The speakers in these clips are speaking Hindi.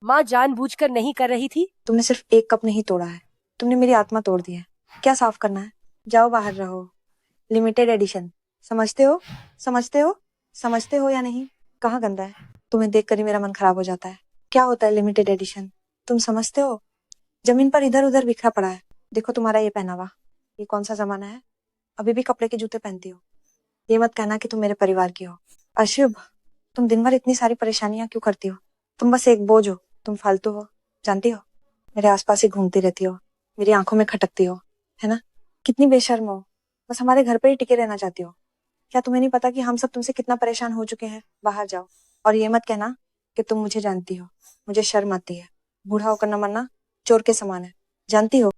माँ जानबूझकर नहीं कर रही थी। तुमने सिर्फ एक कप नहीं तोड़ा है, तुमने मेरी आत्मा तोड़ दी है। क्या साफ करना है? जाओ बाहर रहो। लिमिटेड एडिशन, समझते हो? समझते हो? समझते हो या नहीं? कहाँ गंदा है? तुम्हें देखकर ही मेरा मन खराब हो जाता है। क्या होता है लिमिटेड एडिशन? तुम समझते हो? जमीन पर इधर उधर बिखरा पड़ा है। देखो तुम्हारा ये पहनावा, ये कौन सा जमाना है? अभी भी कपड़े के जूते पहनती हो। ये मत कहना कि तुम मेरे परिवार की हो। अशुभ, तुम दिन भर इतनी सारी परेशानियां क्यों करती हो? तुम बस एक बोझ हो, तुम फालतू हो, जानती हो? मेरे आसपास ही घूमती रहती हो, मेरी आंखों में खटकती हो, है ना? कितनी बेशर्म हो, बस हमारे घर पर ही टिके रहना चाहती हो। क्या तुम्हें नहीं पता कि हम सब तुमसे कितना परेशान हो चुके हैं? बाहर जाओ। और ये मत कहना कि तुम मुझे जानती हो। मुझे शर्म आती है। बूढ़ा होकर न मरना चोर के समान है, जानती हो?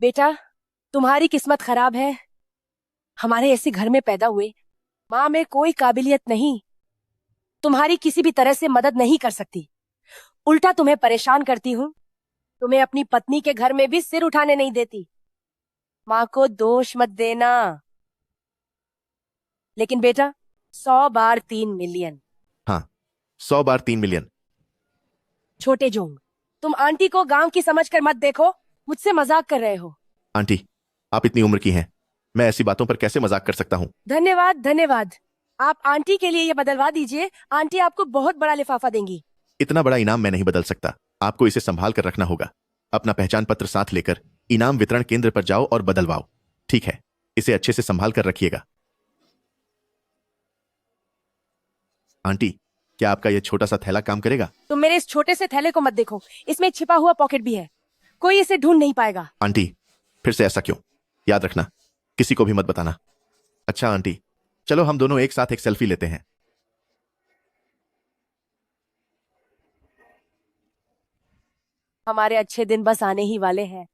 बेटा, तुम्हारी किस्मत खराब है। हमारे ऐसे घर में पैदा हुए। माँ में कोई काबिलियत नहीं, तुम्हारी किसी भी तरह से मदद नहीं कर सकती। उल्टा तुम्हें परेशान करती हूँ। तुम्हें अपनी पत्नी के घर में भी सिर उठाने नहीं देती। माँ को दोष मत देना। लेकिन बेटा, 100 बार 3 मिलियन। हाँ, 100 बार 3 मिलियन। छोटे जोंग, तुम आंटी को गांव की समझकर मत देखो। मुझसे मजाक कर रहे हो। आंटी, आप इतनी उम्र की हैं, मैं ऐसी बातों पर कैसे मजाक कर सकता हूँ? धन्यवाद धन्यवाद। आप आंटी के लिए ये बदलवा दीजिए। आंटी आपको बहुत बड़ा लिफाफा देंगी। इतना बड़ा इनाम मैं नहीं बदल सकता, आपको इसे संभाल कर रखना होगा। अपना पहचान पत्र साथ लेकर इनाम वितरण केंद्र पर जाओ और बदलवाओ। ठीक है, इसे अच्छे से संभाल कर रखिएगा। आंटी, क्या आपका यह छोटा सा थैला काम करेगा? तुम मेरे इस छोटे से थैले को मत देखो, इसमें छिपा हुआ पॉकेट भी है। कोई इसे ढूंढ नहीं पाएगा। आंटी, फिर से ऐसा क्यों? याद रखना, किसी को भी मत बताना। अच्छा आंटी, चलो हम दोनों एक साथ एक सेल्फी लेते हैं। हमारे अच्छे दिन बस आने ही वाले हैं।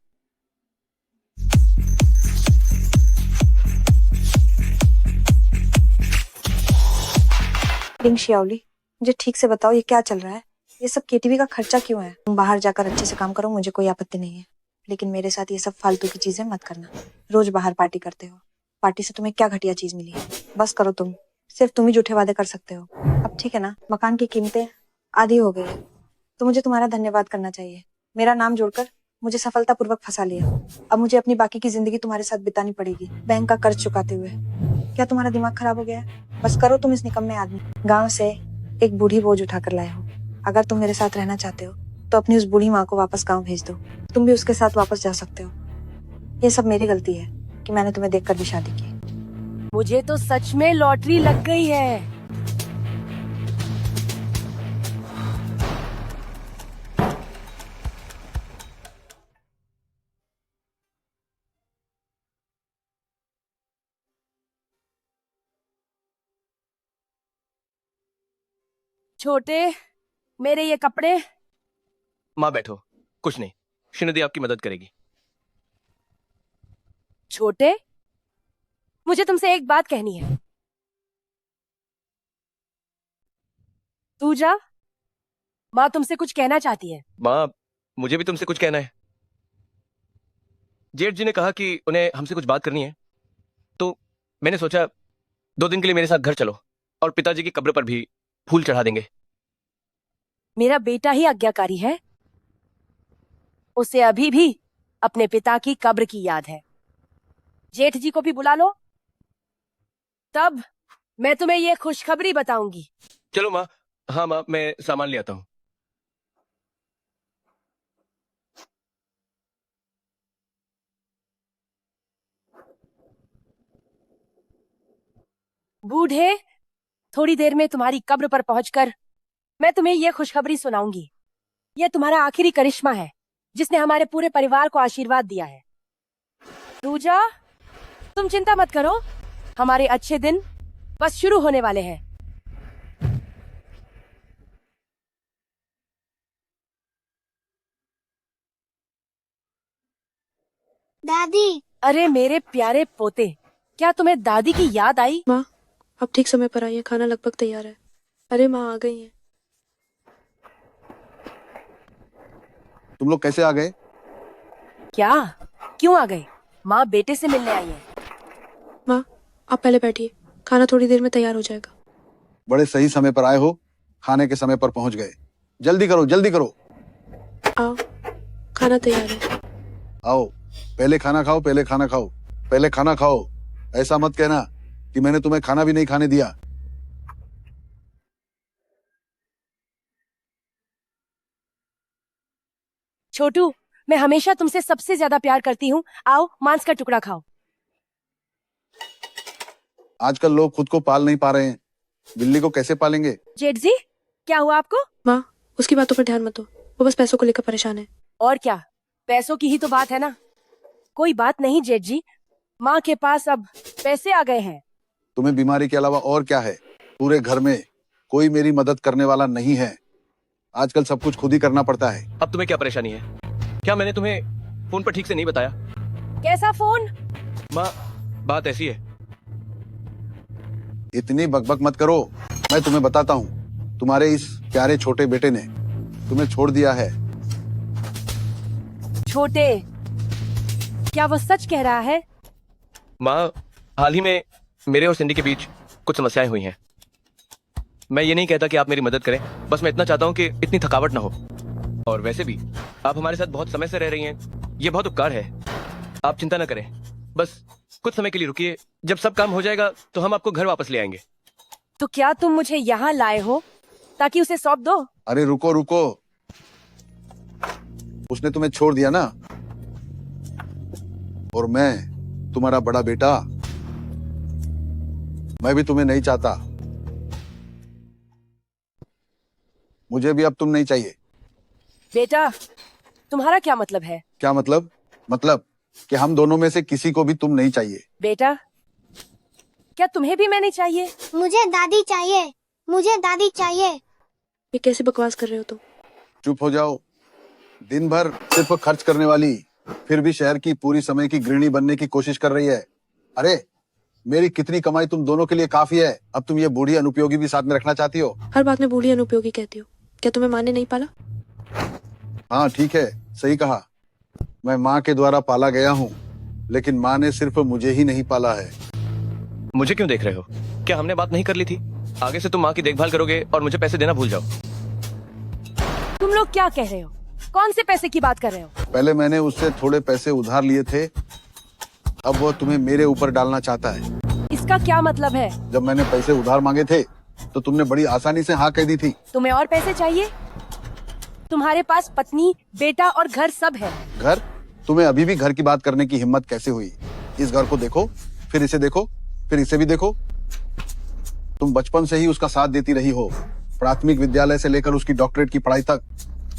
शियावली, मुझे ठीक से बताओ ये क्या चल रहा है? ये सब केटीवी का खर्चा क्यों है? तुम बाहर जाकर अच्छे से काम करो, मुझे कोई आपत्ति नहीं है, लेकिन मेरे साथ ये सब फालतू की चीजें मत करना। रोज बाहर पार्टी करते हो, पार्टी से तुम्हें क्या घटिया चीज मिली है? बस करो तुम, सिर्फ तुम ही झूठे वादे कर सकते हो। अब ठीक है ना, मकान की कीमतें आधी हो गई है, तो मुझे तुम्हारा धन्यवाद करना चाहिए। मेरा नाम जोड़कर मुझे सफलतापूर्वक फंसा लिया। अब मुझे अपनी बाकी की जिंदगी तुम्हारे साथ बितानी पड़ेगी, बैंक का कर्ज चुकाते हुए। क्या तुम्हारा दिमाग खराब हो गया है? बस करो तुम इस निकम्मे आदमी। गांव से एक बूढ़ी बोझ उठाकर लाए हो। अगर तुम मेरे साथ रहना चाहते हो तो अपनी उस बूढ़ी माँ को वापस गांव भेज दो। तुम भी उसके साथ वापस जा सकते हो। ये सब मेरी गलती है कि मैंने तुम्हें देखकर भी शादी की। मुझे तो सच में लॉटरी लग गई है। छोटे, मेरे ये कपड़े। माँ बैठो, कुछ नहीं, श्रीनिधि आपकी मदद करेगी। छोटे, मुझे तुमसे एक बात कहनी है। तू जा, माँ तुमसे कुछ कहना चाहती है। माँ, मुझे भी तुमसे कुछ कहना है। जेठ जी ने कहा कि उन्हें हमसे कुछ बात करनी है, तो मैंने सोचा 2 दिन के लिए मेरे साथ घर चलो और पिताजी की कब्र पर भी फूल चढ़ा देंगे। मेरा बेटा ही आज्ञाकारी है। उसे अभी भी अपने पिता की कब्र की याद है। जेठ जी को भी बुला लो, तब मैं तुम्हें ये खुशखबरी बताऊंगी। चलो माँ। हाँ माँ, मैं सामान ले आता हूँ। बूढ़े, थोड़ी देर में तुम्हारी कब्र पर पहुंचकर मैं तुम्हें यह खुशखबरी सुनाऊंगी। यह तुम्हारा आखिरी करिश्मा है, जिसने हमारे पूरे परिवार को आशीर्वाद दिया है। दूजा, तुम चिंता मत करो, हमारे अच्छे दिन बस शुरू होने वाले हैं। दादी। अरे मेरे प्यारे पोते, क्या तुम्हें दादी की याद आई? माँ, अब ठीक समय पर आई है, खाना लगभग तैयार है। अरे माँ आ गई है। तुम लोग कैसे आ गए? क्या? क्यों आ गए? माँ बेटे से मिलने आई है। माँ, आप पहले बैठिए, खाना थोड़ी देर में तैयार हो जाएगा। बड़े सही समय पर आए हो, खाने के समय पर पहुंच गए। जल्दी करो, जल्दी करो। आओ, खाना तैयार है। आओ, पहले खाना खाओ, पहले खाना खाओ, पहले खाना खाओ। ऐसा मत कहना कि मैंने तुम्हें खाना भी नहीं खाने दिया। छोटू, मैं हमेशा तुमसे सबसे ज्यादा प्यार करती हूँ। आओ, मांस का टुकड़ा खाओ। आजकल लोग खुद को पाल नहीं पा रहे हैं, बिल्ली को कैसे पालेंगे? जेठ जी, क्या हुआ आपको? माँ, उसकी बातों पर ध्यान मत दो, वो बस पैसों को लेकर परेशान है। और क्या, पैसों की ही तो बात है ना। कोई बात नहीं जेठ जी, माँ के पास अब पैसे आ गए हैं। तुम्हें बीमारी के अलावा और क्या है? पूरे घर में कोई मेरी मदद करने वाला नहीं है। आजकल सब कुछ खुद ही करना पड़ता है। अब तुम्हें क्या परेशानी है? क्या मैंने तुम्हें फोन पर ठीक से नहीं बताया? कैसा फोन? माँ, बात ऐसी है। इतनी बकबक मत करो, मैं तुम्हें बताता हूँ। तुम्हारे इस प्यारे छोटे बेटे ने तुम्हें छोड़ दिया है। छोटे, क्या वो सच कह रहा है? माँ, हाल ही में मेरे और सिंडी के बीच कुछ समस्याएं हुई हैं। मैं ये नहीं कहता कि आप मेरी मदद करें, बस मैं इतना चाहता हूँ कि इतनी थकावट ना हो। और वैसे भी आप हमारे साथ बहुत समय से रह रही हैं, ये बहुत उपकार है। आप चिंता ना करें, बस कुछ समय के लिए रुकिए। जब सब काम हो जाएगा तो हम आपको घर वापस ले आएंगे। तो क्या तुम मुझे यहाँ लाए हो ताकि उसे सौंप दो? अरे रुको रुको, उसने तुम्हें छोड़ दिया ना, और मैं तुम्हारा बड़ा बेटा, मैं भी तुम्हें नहीं चाहता। मुझे भी अब तुम नहीं चाहिए। बेटा, तुम्हारा क्या मतलब है? क्या मतलब? मतलब कि हम दोनों में से किसी को भी तुम नहीं चाहिए। बेटा, क्या तुम्हें भी मैं नहीं चाहिए? मुझे दादी चाहिए, मुझे दादी चाहिए। ये कैसे बकवास कर रहे हो तुम? चुप हो जाओ। दिन भर सिर्फ खर्च करने वाली, फिर भी शहर की पूरी समय की गृहिणी बनने की कोशिश कर रही है। अरे, मेरी कितनी कमाई तुम दोनों के लिए काफी है। अब तुम ये बूढ़ी अनुपयोगी भी साथ में रखना चाहती हो? हर बात में बूढ़ी अनुपयोगी कहती हो। क्या तुम्हें माँ ने नहीं पाला? हाँ ठीक है, सही कहा। मैं माँ के द्वारा पाला गया हूँ, लेकिन माँ ने सिर्फ मुझे ही नहीं पाला है। मुझे क्यों देख रहे हो? क्या हमने बात नहीं कर ली थी? आगे से तुम माँ की देखभाल करोगे और मुझे पैसे देना भूल जाओ। तुम लोग क्या कह रहे हो? कौन से पैसे की बात कर रहे हो? पहले मैंने उससे थोड़े पैसे उधार लिए थे, अब वो तुम्हें मेरे ऊपर डालना चाहता है। इसका क्या मतलब है? जब मैंने पैसे उधार मांगे थे तो तुमने बड़ी आसानी से हाँ कह दी थी। तुम्हें और पैसे चाहिए? तुम्हारे पास पत्नी, बेटा और घर सब है। घर? तुम्हें अभी भी घर की बात करने की हिम्मत कैसे हुई? इस घर को देखो, फिर इसे देखो, फिर इसे भी देखो। तुम बचपन से ही उसका साथ देती रही हो, प्राथमिक विद्यालय से लेकर उसकी डॉक्टरेट की पढ़ाई तक।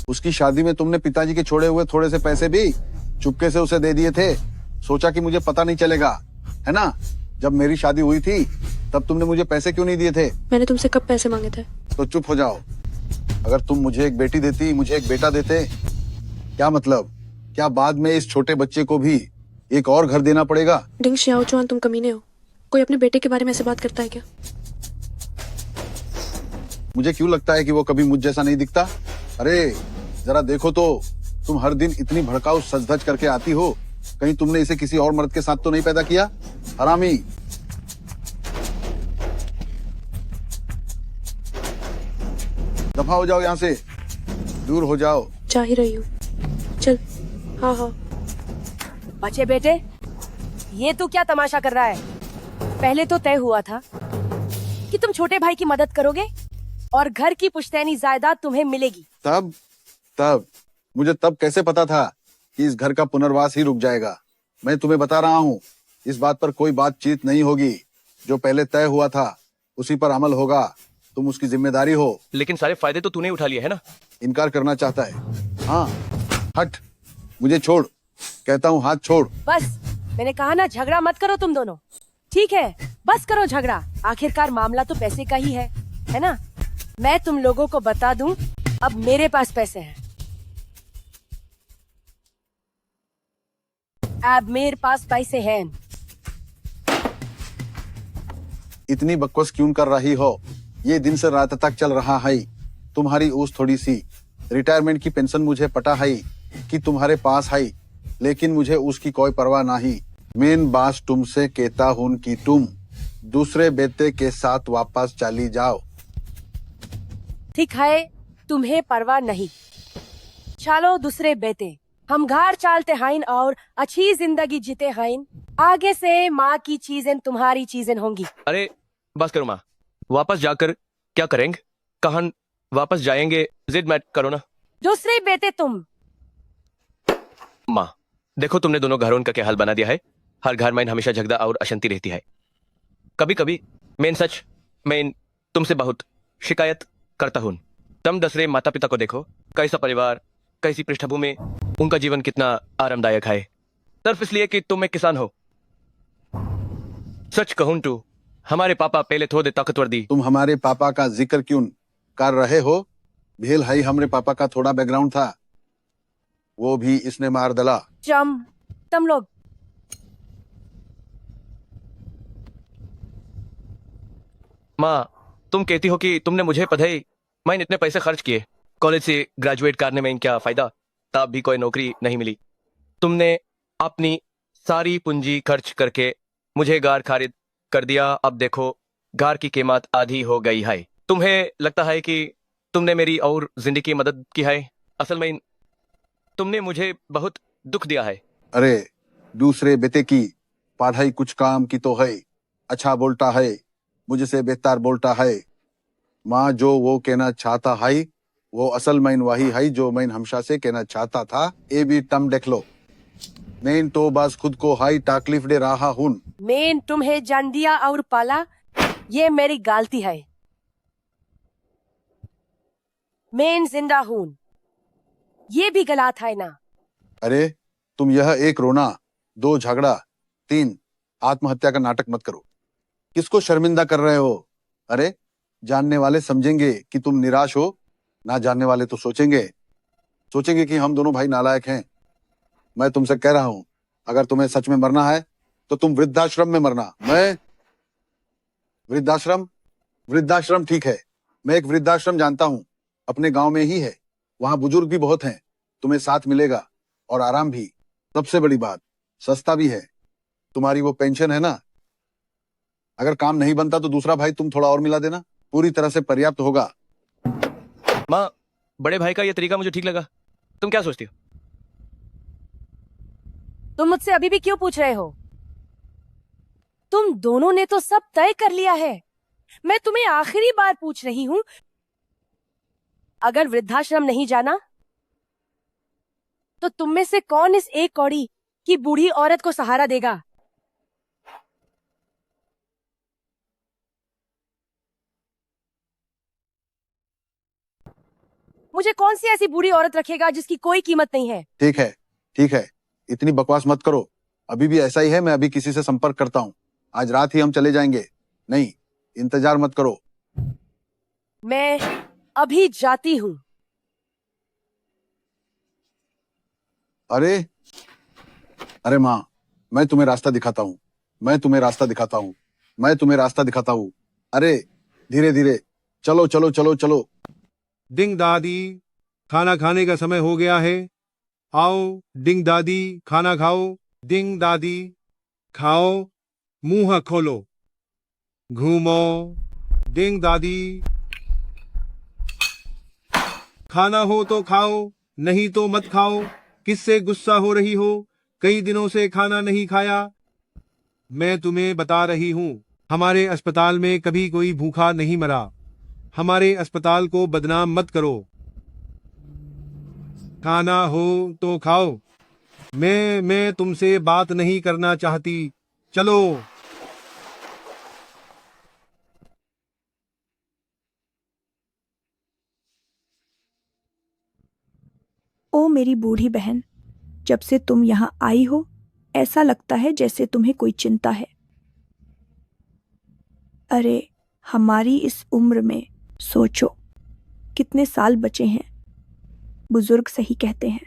उसकी शादी में तुमने पिताजी के छोड़े हुए थोड़े से पैसे भी चुपके से उसे दे दिए थे। सोचा कि मुझे पता नहीं चलेगा, है ना? जब मेरी शादी हुई थी तब तुमने मुझे पैसे क्यों नहीं दिए थे? मैंने तुमसे कब पैसे मांगे थे? तो चुप हो जाओ। अगर तुम मुझे एक बेटी देती, मुझे एक बेटा देते, क्या मतलब? क्या बाद में इस छोटे बच्चे को भी एक और घर देना पड़ेगा? डिंग शियाओ चुआन, तुम कमीने हो। कोई अपने बेटे के बारे में ऐसे बात करता है क्या? मुझे क्यों लगता है कि वो कभी मुझ जैसा नहीं दिखता? अरे जरा देखो तो, तुम हर दिन इतनी भड़काऊ सज धज करके आती हो। कहीं तुमने इसे किसी और मर्द के साथ तो नहीं पैदा किया? हरामी! दफा हो जाओ यहाँ से, दूर हो जाओ। जा ही रही हूँ, चल। हाँ हाँ। बचे बेटे, ये तू क्या तमाशा कर रहा है? पहले तो तय हुआ था कि तुम छोटे भाई की मदद करोगे और घर की पुश्तैनी जायदाद तुम्हें मिलेगी। तब मुझे तब कैसे पता था कि इस घर का पुनर्वास ही रुक जाएगा? मैं तुम्हें बता रहा हूँ, इस बात पर कोई बातचीत नहीं होगी। जो पहले तय हुआ था उसी पर अमल होगा। तुम उसकी जिम्मेदारी हो। लेकिन सारे फायदे तो तूने उठा लिए है ना? इनकार करना चाहता है? हाँ, हट, मुझे छोड़, कहता हूँ, हाथ छोड़। बस, मैंने कहा ना, झगड़ा मत करो तुम दोनों। ठीक है, बस करो झगड़ा। आखिरकार मामला तो पैसे का ही है ना? मैं तुम लोगों को बता दूं, अब मेरे पास पैसे हैं। अब मेरे पास पैसे हैं। इतनी बकवास क्यों कर रही हो? ये दिन से रात तक चल रहा है। तुम्हारी ऊस थोड़ी सी रिटायरमेंट की पेंशन मुझे पता है कि तुम्हारे पास है, लेकिन मुझे उसकी कोई परवाह नहीं। मेन बात तुमसे कहता हूँ कि तुम दूसरे बेटे के साथ वापस चली जाओ। ठीक है, तुम्हें परवाह नहीं। चलो दूसरे बेटे, हम घर चलते हैं और अच्छी जिंदगी जीते हैं। आगे से माँ की चीजें तुम्हारी चीजें होंगी। अरे बस करो माँ, वापस जाकर क्या करेंगे? कहाँ वापस जाएंगे? जिद मत करो ना दूसरे बेटे तुम। माँ। देखो तुमने दोनों घरों का क्या हाल बना दिया है। हर घर में हमेशा झगड़ा और अशांति रहती है। कभी कभी मैं तुमसे बहुत शिकायत करता हूँ। तुम दूसरे माता पिता को देखो, कैसा परिवार, कैसी पृष्ठभूमि, उनका जीवन कितना आरामदायक है, सिर्फ इसलिए कि तुम एक किसान हो। सच कहूं तो हमारे पापा पहले थोड़े ताकतवर दी। तुम हमारे पापा का जिक्र क्यों कर रहे हो? भेल हाई हमारे पापा का थोड़ा बैकग्राउंड था, वो भी इसने मार डाला। तुम लोग माँ, तुम कहती हो कि तुमने मुझे पढ़ाई, मैंने इतने पैसे खर्च किए, कॉलेज से ग्रेजुएट करने में क्या फायदा, तब भी कोई नौकरी नहीं मिली। तुमने अपनी सारी पूंजी खर्च करके मुझे घर खरीद कर दिया। अब देखो घर की कीमत आधी हो गई है। तुम्हें लगता है कि तुमने मेरी और जिंदगी की मदद की है? असल में तुमने मुझे बहुत दुख दिया है। अरे दूसरे बेटे की पढ़ाई कुछ काम की तो है, अच्छा बोलता है, मुझसे बेहतर बोलता है। माँ जो वो कहना चाहता है वो असल में वही है जो मैं हमेशा से कहना चाहता था। ये भी टम देख लो, मैं तो बस खुद को हाई तकलीफ दे रहा हूँ। मैं तुम्हें जान दिया और पाला, ये मेरी गलती है। मैं जिंदा हूँ, ये भी गलत है ना? अरे तुम यह एक रोना, दो झगड़ा, तीन आत्महत्या का नाटक मत करो। किसको शर्मिंदा कर रहे हो? अरे जानने वाले समझेंगे कि तुम निराश हो, ना जानने वाले तो सोचेंगे कि हम दोनों भाई नालायक हैं। मैं तुमसे कह रहा हूं, अगर तुम्हें सच में मरना है तो तुम वृद्धाश्रम में मरना। मैं वृद्धाश्रम ठीक है, मैं एक वृद्धाश्रम जानता हूं, अपने गांव में ही है। वहां बुजुर्ग भी बहुत हैं, तुम्हें साथ मिलेगा और आराम भी। सबसे बड़ी बात, सस्ता भी है। तुम्हारी वो पेंशन है ना, अगर काम नहीं बनता तो दूसरा भाई तुम थोड़ा और मिला देना, पूरी तरह से पर्याप्त होगा। माँ, बड़े भाई का यह तरीका मुझे ठीक लगा। तुम क्या सोचती हो? तुम मुझसे अभी भी क्यों पूछ रहे हो? तुम दोनों ने तो सब तय कर लिया है। मैं तुम्हें आखिरी बार पूछ रही हूँ, अगर वृद्धाश्रम नहीं जाना तो तुम में से कौन इस एक कौड़ी की बूढ़ी औरत को सहारा देगा? मुझे कौन सी ऐसी बूढ़ी औरत रखेगा जिसकी कोई कीमत नहीं है? ठीक है, इतनी बकवास मत करो। अभी भी ऐसा ही है, मैं अभी किसी से संपर्क करता हूँ, आज रात ही हम चले जाएंगे। नहीं, इंतजार मत करो। मैं अभी जाती हूँ। अरे अरे माँ, मैं तुम्हें रास्ता दिखाता हूँ, मैं तुम्हें रास्ता दिखाता हूँ। अरे धीरे धीरे चलो चलो चलो चलो। डिंग दादी, खाना खाने का समय हो गया है। आओ डिंग दादी, खाना खाओ। डिंग दादी, खाओ, मुंह खोलो, घूमो। डिंग दादी, खाना हो तो खाओ, नहीं तो मत खाओ। किससे गुस्सा हो रही हो? कई दिनों से खाना नहीं खाया। मैं तुम्हें बता रही हूँ, हमारे अस्पताल में कभी कोई भूखा नहीं मरा। हमारे अस्पताल को बदनाम मत करो। खाना हो तो खाओ। मैं तुमसे बात नहीं करना चाहती। चलो। ओ मेरी बूढ़ी बहन, जब से तुम यहाँ आई हो ऐसा लगता है जैसे तुम्हें कोई चिंता है। अरे हमारी इस उम्र में सोचो कितने साल बचे हैं। बुजुर्ग सही कहते हैं,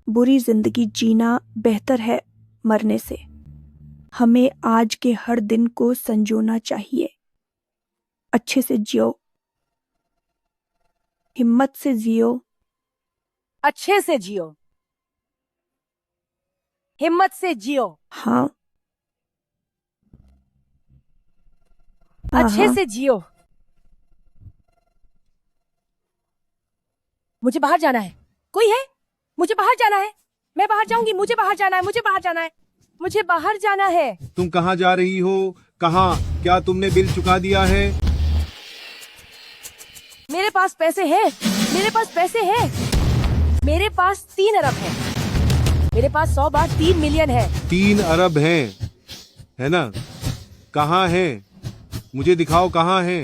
बुरी जिंदगी जीना बेहतर है मरने से। हमें आज के हर दिन को संजोना चाहिए। अच्छे से जियो, हिम्मत से जियो। अच्छे से जियो, हिम्मत से जियो। हाँ, अच्छे हाँ। से जियो। मुझे बाहर जाना है। कोई है? मुझे बाहर जाना है। मैं बाहर जाऊंगी। मुझे बाहर जाना है। मुझे बाहर जाना है। मुझे बाहर जाना है। तुम कहाँ जा रही हो? कहाँ? क्या तुमने बिल चुका दिया है? मेरे पास पैसे हैं। मेरे पास पैसे हैं। मेरे पास 3 अरब है। मेरे पास 100 बार 3 मिलियन है। 3 अरब हैं, है ना? कहाँ है? मुझे दिखाओ कहाँ है।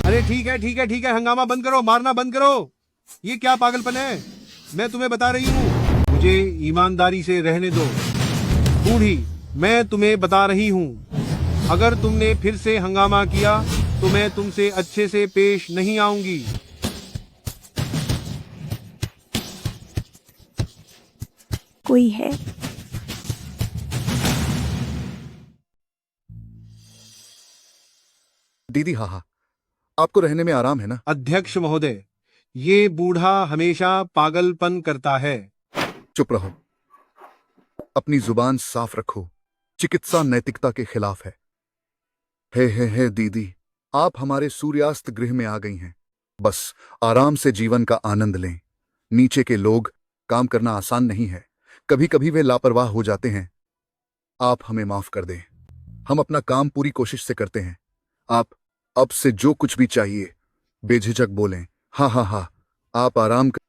अरे ठीक है ठीक है ठीक है, हंगामा बंद करो, मारना बंद करो। ये क्या पागलपन है? मैं तुम्हें बता रही हूँ, मुझे ईमानदारी से रहने दो। बूढ़ी, मैं तुम्हें बता रही हूँ, अगर तुमने फिर से हंगामा किया तो मैं तुमसे अच्छे से पेश नहीं आऊंगी। कोई है? दीदी, हाँ हाँ, आपको रहने में आराम है ना? अध्यक्ष महोदय, ये बूढ़ा हमेशा पागलपन करता है। चुप रहो, अपनी जुबान साफ रखो। चिकित्सा नैतिकता के खिलाफ है। हे दीदी, आप हमारे सूर्यास्त गृह में आ गई हैं। बस आराम से जीवन का आनंद लें। नीचे के लोग, काम करना आसान नहीं है, कभी कभी वे लापरवाह हो जाते हैं। आप हमें माफ कर दें, हम अपना काम पूरी कोशिश से करते हैं। आप अब से जो कुछ भी चाहिए बेझिझक बोलें। हाँ हाँ हाँ, आप आराम कर।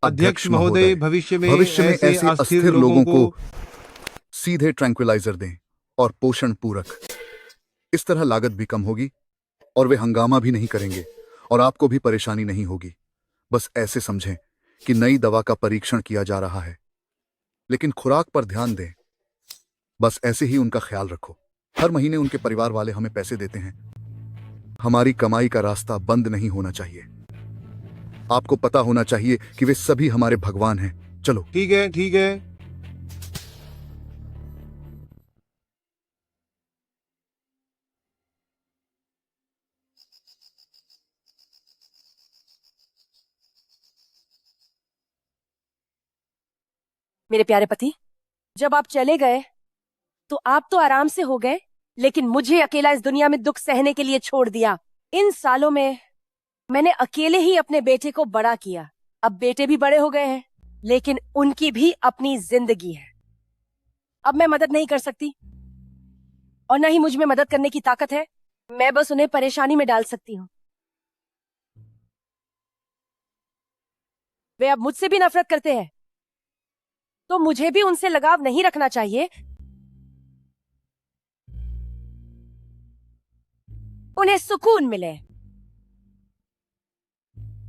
अध्यक्ष महोदय, भविष्य में ऐसे अस्थिर लोगों को सीधे ट्रैंक्विलाइजर दें और पोषण पूरक। इस तरह लागत भी कम होगी और वे हंगामा भी नहीं करेंगे और आपको भी परेशानी नहीं होगी। बस ऐसे समझें कि नई दवा का परीक्षण किया जा रहा है, लेकिन खुराक पर ध्यान दें। बस ऐसे ही उनका ख्याल रखो। हर महीने उनके परिवार वाले हमें पैसे देते हैं। हमारी कमाई का रास्ता बंद नहीं होना चाहिए। आपको पता होना चाहिए कि वे सभी हमारे भगवान हैं। चलो। ठीक है ठीक है। मेरे प्यारे पति, जब आप चले गए तो आप तो आराम से हो गए, लेकिन मुझे अकेला इस दुनिया में दुख सहने के लिए छोड़ दिया। इन सालों में मैंने अकेले ही अपने बेटे को बड़ा किया। अब बेटे भी बड़े हो गए हैं, लेकिन उनकी भी अपनी जिंदगी है। अब मैं मदद नहीं कर सकती और न ही मुझ में मदद करने की ताकत है। मैं बस उन्हें परेशानी में डाल सकती हूँ। वे अब मुझसे भी नफरत करते हैं, तो मुझे भी उनसे लगाव नहीं रखना चाहिए। उन्हें सुकून मिले।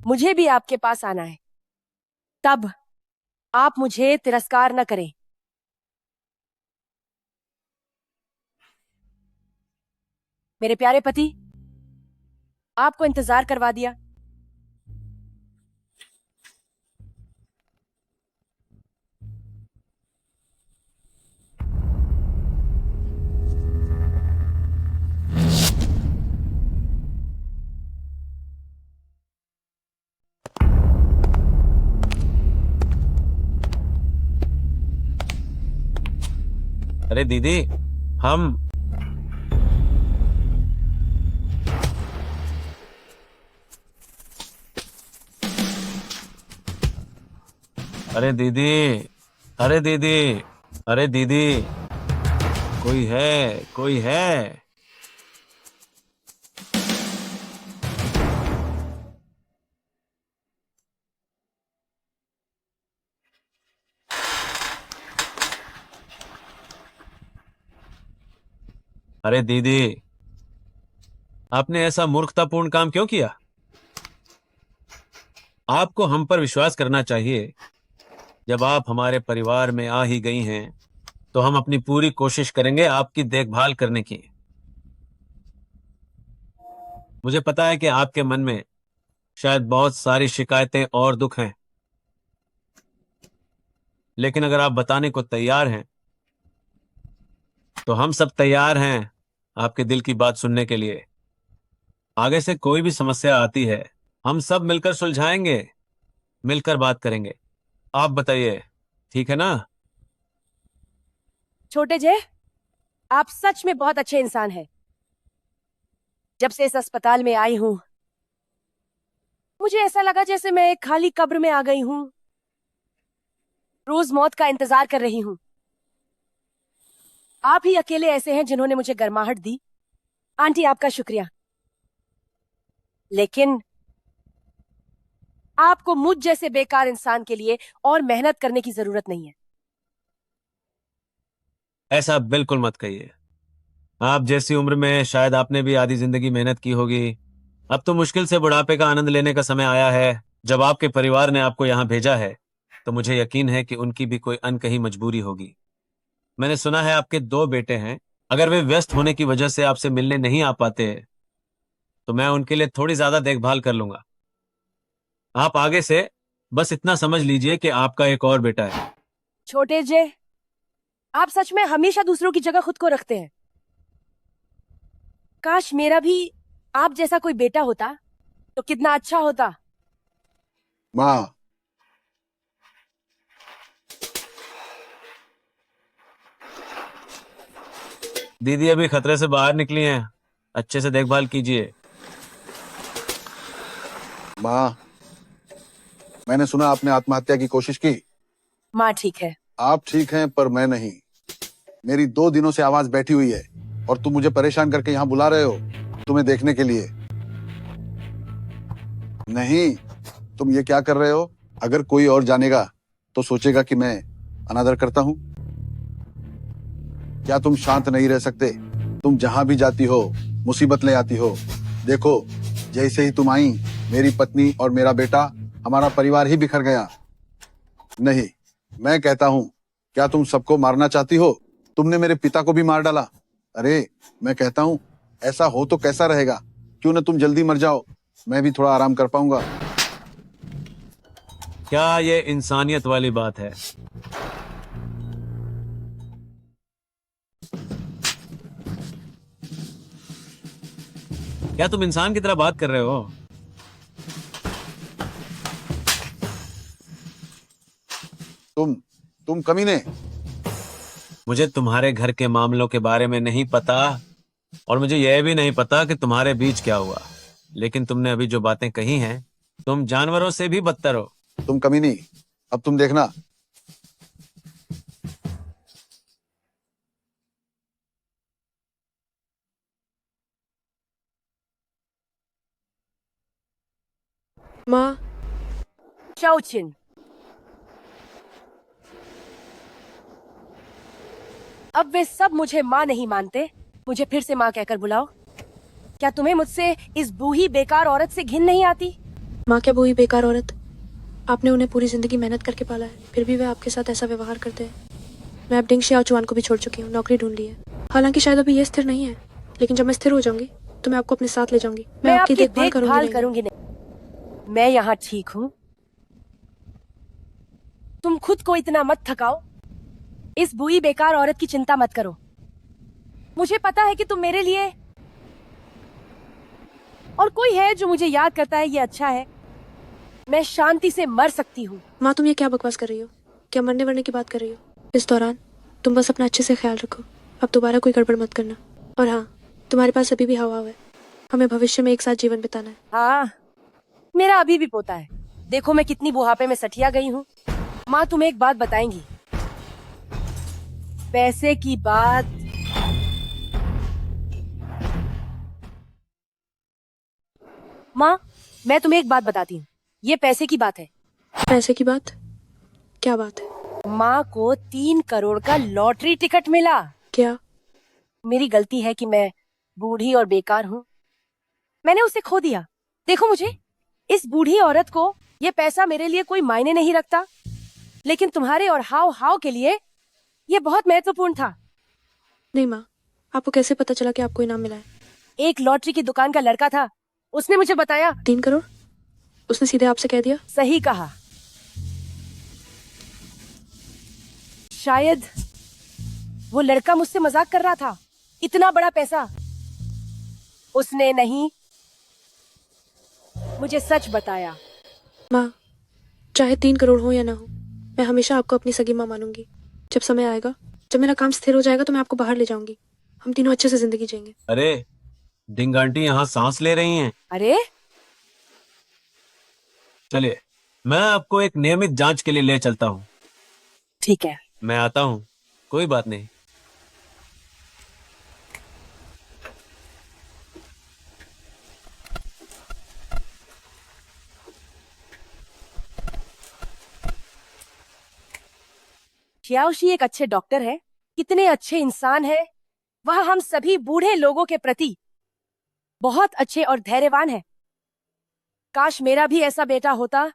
मुझे भी आपके पास आना है, तब आप मुझे तिरस्कार न करें। मेरे प्यारे पति, आपको इंतजार करवा दिया। अरे दीदी, हम अरे दीदी, अरे दीदी, अरे दीदी, कोई है, कोई है? अरे दीदी, आपने ऐसा मूर्खतापूर्ण काम क्यों किया? आपको हम पर विश्वास करना चाहिए। जब आप हमारे परिवार में आ ही गई हैं, तो हम अपनी पूरी कोशिश करेंगे आपकी देखभाल करने की। मुझे पता है कि आपके मन में शायद बहुत सारी शिकायतें और दुख हैं, लेकिन अगर आप बताने को तैयार हैं, तो हम सब तैयार हैं आपके दिल की बात सुनने के लिए। आगे से कोई भी समस्या आती है, हम सब मिलकर सुलझाएंगे, मिलकर बात करेंगे। आप बताइए, ठीक है ना? छोटे जे, आप सच में बहुत अच्छे इंसान हैं। जब से इस अस्पताल में आई हूं, मुझे ऐसा लगा जैसे मैं एक खाली कब्र में आ गई हूं। रोज मौत का इंतजार कर रही हूं। आप ही अकेले ऐसे हैं जिन्होंने मुझे गर्माहट दी। आंटी, आपका शुक्रिया। लेकिन आपको मुझ जैसे बेकार इंसान के लिए और मेहनत करने की जरूरत नहीं है। ऐसा बिल्कुल मत कहिए। आप जैसी उम्र में शायद आपने भी आधी जिंदगी मेहनत की होगी। अब तो मुश्किल से बुढ़ापे का आनंद लेने का समय आया है। जब आपके परिवार ने आपको यहाँ भेजा है तो मुझे यकीन है कि उनकी भी कोई अनकही मजबूरी होगी। मैंने सुना है आपके 2 बेटे हैं। अगर वे व्यस्त होने की वजह से आपसे मिलने नहीं आ पाते तो मैं उनके लिए थोड़ी ज्यादा देखभाल कर लूंगा। आप आगे से बस इतना समझ लीजिए कि आपका एक और बेटा है। छोटे जे, आप सच में हमेशा दूसरों की जगह खुद को रखते हैं। काश मेरा भी आप जैसा कोई बेटा होता तो कितना अच्छा होता। माँ, दीदी अभी खतरे से बाहर निकली हैं। अच्छे से देखभाल कीजिए। माँ, मैंने सुना आपने आत्महत्या की कोशिश की। माँ ठीक है। आप ठीक हैं पर मैं नहीं। मेरी 2 दिनों से आवाज बैठी हुई है और तुम मुझे परेशान करके यहाँ बुला रहे हो तुम्हें देखने के लिए। नहीं, तुम ये क्या कर रहे हो? अगर कोई और जानेगा तो सोचेगा कि मैं अनादर करता हूँ। क्या तुम शांत नहीं रह सकते? तुम जहां भी जाती हो मुसीबत ले आती हो। देखो, जैसे ही तुम आई, मेरी पत्नी और मेरा बेटा, हमारा परिवार ही बिखर गया। नहीं, मैं कहता हूं, क्या तुम सबको मारना चाहती हो? तुमने मेरे पिता को भी मार डाला। अरे, मैं कहता हूं, ऐसा हो तो कैसा रहेगा? क्यों न तुम जल्दी मर जाओ, मैं भी थोड़ा आराम कर पाऊंगा। क्या ये इंसानियत वाली बात है? क्या तुम इंसान की तरह बात कर रहे हो? तुम कमीने। मुझे तुम्हारे घर के मामलों के बारे में नहीं पता और मुझे यह भी नहीं पता कि तुम्हारे बीच क्या हुआ। लेकिन तुमने अभी जो बातें कही हैं, तुम जानवरों से भी बदतर हो। तुम कमीनी, अब तुम देखना। माँ, चाउचिन, अब वे सब मुझे माँ नहीं मानते। मुझे फिर से माँ कहकर बुलाओ। क्या तुम्हें मुझसे इस बूढ़ी बेकार औरत से घिन नहीं आती? माँ क्या वही बेकार औरत? आपने उन्हें पूरी जिंदगी मेहनत करके पाला है, फिर भी वे आपके साथ ऐसा व्यवहार करते हैं। मैं अब डिंग शियाओचुआन को भी छोड़ चुकी हूँ, नौकरी ढूंढ ली है। हालांकि शायद अभी ये स्थिर नहीं है, लेकिन जब मैं स्थिर हो जाऊंगी तो मैं आपको अपने साथ ले जाऊंगी। मैं आपकी देखभाल करूंगी नहीं। मैं यहाँ ठीक हूँ। तुम खुद को इतना मत थकाओ। इस बुरी बेकार औरत की चिंता मत करो। मुझे पता है कि तुम मेरे लिए और कोई है जो मुझे याद करता है। ये अच्छा है। मैं शांति से मर सकती हूँ। माँ, तुम ये क्या बकवास कर रही हो? क्या मरने वरने की बात कर रही हो? इस दौरान तुम बस अपना अच्छे से ख्याल रखो। अब दोबारा कोई गड़बड़ मत करना। और हाँ, तुम्हारे पास अभी भी हवा है। हमें भविष्य में एक साथ जीवन बिताना है। हाँ, मेरा अभी भी पोता है। देखो मैं कितनी बुढ़ापे में सठिया गई हूँ। माँ तुम्हें एक बात बताएंगी। पैसे की बात माँ, मैं तुम्हें एक बात बताती हूँ। ये पैसे की बात है। पैसे की बात? क्या बात है? माँ को 3 करोड़ का लॉटरी टिकट मिला। क्या? मेरी गलती है कि मैं बूढ़ी और बेकार हूँ। मैंने उसे खो दिया। देखो, मुझे इस बूढ़ी औरत को ये पैसा मेरे लिए कोई मायने नहीं रखता, लेकिन तुम्हारे और हाव हाव के लिए ये बहुत महत्वपूर्ण था। नहीं माँ, आपको कैसे पता चला कि आपको इनाम मिला है? एक लॉटरी की दुकान का लड़का था, उसने मुझे बताया। 3 करोड़? उसने सीधे आपसे कह दिया? सही कहा। शायद वो लड़का मुझसे मजाक कर रहा था। इतना बड़ा पैसा उसने नहीं, मुझे सच बताया। माँ, चाहे 3 करोड़ हो या ना हो, मैं हमेशा आपको अपनी सगी माँ मानूंगी। जब समय आएगा जब मेरा काम स्थिर हो जाएगा तो मैं आपको बाहर ले जाऊंगी। हम तीनों अच्छे से जिंदगी जिएंगे। अरे डिंग आंटी यहाँ सांस ले रही हैं। अरे चलिए मैं आपको एक नियमित जांच के लिए ले चलता हूँ। ठीक है। मैं आता हूँ, कोई बात नहीं। xiaoxi एक अच्छे डॉक्टर है, कितने अच्छे इंसान है। वह हम सभी बूढ़े लोगों के प्रति बहुत अच्छे और धैर्यवान है। काश मेरा भी ऐसा बेटा होता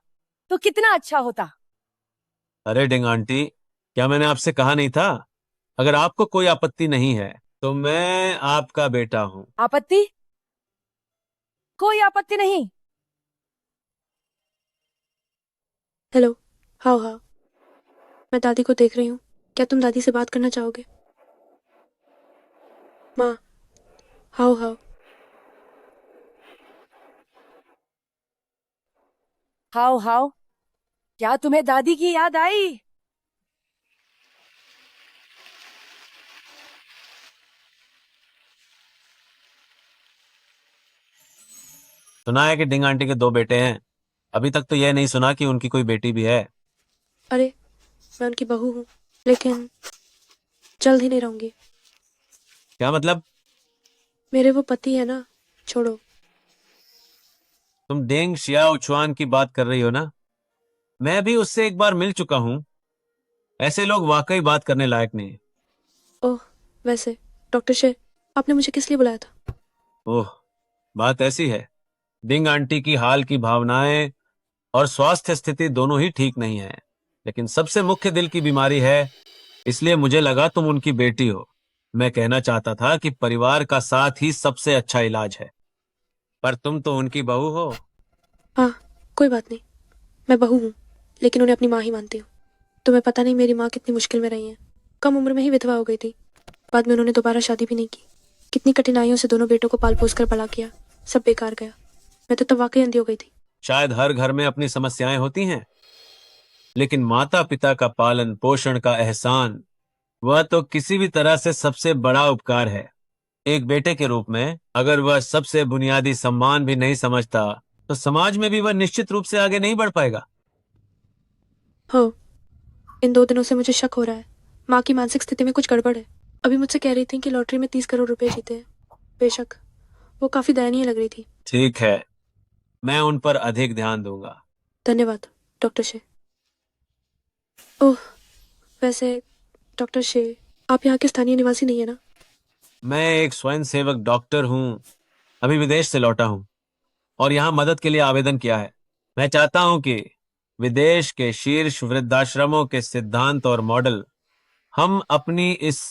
तो कितना अच्छा होता। अरे डिंग आंटी, क्या मैंने आपसे कहा नहीं था? अगर आपको कोई आपत्ति नहीं है तो मैं आपका बेटा हूँ। आपत्ति? कोई आपत्ति नहीं। Hello, how how. मैं दादी को देख रही हूँ। क्या तुम दादी से बात करना चाहोगे? माँ, हाउ हाउ। हाउ हाउ, क्या तुम्हें दादी की याद आई? सुना है कि डिंग आंटी के 2 बेटे हैं। अभी तक तो यह नहीं सुना कि उनकी कोई बेटी भी है। अरे मैं उनकी बहू हूँ, लेकिन जल्द ही नहीं रहूंगी। क्या मतलब? मेरे वो पति है ना, छोड़ो। तुम डेंग शियाओचुआन की बात कर रही हो ना? मैं भी उससे एक बार मिल चुका हूँ। ऐसे लोग वाकई बात करने लायक नहीं। ओह, वैसे डॉक्टर शे, आपने मुझे किस लिए बुलाया था? ओह, बात ऐसी है। डिंग आंटी की हाल की भावनाएं और स्वास्थ्य स्थिति दोनों ही ठीक नहीं है, लेकिन सबसे मुख्य दिल की बीमारी है। इसलिए मुझे लगा तुम उनकी बेटी हो। मैं कहना चाहता था कि परिवार का साथ ही सबसे अच्छा इलाज है, पर तुम तो उनकी बहू हो। हाँ, कोई बात नहीं। मैं बहू हूँ, लेकिन उन्हें अपनी माँ ही मानती हूँ। तुम्हें पता नहीं मेरी माँ कितनी मुश्किल में रही है। कम उम्र में ही विधवा हो गई थी। बाद में उन्होंने दोबारा शादी भी नहीं की। कितनी कठिनाइयों से दोनों बेटों को पाल पोस कर बड़ा किया, सब बेकार गया। मैं तो तब वाकई अंधी हो गई थी। शायद हर घर में अपनी समस्याएं होती हैं, लेकिन माता पिता का पालन पोषण का एहसान, वह तो किसी भी तरह से सबसे बड़ा उपकार है। एक बेटे के रूप में अगर वह सबसे बुनियादी सम्मान भी नहीं समझता तो समाज में भी वह निश्चित रूप से आगे नहीं बढ़ पाएगा। हो, इन 2 दिनों से मुझे शक हो रहा है। माँ की मानसिक स्थिति में कुछ गड़बड़ है। अभी मुझसे कह रही थी कि लॉटरी में 30 करोड़ रुपए जीते हैं। बेशक वो काफी दयनीय लग रही थी। ठीक है, मैं उन पर अधिक ध्यान दूंगा। धन्यवाद डॉक्टर शे। ओह, वैसे डॉक्टर शे, आप यहाँ के स्थानीय निवासी नहीं है ना? मैं एक स्वयंसेवक डॉक्टर हूँ। अभी विदेश से लौटा हूँ और यहाँ मदद के लिए आवेदन किया है। मैं चाहता हूँ कि विदेश के शीर्ष वृद्धाश्रमों के सिद्धांत और मॉडल हम अपनी इस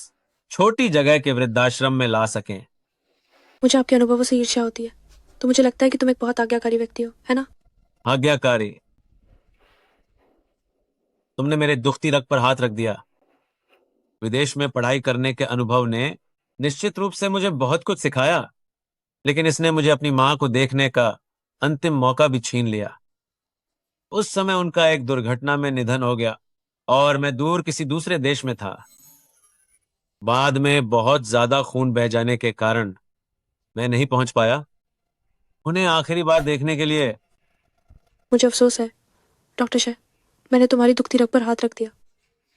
छोटी जगह के वृद्धाश्रम में ला सकें। मुझे आपके अनुभवों से ईर्ष्या होती है। तो मुझे लगता है कि तुम एक बहुत आज्ञाकारी व्यक्ति हो, है ना? आज्ञाकारी? तुमने मेरे दुखती रग पर हाथ रख दिया। विदेश में पढ़ाई करने के अनुभव ने निश्चित रूप से मुझे बहुत कुछ सिखाया, लेकिन इसने मुझे अपनी मां को देखने का अंतिम मौका भी छीन लिया। उस समय उनका एक दुर्घटना में निधन हो गया और मैं दूर किसी दूसरे देश में था। बाद में बहुत ज्यादा खून बह जाने के कारण मैं नहीं पहुंच पाया उन्हें आखिरी बार देखने के लिए। मुझे अफसोस है डॉक्टर शे, मैंने तुम्हारी दुखती रग पर हाथ रख दिया।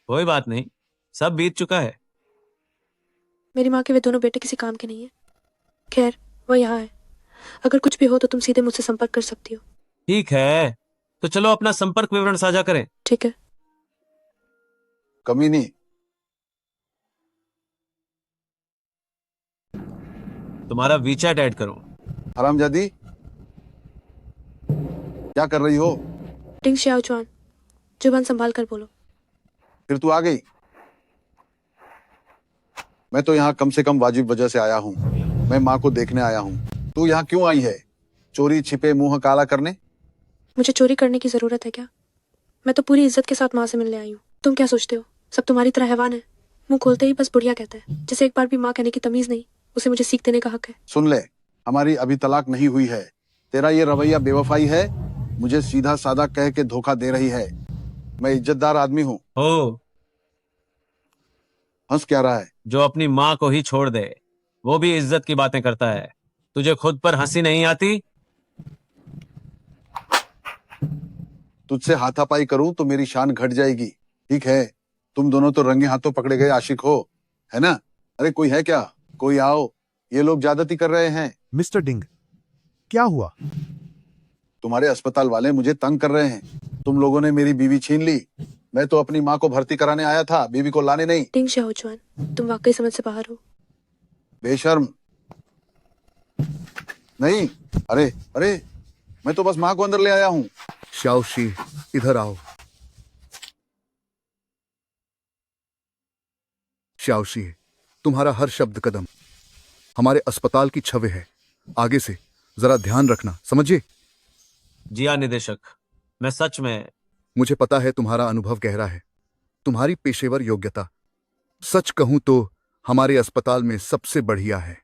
कोई बात नहीं, सब बीत चुका है। मेरी माँ के वे दोनों बेटे किसी काम के नहीं है। खैर, वो यहाँ है। अगर कुछ भी हो तो तुम सीधे मुझसे संपर्क कर सकती हो। ठीक है, तो चलो अपना संपर्क विवरण साझा करें। ठीक है। कमी नहीं। तुम्हारा वीचैट ऐड करूं? हरामजादी, क्या कर रही हो? डिंग शियाओचुआन, जुबान संभाल कर बोलो। फिर तू आ गई? मैं तो यहाँ कम से कम वाजिब वजह से आया हूँ। मैं माँ को देखने आया हूँ। तू यहाँ क्यों आई है? चोरी छिपे मुंह काला करने? मुझे चोरी करने की जरूरत है क्या? मैं तो पूरी इज्जत के साथ माँ से मिलने आई हूँ। तुम क्या सोचते हो सब तुम्हारी तरह हैवान है? मुंह खोलते ही बस बुढ़िया कहता है। जिसे एक बार भी माँ कहने की तमीज नहीं, उसे मुझे सीख देने का हक है। सुन ले, हमारी अभी तलाक नहीं हुई है। तेरा ये रवैया बेवफाई है। मुझे सीधा साधा कह के धोखा दे रही है। मैं इज्जतदार आदमी हूँ। हो, हंस क्या रहा है? जो अपनी माँ को ही छोड़ दे वो भी इज्जत की बातें करता है। तुझे खुद पर हंसी नहीं आती? तुझसे हाथापाई करूं तो मेरी शान घट जाएगी। ठीक है, तुम दोनों तो रंगे हाथों पकड़े गए आशिक हो, है ना? अरे कोई है क्या? कोई आओ, ये लोग ज्यादती कर रहे हैं। मिस्टर डिंग, क्या हुआ? तुम्हारे अस्पताल वाले मुझे तंग कर रहे हैं। तुम लोगों ने मेरी बीवी छीन ली। मैं तो अपनी माँ को भर्ती कराने आया था, बीवी को लाने नहीं। डिंग शाओजुआन, तुम वाकई समझ से बाहर हो। बेशर्म। नहीं, अरे अरे, मैं तो बस माँ को अंदर ले आया हूँ। शाओशी, इधर आओ। शाओशी, तुम्हारा हर शब्द कदम हमारे अस्पताल की छवि है। आगे से जरा ध्यान रखना, समझिए? जी हाँ निदेशक, मैं सच में। मुझे पता है तुम्हारा अनुभव गहरा है, तुम्हारी पेशेवर योग्यता सच कहूं तो हमारे अस्पताल में सबसे बढ़िया है।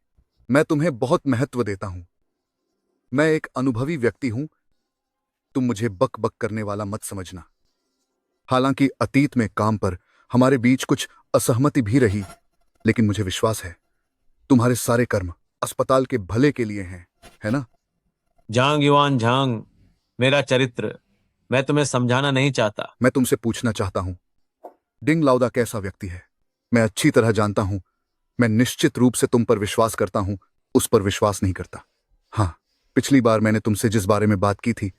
मैं तुम्हें बहुत महत्व देता हूं। मैं एक अनुभवी व्यक्ति हूं, तुम मुझे बक बक करने वाला मत समझना। हालांकि अतीत में काम पर हमारे बीच कुछ असहमति भी रही, लेकिन मुझे विश्वास है तुम्हारे सारे कर्म अस्पताल के भले के लिए हैं, है ना? जांग युआन झांग, मेरा चरित्र मैं तुम्हें समझाना नहीं चाहता। मैं तुमसे पूछना चाहता हूं, डिंग लाउदा कैसा व्यक्ति है? मैं अच्छी तरह जानता हूं। मैं निश्चित रूप से तुम पर विश्वास करता हूं, उस पर विश्वास नहीं करता। हां, पिछली बार मैंने तुमसे जिस बारे में बात की थी,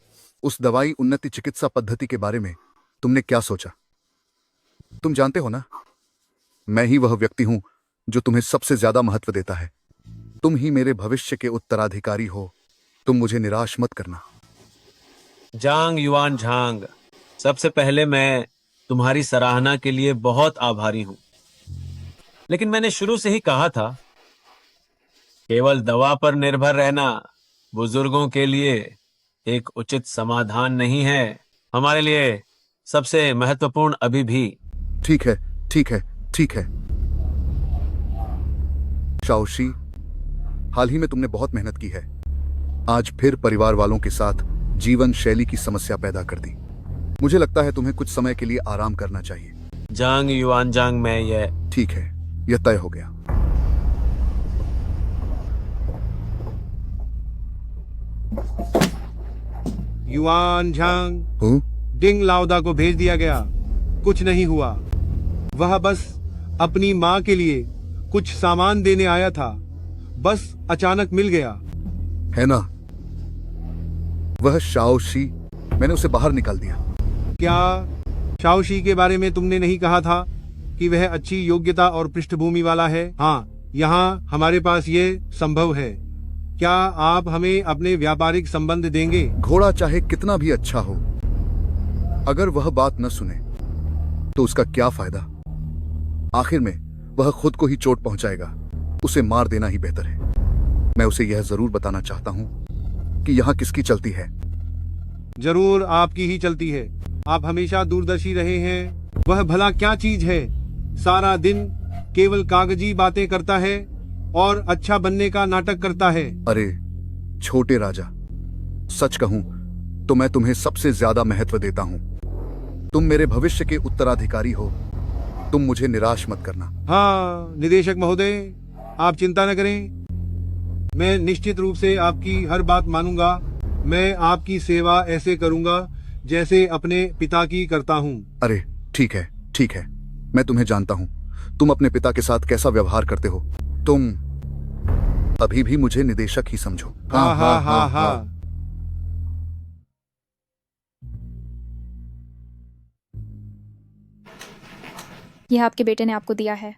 उस दवाई उन्नति चिकित्सा पद्धति के बारे में तुमने क्या सोचा? तुम जानते हो ना, मैं ही वह व्यक्ति हूं जो तुम्हें सबसे ज्यादा महत्व देता है। तुम ही मेरे भविष्य के उत्तराधिकारी हो। तुम मुझे निराश मत करना। जांग युआन झांग, सबसे पहले मैं तुम्हारी सराहना के लिए बहुत आभारी हूं, लेकिन मैंने शुरू से ही कहा था, केवल दवा पर निर्भर रहना बुजुर्गों के लिए एक उचित समाधान नहीं है। हमारे लिए सबसे महत्वपूर्ण अभी भी। ठीक है, ठीक है, ठीक है। शाओशी, हाल ही में तुमने बहुत मेहनत की है। आज फिर परिवार वालों के साथ जीवन शैली की समस्या पैदा कर दी। मुझे लगता है तुम्हें कुछ समय के लिए आराम करना चाहिए। जांग युआन जांग, मैं यह। ठीक है, यह तय हो गया। युआन झांग, हूँ? डिंग लाउदा को भेज दिया गया। कुछ नहीं हुआ, वह बस अपनी माँ के लिए कुछ सामान देने आया था। बस अचानक मिल गया। है ना? वह शाओशी, मैंने उसे बाहर निकाल दिया। क्या शाओशी के बारे में तुमने नहीं कहा था कि वह अच्छी योग्यता और पृष्ठभूमि वाला है? हाँ, यहाँ हमारे पास ये संभव है। क्या आप हमें अपने व्यापारिक संबंध देंगे? घोड़ा चाहे कितना भी अच्छा हो, अगर वह बात न सुने तो उसका क्या फायदा? आखिर में वह खुद को ही चोट पहुंचाएगा। उसे मार देना ही बेहतर है। मैं उसे यह जरूर बताना चाहता हूं कि यहाँ किसकी चलती है। जरूर आपकी ही चलती है। आप हमेशा दूरदर्शी रहे हैं। वह भला क्या चीज है? सारा दिन केवल कागजी बातें करता है और अच्छा बनने का नाटक करता है। अरे छोटे राजा, सच कहूं तो मैं तुम्हें सबसे ज्यादा महत्व देता हूं। तुम मेरे भविष्य के उत्तराधिकारी हो। तुम मुझे निराश मत करना। हाँ निदेशक महोदय, आप चिंता न करें। मैं निश्चित रूप से आपकी हर बात मानूंगा। मैं आपकी सेवा ऐसे करूंगा जैसे अपने पिता की करता हूँ। अरे ठीक है, ठीक है। मैं तुम्हें जानता हूं, तुम अपने पिता के साथ कैसा व्यवहार करते हो। तुम अभी भी मुझे निदेशक ही समझो। हाँ हाँ हाँ हाँ। यह आपके बेटे ने आपको दिया है।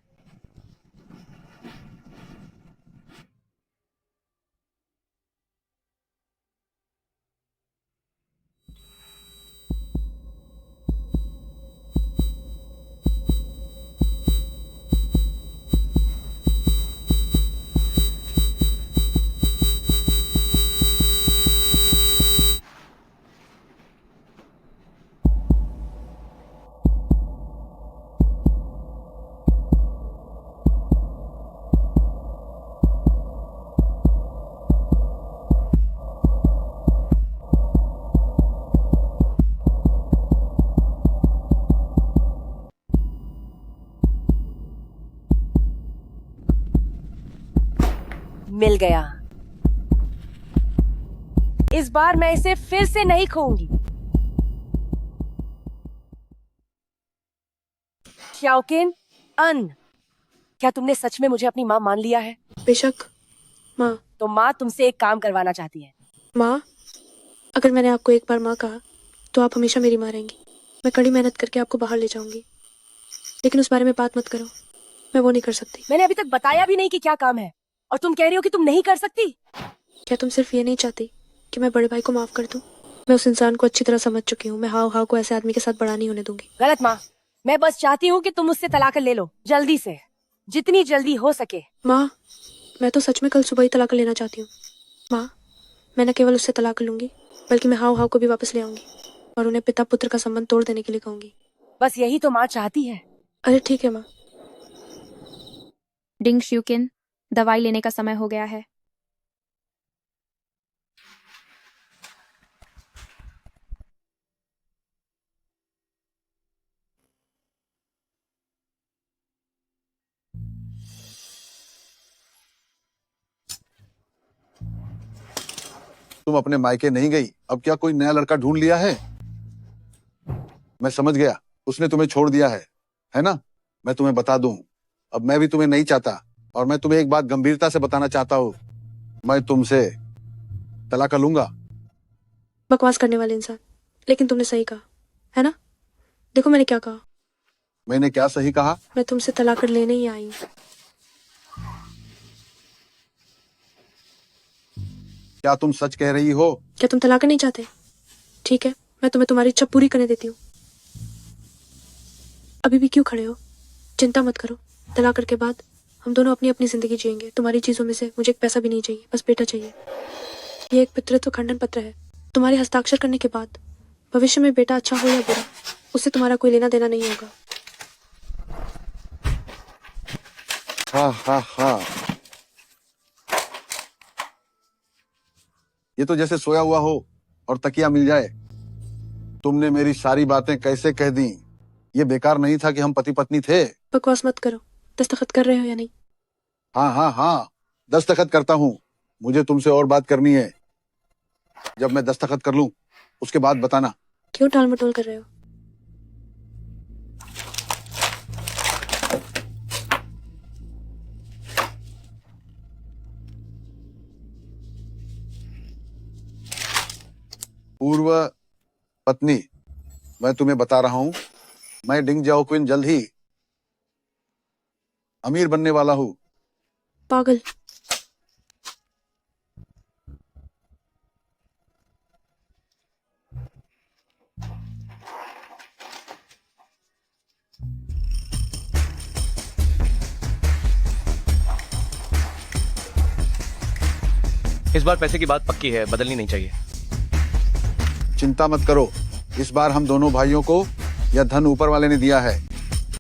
मिल गया। इस बार मैं इसे फिर से नहीं खोऊंगी। शाओकिन, अन, क्या तुमने सच में मुझे अपनी माँ मान लिया है? बेशक माँ। तो माँ तुमसे एक काम करवाना चाहती है। माँ, अगर मैंने आपको एक बार माँ कहा तो आप हमेशा मेरी माँ रहेंगी। मैं कड़ी मेहनत करके आपको बाहर ले जाऊंगी, लेकिन उस बारे में बात मत करो, मैं वो नहीं कर सकती। मैंने अभी तक बताया भी नहीं कि क्या काम है, और तुम कह रही हो कि तुम नहीं कर सकती। क्या तुम सिर्फ ये नहीं चाहती कि मैं बड़े भाई को माफ कर दूं? मैं उस इंसान को अच्छी तरह समझ चुकी हूँ। मैं हाव हाव को ऐसे आदमी के साथ बड़ा नहीं होने दूंगी। गलत माँ, मैं बस चाहती हूँ कि तुम उससे तलाक ले लो, जल्दी से, जितनी जल्दी हो सके। माँ, मैं तो सच में कल सुबह ही तलाक लेना चाहती हूँ। माँ, मैं न केवल उससे तलाक लूंगी, बल्कि मैं हाव हाव को भी वापस ले आऊंगी और उन्हें पिता पुत्र का संबंध तोड़ देने के लिए कहूंगी। बस यही तो माँ चाहती है। अरे ठीक है माँ। डिंग श्यूकिन, दवाई लेने का समय हो गया है। तुम अपने मायके नहीं गई, अब क्या कोई नया लड़का ढूंढ लिया है? मैं समझ गया, उसने तुम्हें छोड़ दिया है ना? मैं तुम्हें बता दूं, अब मैं भी तुम्हें नहीं चाहता, और मैं तुम्हें एक बात गंभीरता से बताना चाहता हूँ, मैं तुमसे तलाक लूंगा। बकवास करने वाले इंसान, लेकिन तुमने सही कहा है ना? देखो मैंने क्या कहा। मैंने क्या सही कहा? मैं तुमसे तलाक लेने ही आई हूँ। क्या तुम सच कह रही हो? क्या तुम तलाक नहीं चाहते? ठीक है, मैं तुम्हें तुम्हारी इच्छा पूरी करने देती हूँ। अभी भी क्यों खड़े हो? चिंता मत करो, तलाक के बाद हम दोनों अपनी अपनी जिंदगी जिएंगे। तुम्हारी चीजों में से मुझे एक पैसा भी नहीं चाहिए, बस बेटा चाहिए। ये एक पितृत्व खंडन पत्र है। तुम्हारे हस्ताक्षर करने के बाद भविष्य में बेटा अच्छा हो या बुरा, उससे तुम्हारा कोई लेना देना नहीं होगा। हाँ हाँ हाँ, ये तो जैसे सोया हुआ हो और तकिया मिल जाए। तुमने मेरी सारी बातें कैसे कह दी? ये बेकार नहीं था कि हम पति पत्नी थे। बकवास मत करो। दस्तखत कर रहे हो या नहीं? हाँ हाँ हाँ, दस्तखत करता हूँ। मुझे तुमसे और बात करनी है। जब मैं दस्तखत कर लूं, उसके बाद बताना। क्यों टाल मटोल कर रहे हो? पूर्व पत्नी, मैं तुम्हें बता रहा हूं, मैं डिंग जाओक्विन जल्द ही अमीर बनने वाला हूं। पागल। इस बार पैसे की बात पक्की है, बदलनी नहीं चाहिए। चिंता मत करो, इस बार हम दोनों भाइयों को यह धन ऊपर वाले ने दिया है।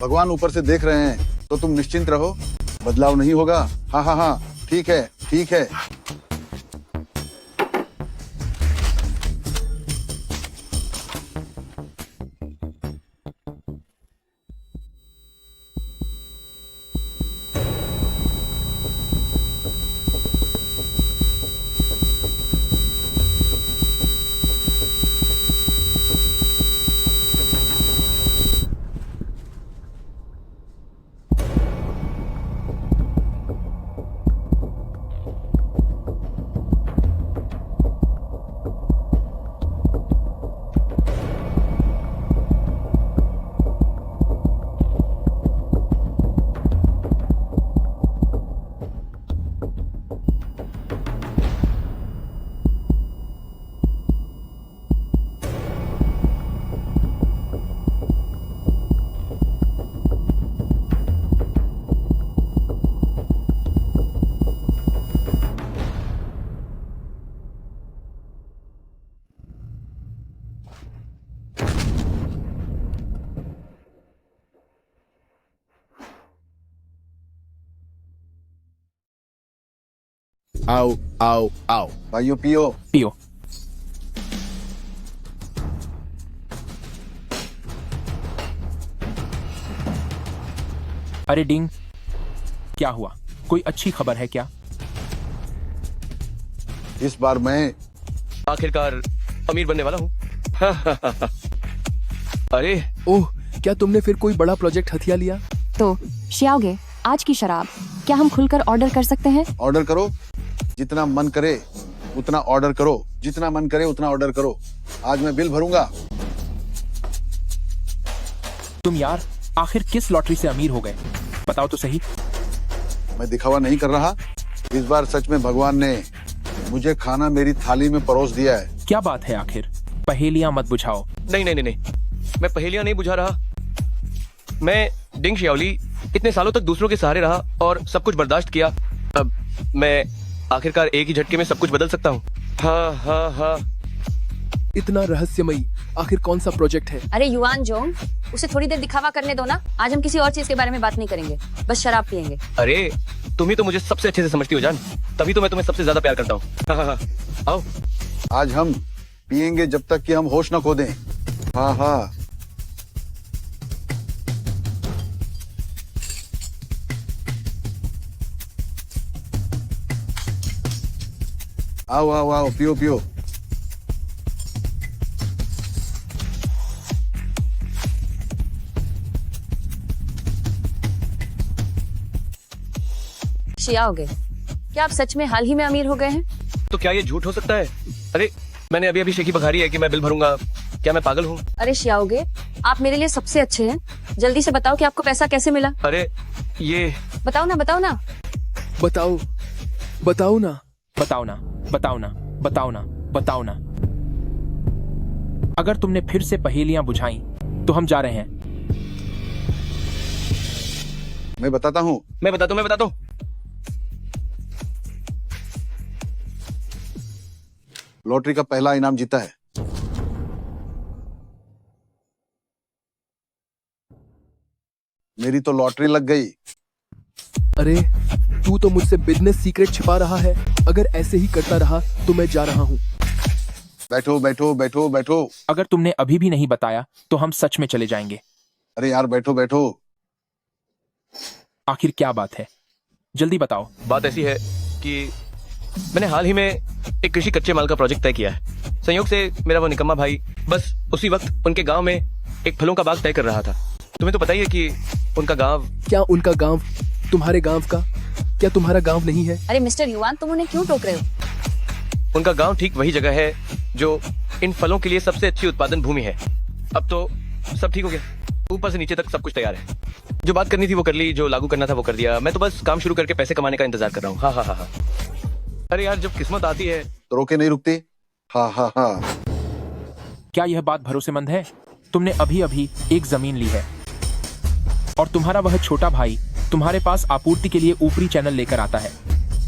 भगवान ऊपर से देख रहे हैं, तो तुम निश्चिंत रहो, बदलाव नहीं होगा। हाँ हाँ हाँ, ठीक है ठीक है। आओ आओ आओ, भाइयों पियो पियो। अरे डिंग, क्या हुआ? कोई अच्छी खबर है क्या? इस बार मैं आखिरकार अमीर बनने वाला हूँ। अरे ओह, क्या तुमने फिर कोई बड़ा प्रोजेक्ट हथिया लिया? तो शियाओगे, आज की शराब क्या हम खुलकर ऑर्डर कर सकते हैं? ऑर्डर करो, जितना मन करे उतना ऑर्डर करो, जितना मन करे उतना ऑर्डर करो। आज मैं बिल भरूंगा। तुम यार आखिर किस लॉटरी से अमीर हो गए? बताओ तो सही। मैं दिखावा नहीं कर रहा। इस बार सच में भगवान ने मुझे खाना मेरी थाली में परोस दिया है। क्या बात है? आखिर पहेलियां मत बुझाओ। नहीं नहीं नहीं नहीं, मैं पहेलियां नहीं बुझा रहा। मैं डिंग शियाओली इतने सालों तक दूसरों के सहारे रहा और सब कुछ बर्दाश्त किया। अब मैं आखिरकार एक ही झटके में सब कुछ बदल सकता हूँ। हाँ हाँ हाँ। इतना रहस्यमयी आखिर कौन सा प्रोजेक्ट है? अरे युआन जोंग, उसे थोड़ी देर दिखावा करने दो ना। आज हम किसी और चीज के बारे में बात नहीं करेंगे, बस शराब पियेंगे। अरे तुम ही तो मुझे सबसे अच्छे से समझती हो जान, तभी तो मैं तुम्हें सबसे ज्यादा प्यार करता हूँ। हाँ हाँ हाँ, आओ। आज हम पियेंगे जब तक कि हम होश न खो दें। हाँ हाँ। आओ आओ आओ, पियो पियो। शियाओगे, क्या आप सच में हाल ही में अमीर हो गए हैं? तो क्या ये झूठ हो सकता है? अरे मैंने अभी अभी शेखी बघारी है कि मैं बिल भरूंगा। क्या मैं पागल हूँ? अरे शियाओगे, आप मेरे लिए सबसे अच्छे हैं। जल्दी से बताओ कि आपको पैसा कैसे मिला। अरे ये बताओ ना, बताओ ना। बताओ बताओ ना, बताओ ना, बताओ ना, बताओ ना, बताओ ना। अगर तुमने फिर से पहेलियां बुझाई तो हम जा रहे हैं। मैं बताता हूँ। मैं बताता हूँ। लॉटरी का पहला इनाम जीता है। मेरी तो लॉटरी लग गई। अरे तू तो मुझसे बिजनेस सीक्रेट छिपा रहा है। अगर ऐसे ही करता रहा तो मैं जा रहा हूँ। बैठो बैठो बैठो बैठो। अगर तुमने अभी भी नहीं बताया तो हम सच में चले जाएंगे। अरे यार बैठो बैठो। आखिर क्या बात है? जल्दी बताओ। बात ऐसी है कि मैंने हाल ही में एक कृषि कच्चे माल का प्रोजेक्ट तय किया है। संयोग से मेरा वो निकम्मा भाई बस उसी वक्त उनके गांव में एक फलों का बाग तय कर रहा था। तुम्हें तो पता ही है कि उनका गांव। क्या उनका गांव तुम्हारे गांव का? क्या तुम्हारा गांव नहीं है? अरे मिस्टर युआन, तुम उन्हें क्यों टोक रहे हो? उनका गांव ठीक वही जगह है जो इन फलों के लिए सबसे अच्छी उत्पादन भूमि है। अब तो सब ठीक हो गया, ऊपर से नीचे तक सब कुछ तैयार है। जो बात करनी थी वो कर ली, जो लागू करना था वो कर दिया। मैं तो बस काम शुरू करके पैसे कमाने का इंतजार कर रहा हूँ। हाँ हाँ हाँ हाँ। अरे यार जब किस्मत आती है तो रोके नहीं रुकती। हाँ हाँ हाँ। क्या यह बात भरोसेमंद है? तुमने अभी अभी एक जमीन ली है और तुम्हारा वह छोटा भाई तुम्हारे पास आपूर्ति के लिए ऊपरी चैनल लेकर आता है।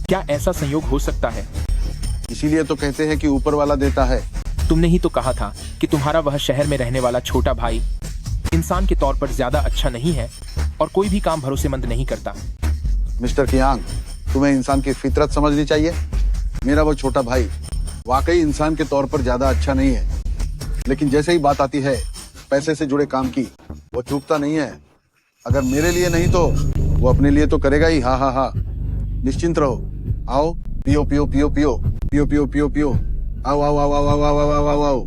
क्या ऐसा संयोग हो सकता है? इसीलिए तो कहते हैं कि ऊपर वाला देता है। तुमने ही तो कहा था कि तुम्हारा वह शहर में रहने वाला छोटा भाई इंसान के तौर पर ज्यादा अच्छा नहीं है और कोई भी काम भरोसेमंद नहीं करता। मिस्टर कियांग, तुम्हें इंसान की फितरत समझनी चाहिए। मेरा वो छोटा भाई वाकई इंसान के तौर पर ज्यादा अच्छा नहीं है, लेकिन जैसे ही बात आती है पैसे से जुड़े काम की, वो चूकता नहीं है। अगर मेरे लिए नहीं तो वो अपने लिए तो करेगा ही। हाँ हाँ हाँ, निश्चिंत रहो। आओ पियो पियो पियो पियो पियो पियो पियो पियो। आओ आओ आओ आओ आओ आओ आओ आओ आओ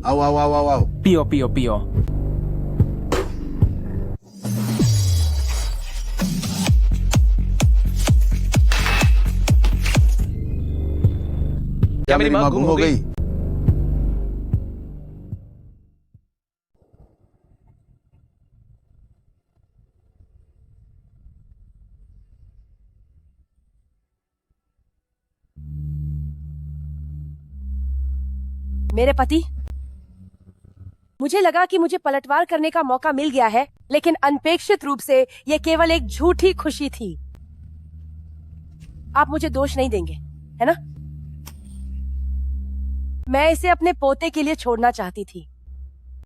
आओ आओ आओ आओ आओ। पियो पियो पियो। क्या मेरी माँ गुम हो गई? मेरे पति, मुझे लगा कि मुझे पलटवार करने का मौका मिल गया है, लेकिन अनपेक्षित रूप से यह केवल एक झूठी खुशी थी। आप मुझे दोष नहीं देंगे, है ना? मैं इसे अपने पोते के लिए छोड़ना चाहती थी,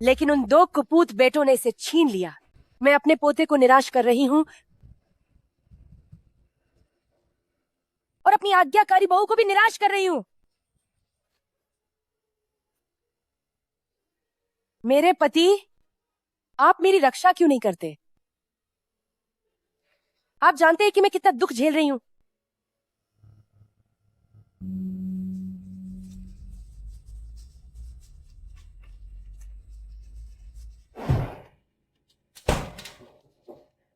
लेकिन उन दो कुपूत बेटों ने इसे छीन लिया। मैं अपने पोते को निराश कर रही हूँ और अपनी आज्ञाकारी बहू को भी निराश कर रही हूँ। मेरे पति, आप मेरी रक्षा क्यों नहीं करते? आप जानते हैं कि मैं कितना दुख झेल रही हूं।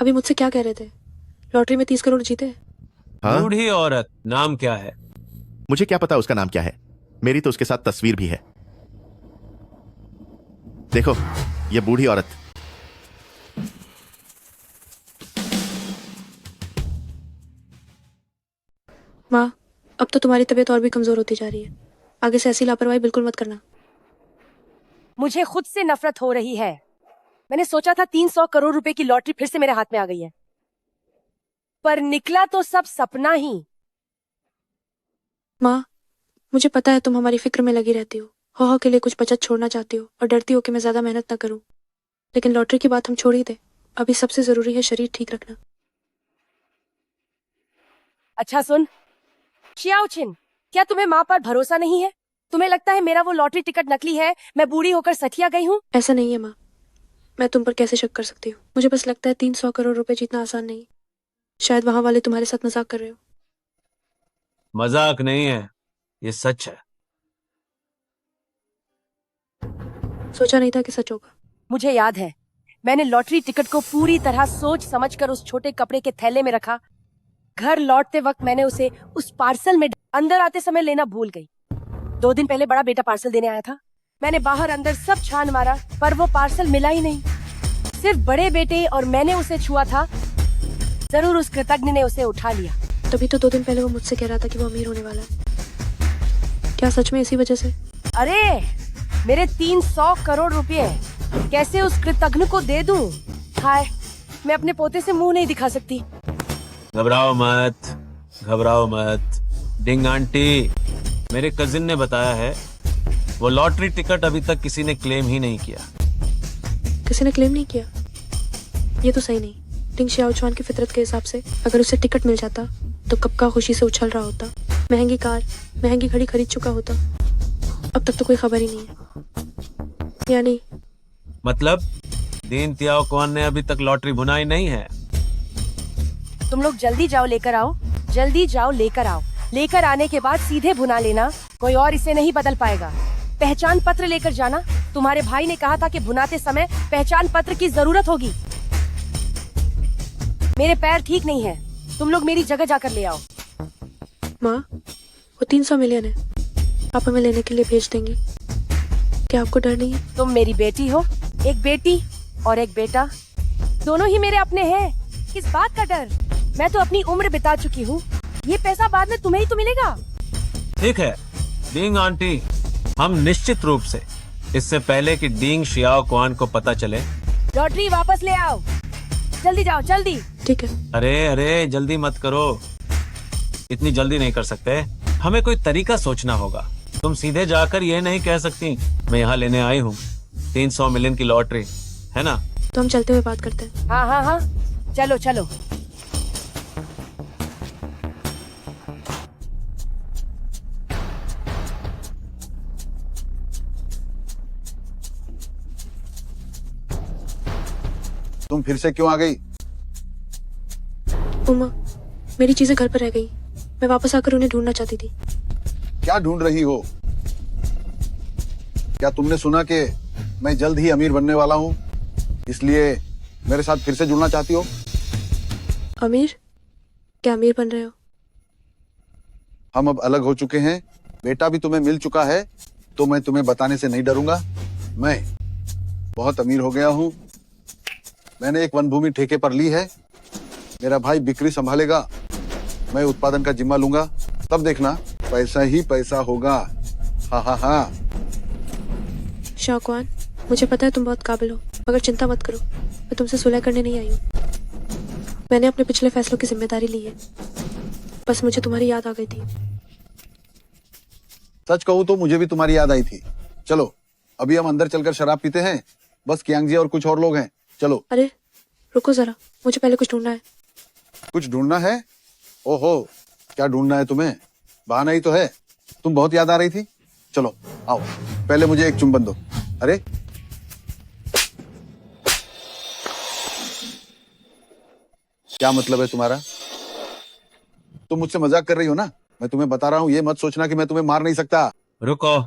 अभी मुझसे क्या कह रहे थे? लॉटरी में 30 करोड़ जीते? हाँ? बूढ़ी औरत नाम क्या है? मुझे क्या पता उसका नाम क्या है। मेरी तो उसके साथ तस्वीर भी है। देखो, ये बूढ़ी औरत। माँ, अब तो तुम्हारी तबीयत और भी कमजोर होती जा रही है। आगे से ऐसी लापरवाही बिल्कुल मत करना। मुझे खुद से नफरत हो रही है। मैंने सोचा था 300 करोड़ रुपए की लॉटरी फिर से मेरे हाथ में आ गई है, पर निकला तो सब सपना ही। माँ, मुझे पता है तुम हमारी फिक्र में लगी रहती हो के लिए कुछ बचत छोड़ना चाहती हो और डरती हो कि मैं ज्यादा मेहनत न करूं। लेकिन लॉटरी की बात हम छोड़ ही दे। अभी सबसे जरूरी है शरीर ठीक रखना। अच्छा सुन, शियाओचिन, क्या तुम्हें माँ पर भरोसा नहीं है? तुम्हें लगता है मेरा वो लॉटरी टिकट नकली है, मैं बूढ़ी होकर सठिया गई हूँ? ऐसा नहीं है माँ, मैं तुम पर कैसे शक कर सकती हूँ? मुझे बस लगता है 300 करोड़ रुपए जीतना आसान नहीं। शायद वहां वाले तुम्हारे साथ मजाक कर रहे हो। मजाक नहीं है, ये सच है। सोचा नहीं था कि सच होगा। मुझे याद है, मैंने लॉटरी टिकट को पूरी तरह सोच समझकर उस छोटे कपड़े के थैले में रखा। घर लौटते वक्त मैंने उसे उस पार्सल में अंदर आते समय लेना भूल गई। 2 दिन पहले बड़ा बेटा पार्सल देने आया था। मैंने बाहर अंदर सब छान मारा, पर वो पार्सल मिला ही नहीं। सिर्फ बड़े बेटे और मैंने उसे छुआ था। जरूर उस कृतज्ञ ने उसे उठा लिया। तभी तो 2 दिन पहले वो मुझसे कह रहा था कि वो अमीर होने वाला है। क्या सच में इसी वजह से? अरे, मेरे 300 करोड़ रुपए कैसे उस कृतज्ञ को दे दूं? हाय, मैं अपने पोते से मुंह नहीं दिखा सकती। घबराओ मत, घबराओ मत। डिंग आंटी, मेरे कजिन ने बताया है वो लॉटरी टिकट अभी तक किसी ने क्लेम ही नहीं किया। किसी ने क्लेम नहीं किया? ये तो सही नहीं। डिंग शियाओचुआन की फितरत के हिसाब से अगर उसे टिकट मिल जाता तो कब का खुशी से उछल रहा होता, महंगी कार, महंगी घड़ी खरीद चुका होता। अब तक तो कोई खबर ही नहीं है। यानी मतलब दीन तियाओ कौन ने अभी तक लॉटरी बुनाई नहीं है? तुम लोग जल्दी जाओ, लेकर आओ। जल्दी जाओ, लेकर आओ। लेकर आने के बाद सीधे भुना लेना, कोई और इसे नहीं बदल पाएगा। पहचान पत्र लेकर जाना। तुम्हारे भाई ने कहा था कि भुनाते समय पहचान पत्र की जरूरत होगी। मेरे पैर ठीक नहीं है, तुम लोग मेरी जगह जाकर ले आओ। माँ, वो 300 मिलियन है, आप हमें लेने के लिए भेज देंगी? क्या आपको डर नहीं है? तुम मेरी बेटी हो, एक बेटी और एक बेटा, दोनों ही मेरे अपने हैं। किस बात का डर? मैं तो अपनी उम्र बिता चुकी हूँ। ये पैसा बाद में तुम्हें ही तो मिलेगा। ठीक है डींग आंटी, हम निश्चित रूप से इससे पहले कि डींग शियाओ क्वान को पता चले लॉटरी वापस ले आओ। जल्दी जाओ, जल्दी। ठीक है। अरे अरे जल्दी मत करो, इतनी जल्दी नहीं कर सकते। हमें कोई तरीका सोचना होगा। तुम सीधे जाकर ये नहीं कह सकती मैं यहाँ लेने आई हूँ 300 मिलियन की लॉटरी, है ना? तो हम चलते हुए बात करते हैं। हाँ हाँ हाँ, चलो चलो। तुम फिर से क्यों आ गई? उमा, मेरी चीजें घर पर रह गई। मैं वापस आकर उन्हें ढूंढना चाहती थी। क्या ढूंढ रही हो? क्या तुमने सुना कि मैं जल्द ही अमीर बनने वाला हूँ, इसलिए मेरे साथ फिर से जुड़ना चाहती हो? अमीर? क्या अमीर बन रहे हो? हम अब अलग हो चुके हैं, बेटा भी तुम्हें मिल चुका है, तो मैं तुम्हें बताने से नहीं डरूंगा। मैं बहुत अमीर हो गया हूँ। मैंने एक वन भूमि ठेके पर ली है। मेरा भाई बिक्री संभालेगा, मैं उत्पादन का जिम्मा लूंगा। तब देखना पैसा ही पैसा होगा। हाँ हाँ हाँ। शाहकवान, मुझे पता है तुम बहुत काबिल हो, मगर चिंता मत करो, मैं तुमसे सुलह करने नहीं आई हूँ। मैंने अपने पिछले फैसलों की जिम्मेदारी ली है। बस मुझे तुम्हारी याद आ गई थी। सच कहूँ तो मुझे भी तुम्हारी याद आई थी। चलो अभी हम अंदर चलकर शराब पीते हैं। बस कियांग जी और कुछ और लोग हैं। चलो। अरे रुको जरा, मुझे पहले कुछ ढूंढना है। कुछ ढूंढना है? ओहो, क्या ढूंढना है तुम्हें? बहाना ही तो है। तुम बहुत याद आ रही थी। चलो आओ, पहले मुझे एक चुंबन दो। अरे क्या मतलब है तुम्हारा? तुम मुझसे मजाक कर रही हो ना? मैं तुम्हें बता रहा हूँ, ये मत सोचना कि मैं तुम्हें मार नहीं सकता। रुको,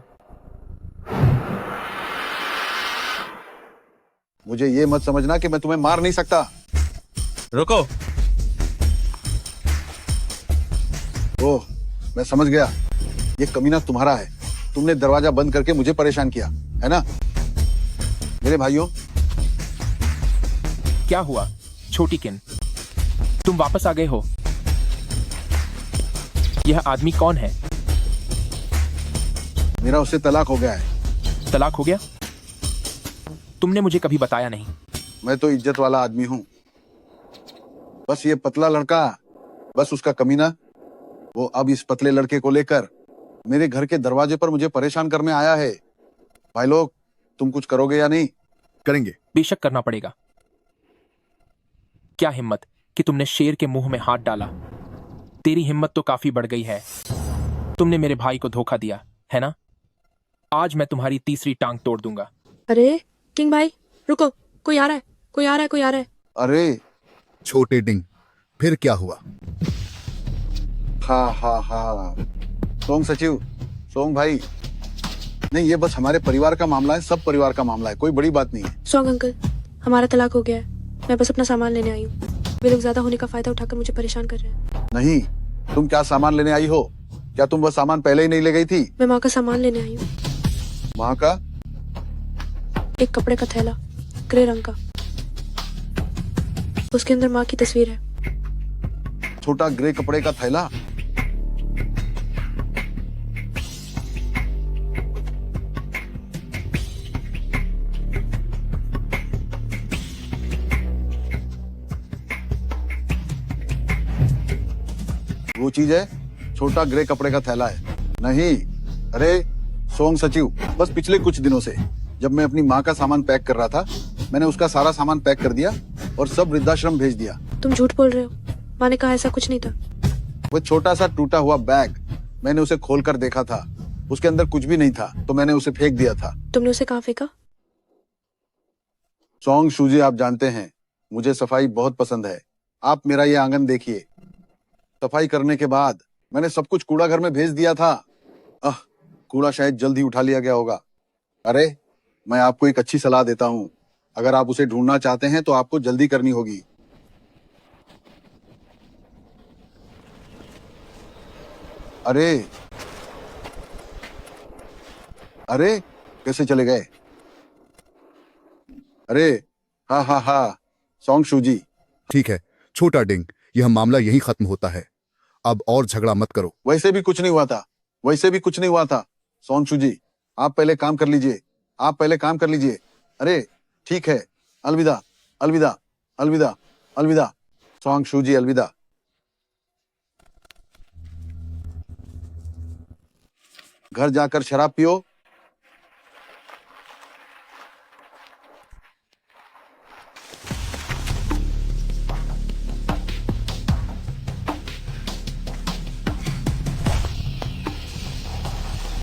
मुझे ये मत समझना कि मैं तुम्हें मार नहीं सकता। रुको। ओह, मैं समझ गया। ये कमीना तुम्हारा है। तुमने दरवाजा बंद करके मुझे परेशान किया, है ना? मेरे भाइयों, क्या हुआ छोटी किन, तुम वापस आ गए हो? यह आदमी कौन है? मेरा उससे तलाक हो गया है। तलाक हो गया? तुमने मुझे कभी बताया नहीं। मैं तो इज्जत वाला आदमी हूँ। बस ये पतला लड़का, बस उसका कमीना, वो अब इस पतले लड़के को लेकर मेरे घर के दरवाजे पर मुझे परेशान करने आया है। भाई लोग, तुम कुछ करोगे या नहीं? करेंगे। बेशक करना पड़ेगा। क्या हिम्मत कि तुमने शेर के मुंह में हाथ डाला। तेरी हिम्मत तो काफी बढ़ गई है। तुमने मेरे भाई को धोखा दिया है ना? आज मैं तुम्हारी तीसरी टांग तोड़ दूंगा। अरे किंग भाई रुको, कोई आ रहा है, कोई आ रहा है, कोई आ रहा है। अरे छोटे डिंग, फिर क्या हुआ? हाँ हाँ हाँ, सोंग सचिव, सोंग भाई, नहीं ये बस हमारे परिवार का मामला है, सब परिवार का मामला है, कोई बड़ी बात नहीं है। सोंग अंकल, हमारा तलाक हो गया है। मैं बस अपना सामान लेने आई हूँ। वे लोग ज्यादा होने का फायदा उठाकर मुझे परेशान कर रहे हैं। नहीं, तुम क्या सामान लेने आई हो? क्या तुम वो सामान पहले ही नहीं ले गई थी? मैं माँ का सामान लेने आई हूँ। माँ का? एक कपड़े का थैला, ग्रे रंग का। उसके अंदर माँ की तस्वीर है। छोटा ग्रे कपड़े का थैला? वो चीज है, छोटा ग्रे कपड़े का थैला है? नहीं। अरे सोंग सचिव, बस पिछले कुछ दिनों से जब मैं अपनी माँ का सामान पैक कर रहा था, मैंने उसका सारा सामान पैक कर दिया और सब वृद्धाश्रम भेज दिया। तुम झूठ बोल रहे हो। माँ ने कहा ऐसा कुछ नहीं था। वो छोटा सा टूटा हुआ बैग, मैंने उसे खोल कर देखा था, उसके अंदर कुछ भी नहीं था, तो मैंने उसे फेंक दिया था। तुमने उसे कहाँ फेंका? सोंग शूजी, आप जानते हैं मुझे सफाई बहुत पसंद है। आप मेरा ये आंगन देखिए। सफाई करने के बाद मैंने सब कुछ कूड़ा घर में भेज दिया था। कूड़ा शायद जल्द ही उठा लिया गया होगा। अरे मैं आपको एक अच्छी सलाह देता हूँ, अगर आप उसे ढूंढना चाहते हैं तो आपको जल्दी करनी होगी। अरे अरे कैसे चले गए? अरे हाँ हाँ हाँ, सोंग शूजी। ठीक है छोटा डिंग, यह मामला यहीं खत्म होता है। अब और झगड़ा मत करो। वैसे भी कुछ नहीं हुआ था, वैसे भी कुछ नहीं हुआ था। सोंग शूजी, आप पहले काम कर लीजिए, आप पहले काम कर लीजिए। अरे ठीक है, अलविदा अलविदा अलविदा अलविदा। सोंग शूजी, अलविदा। घर जाकर शराब पियो।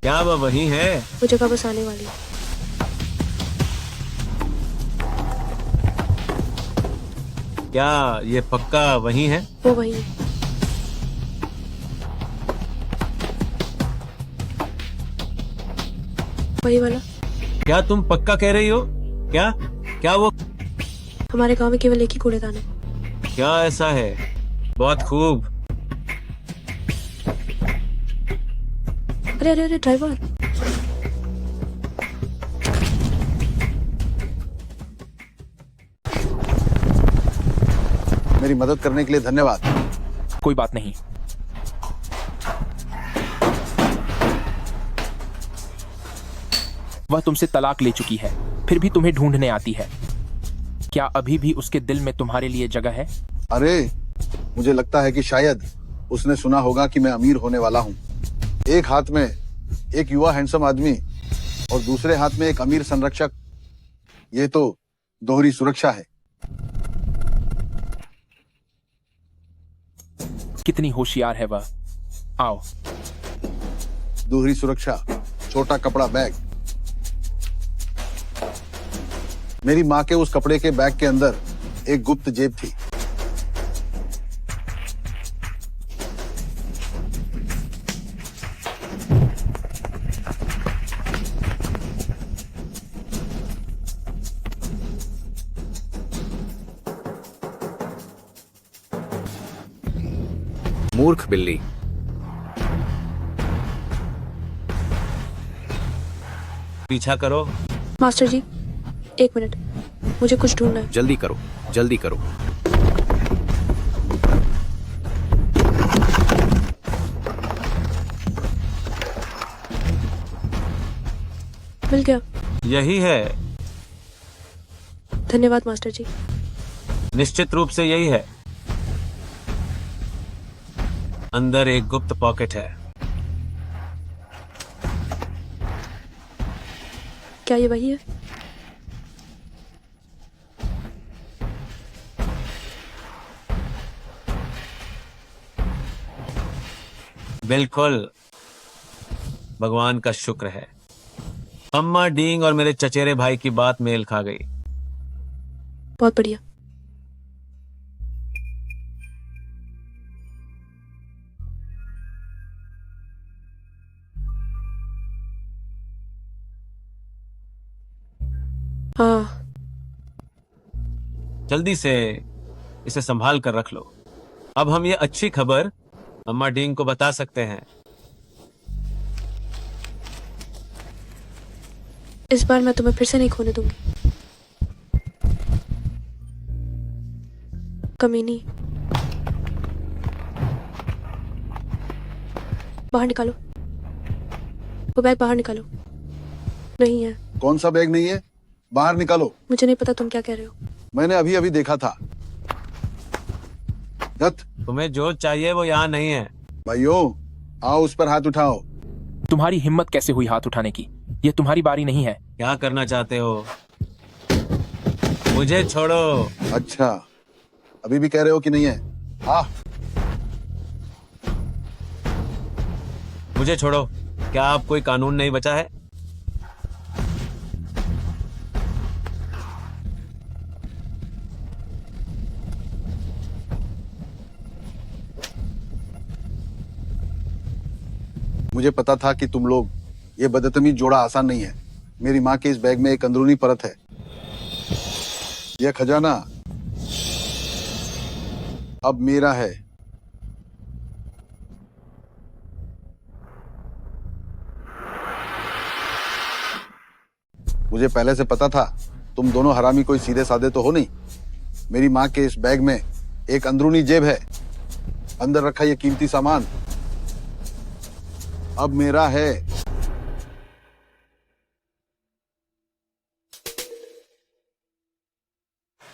क्या वह वही है? वो जगह बस आने वाली है। क्या ये पक्का वही है? वो वही है। वही वाला। क्या तुम पक्का कह रही हो? क्या क्या वो? हमारे गांव में केवल एक ही कूड़ेदान है। क्या ऐसा है? बहुत खूब। अरे अरे अरे ड्राइवर, मेरी मदद करने के लिए धन्यवाद। कोई बात नहीं। वह तुमसे तलाक ले चुकी है, फिर भी तुम्हें ढूंढने आती है। क्या अभी भी उसके दिल में तुम्हारे लिए जगह है? अरे मुझे लगता है कि शायद उसने सुना होगा कि मैं अमीर होने वाला हूँ। एक हाथ में एक युवा हैंडसम आदमी और दूसरे हाथ में एक अमीर संरक्षक, ये तो दोहरी सुरक्षा है। कितनी होशियार है वह। आओ। दोहरी सुरक्षा, छोटा कपड़ा बैग। मेरी माँ के उस कपड़े के बैग के अंदर एक गुप्त जेब थी। मूर्ख बिल्ली। पीछा करो। मास्टर जी, 1 मिनट, मुझे कुछ ढूंढना है। जल्दी करो, जल्दी करो। मिल गया। यही है। धन्यवाद मास्टर जी। निश्चित रूप से यही है। अंदर एक गुप्त पॉकेट है। क्या ये वही है? बिल्कुल, भगवान का शुक्र है। अम्मा डींग और मेरे चचेरे भाई की बात मेल खा गई। बहुत बढ़िया। हाँ, जल्दी से इसे संभाल कर रख लो। अब हम ये अच्छी खबर अम्मा डींग को बता सकते हैं। इस बार मैं तुम्हें फिर से नहीं खोने दूंगी। कमीनी, बाहर निकालो वो बैग, बाहर निकालो। नहीं है। कौन सा बैग नहीं है? बाहर निकालो। मुझे नहीं पता तुम क्या कह रहे हो। मैंने अभी अभी देखा था। दत्त, तुम्हें जो चाहिए वो यहाँ नहीं है। भाइयों, आओ उस पर हाथ उठाओ। तुम्हारी हिम्मत कैसे हुई हाथ उठाने की? ये तुम्हारी बारी नहीं है। क्या करना चाहते हो? मुझे छोड़ो। अच्छा, अभी भी कह रहे हो कि नहीं है? हाँ, मुझे छोड़ो। क्या आप कोई कानून नहीं बचा है? मुझे पता था कि तुम लोग, ये बदतमीज जोड़ा आसान नहीं है। मेरी माँ के इस बैग में एक अंदरूनी परत है। यह खजाना अब मेरा है। मुझे पहले से पता था तुम दोनों हरामी कोई सीधे साधे तो हो नहीं। मेरी माँ के इस बैग में एक अंदरूनी जेब है। अंदर रखा यह कीमती सामान अब मेरा है।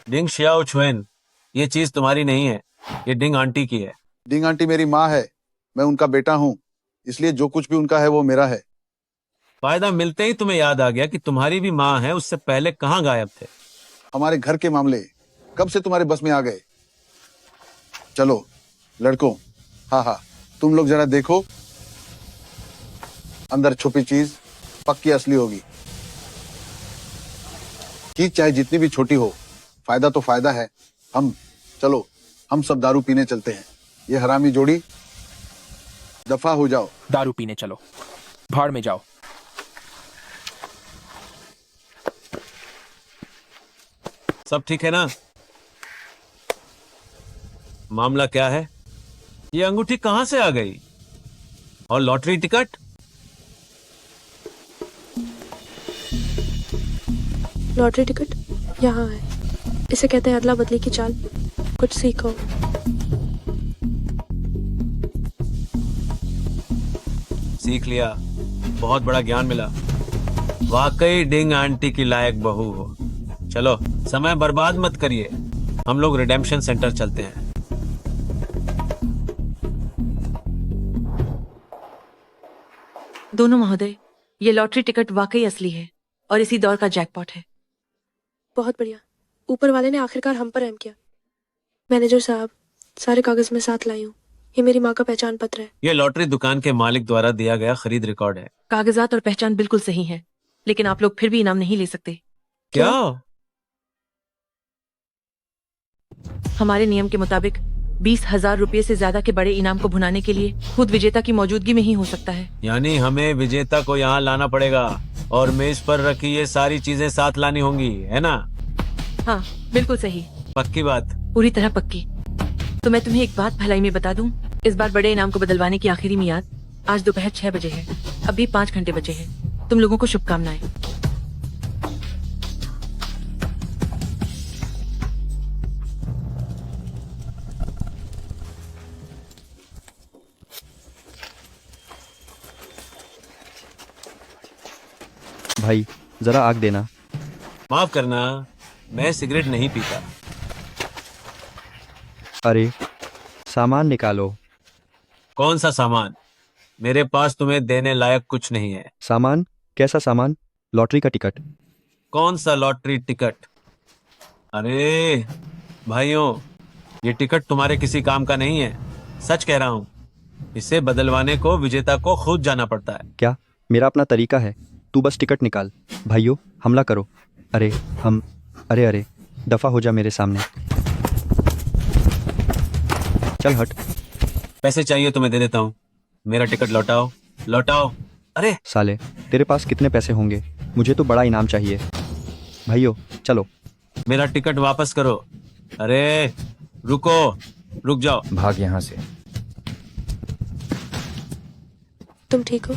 डिंग शियाओ छुएन, ये चीज तुम्हारी नहीं है, ये डिंग आंटी की है। डिंग आंटी मेरी माँ है, मैं उनका बेटा हूँ, इसलिए जो कुछ भी उनका है वो मेरा है। फायदा मिलते ही तुम्हें याद आ गया कि तुम्हारी भी माँ है। उससे पहले कहाँ गायब थे? हमारे घर के मामले कब से तुम्हारे बस में आ गए? चलो लड़कों, हाँ हाँ, तुम लोग जरा देखो, अंदर छुपी चीज पक्की असली होगी। चीज चाहे जितनी भी छोटी हो, फायदा तो फायदा है। चलो हम सब दारू पीने चलते हैं। ये हरामी जोड़ी दफा हो जाओ। दारू पीने चलो, भाड़ में जाओ। सब ठीक है ना? मामला क्या है? ये अंगूठी कहां से आ गई? और लॉटरी टिकट? लॉटरी टिकट यहाँ है। इसे कहते हैं अदला बदली की चाल। कुछ सीखो। सीख लिया, बहुत बड़ा ज्ञान मिला। वाकई डिंग आंटी की लायक बहू हो। चलो समय बर्बाद मत करिए, हम लोग रिडेम्पशन सेंटर चलते हैं। दोनों महोदय, ये लॉटरी टिकट वाकई असली है और इसी दौर का जैकपॉट है। बहुत बढ़िया, ऊपर वाले ने आखिरकार हम पर रहम किया। मैनेजर साहब, सारे कागज में साथ लाई हूँ। ये मेरी माँ का पहचान पत्र है। ये लॉटरी दुकान के मालिक द्वारा दिया गया खरीद रिकॉर्ड है। कागजात और पहचान बिल्कुल सही है, लेकिन आप लोग फिर भी इनाम नहीं ले सकते। क्या? हमारे नियम के मुताबिक 20,000 रुपये से ज्यादा के बड़े इनाम को भुनाने के लिए खुद विजेता की मौजूदगी में ही हो सकता है। यानी हमें विजेता को यहाँ लाना पड़ेगा और मेज पर रखी ये सारी चीजें साथ लानी होंगी, है ना? हाँ, बिल्कुल सही। पक्की बात? पूरी तरह पक्की। तो मैं तुम्हें एक बात भलाई में बता दूं, इस बार बड़े इनाम को बदलवाने की आखिरी मियाद आज दोपहर 6 बजे है। अभी 5 घंटे बचे हैं। तुम लोगों को शुभकामनाएं। भाई जरा आग देना। माफ करना, मैं सिगरेट नहीं पीता। अरे सामान निकालो। कौन सा सामान? मेरे पास तुम्हें देने लायक कुछ नहीं है। सामान? कैसा सामान? लॉटरी का टिकट। कौन सा लॉटरी टिकट? अरे भाइयों, ये टिकट तुम्हारे किसी काम का नहीं है। सच कह रहा हूँ। इसे बदलवाने को विजेता को खुद जाना पड़ता है। क्या? मेरा अपना तरीका है। तू बस टिकट निकाल। भाइयों हमला करो। अरे हम अरे दफा हो जा मेरे सामने। चल हट। पैसे चाहिए तो मैं दे देता हूँ। मेरा टिकट लौटाओ, लौटाओ। अरे साले, तेरे पास कितने पैसे होंगे? मुझे तो बड़ा इनाम चाहिए। भाइयों चलो। मेरा टिकट वापस करो। अरे रुको, रुक जाओ। भाग यहाँ से। तुम ठीक हो?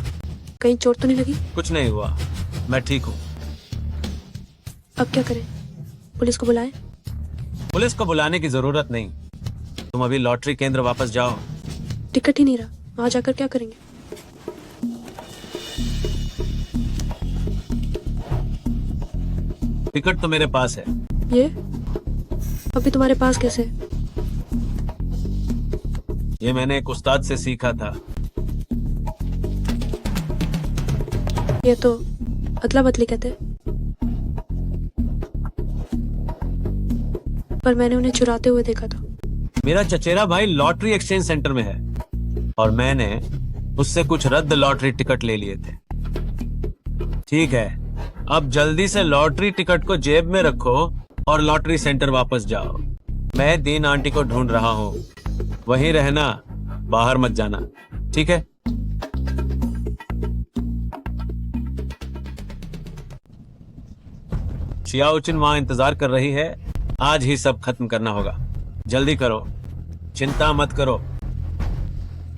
कहीं चोट तो नहीं लगी? कुछ नहीं हुआ, मैं ठीक हूँ। अब क्या करें? पुलिस को बुलाएं? पुलिस को बुलाने की जरूरत नहीं। तुम अभी लॉटरी केंद्र वापस जाओ। टिकट ही नहीं रहा, वहां जाकर क्या करेंगे? टिकट तो मेरे पास है। ये अभी तुम्हारे पास कैसे? ये मैंने एक उस्ताद से सीखा था। ये तो अदला बदली कहते हैं। पर मैंने उन्हें चुराते हुए देखा था। मेरा चचेरा भाई लॉटरी एक्सचेंज सेंटर में है और मैंने उससे कुछ रद्द लॉटरी टिकट ले लिए थे। ठीक है, अब जल्दी से लॉटरी टिकट को जेब में रखो और लॉटरी सेंटर वापस जाओ। मैं दीन आंटी को ढूंढ रहा हूँ। वहीं रहना, बाहर मत जाना, ठीक है? चियाओचिन वहां इंतजार कर रही है। आज ही सब खत्म करना होगा। जल्दी करो, चिंता मत करो।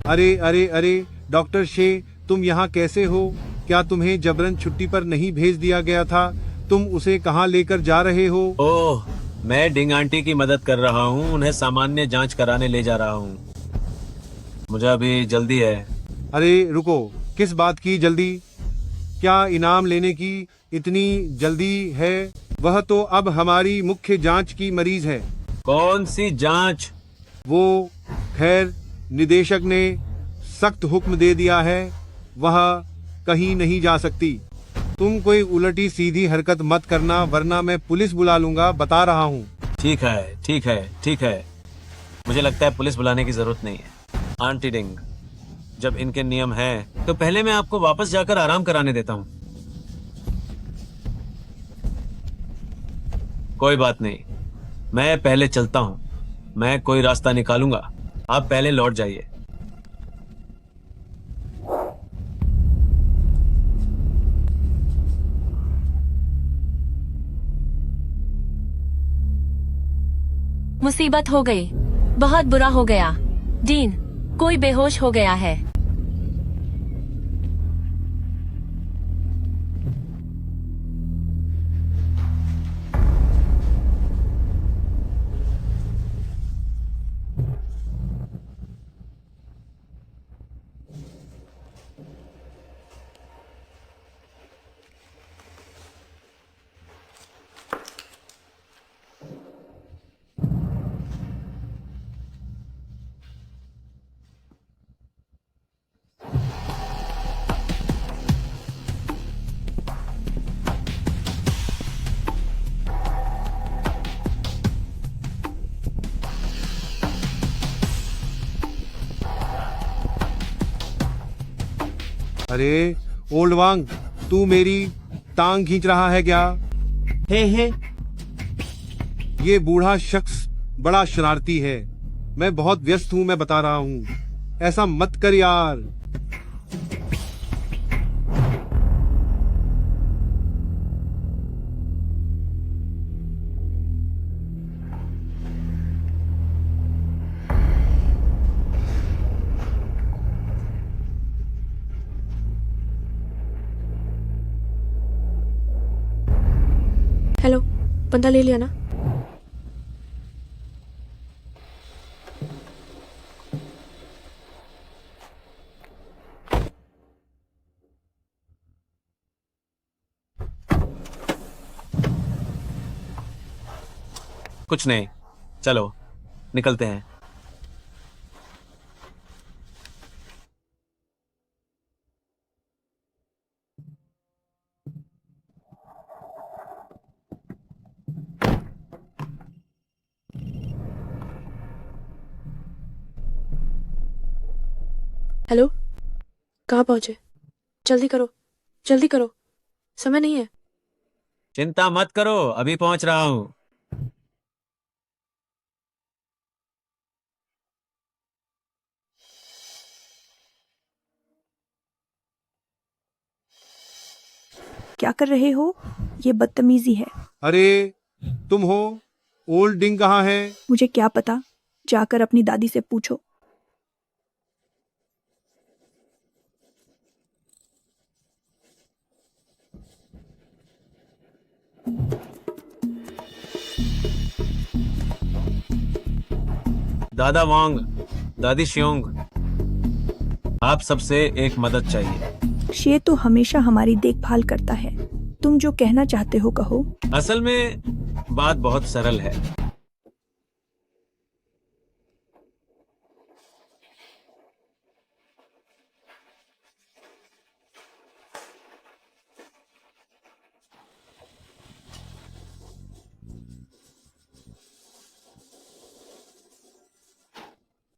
अरे डॉक्टर शे, तुम यहाँ कैसे हो? क्या तुम्हें जबरन छुट्टी पर नहीं भेज दिया गया था? तुम उसे कहाँ लेकर जा रहे हो? ओह, मैं डिंग आंटी की मदद कर रहा हूँ। उन्हें सामान्य जांच कराने ले जा रहा हूँ। मुझे अभी जल्दी है। अरे रुको, किस बात की जल्दी? क्या इनाम लेने की इतनी जल्दी है? वह तो अब हमारी मुख्य जांच की मरीज है। कौन सी जांच? वो खैर, निदेशक ने सख्त हुक्म दे दिया है, वह कहीं नहीं जा सकती। तुम कोई उलटी सीधी हरकत मत करना, वरना मैं पुलिस बुला लूंगा, बता रहा हूँ। ठीक है, ठीक है, ठीक है। मुझे लगता है पुलिस बुलाने की जरूरत नहीं है। आंटी डिंग, जब इनके नियम हैं, तो पहले मैं आपको वापस जाकर आराम कराने देता हूँ। कोई बात नहीं, मैं पहले चलता हूँ। मैं कोई रास्ता निकालूंगा। आप पहले लौट जाइए। मुसीबत हो गई, बहुत बुरा हो गया। डीन, कोई बेहोश हो गया है। अरे ओल्ड वांग, तू मेरी टांग खींच रहा है क्या? हे ये बूढ़ा शख्स बड़ा शरारती है। मैं बहुत व्यस्त हूँ, मैं बता रहा हूँ। ऐसा मत कर यार। बंदा ले लिया ना? कुछ नहीं, चलो निकलते हैं। हेलो, कहाँ पहुंचे? जल्दी करो, जल्दी करो, समय नहीं है। चिंता मत करो, अभी पहुंच रहा हूं। क्या कर रहे हो? ये बदतमीजी है। अरे तुम हो? ओल्ड डिंग कहाँ है? मुझे क्या पता, जाकर अपनी दादी से पूछो। दादा वांग, दादी श्योंग, आप सबसे एक मदद चाहिए। शे तो हमेशा हमारी देखभाल करता है। तुम जो कहना चाहते हो कहो। असल में बात बहुत सरल है।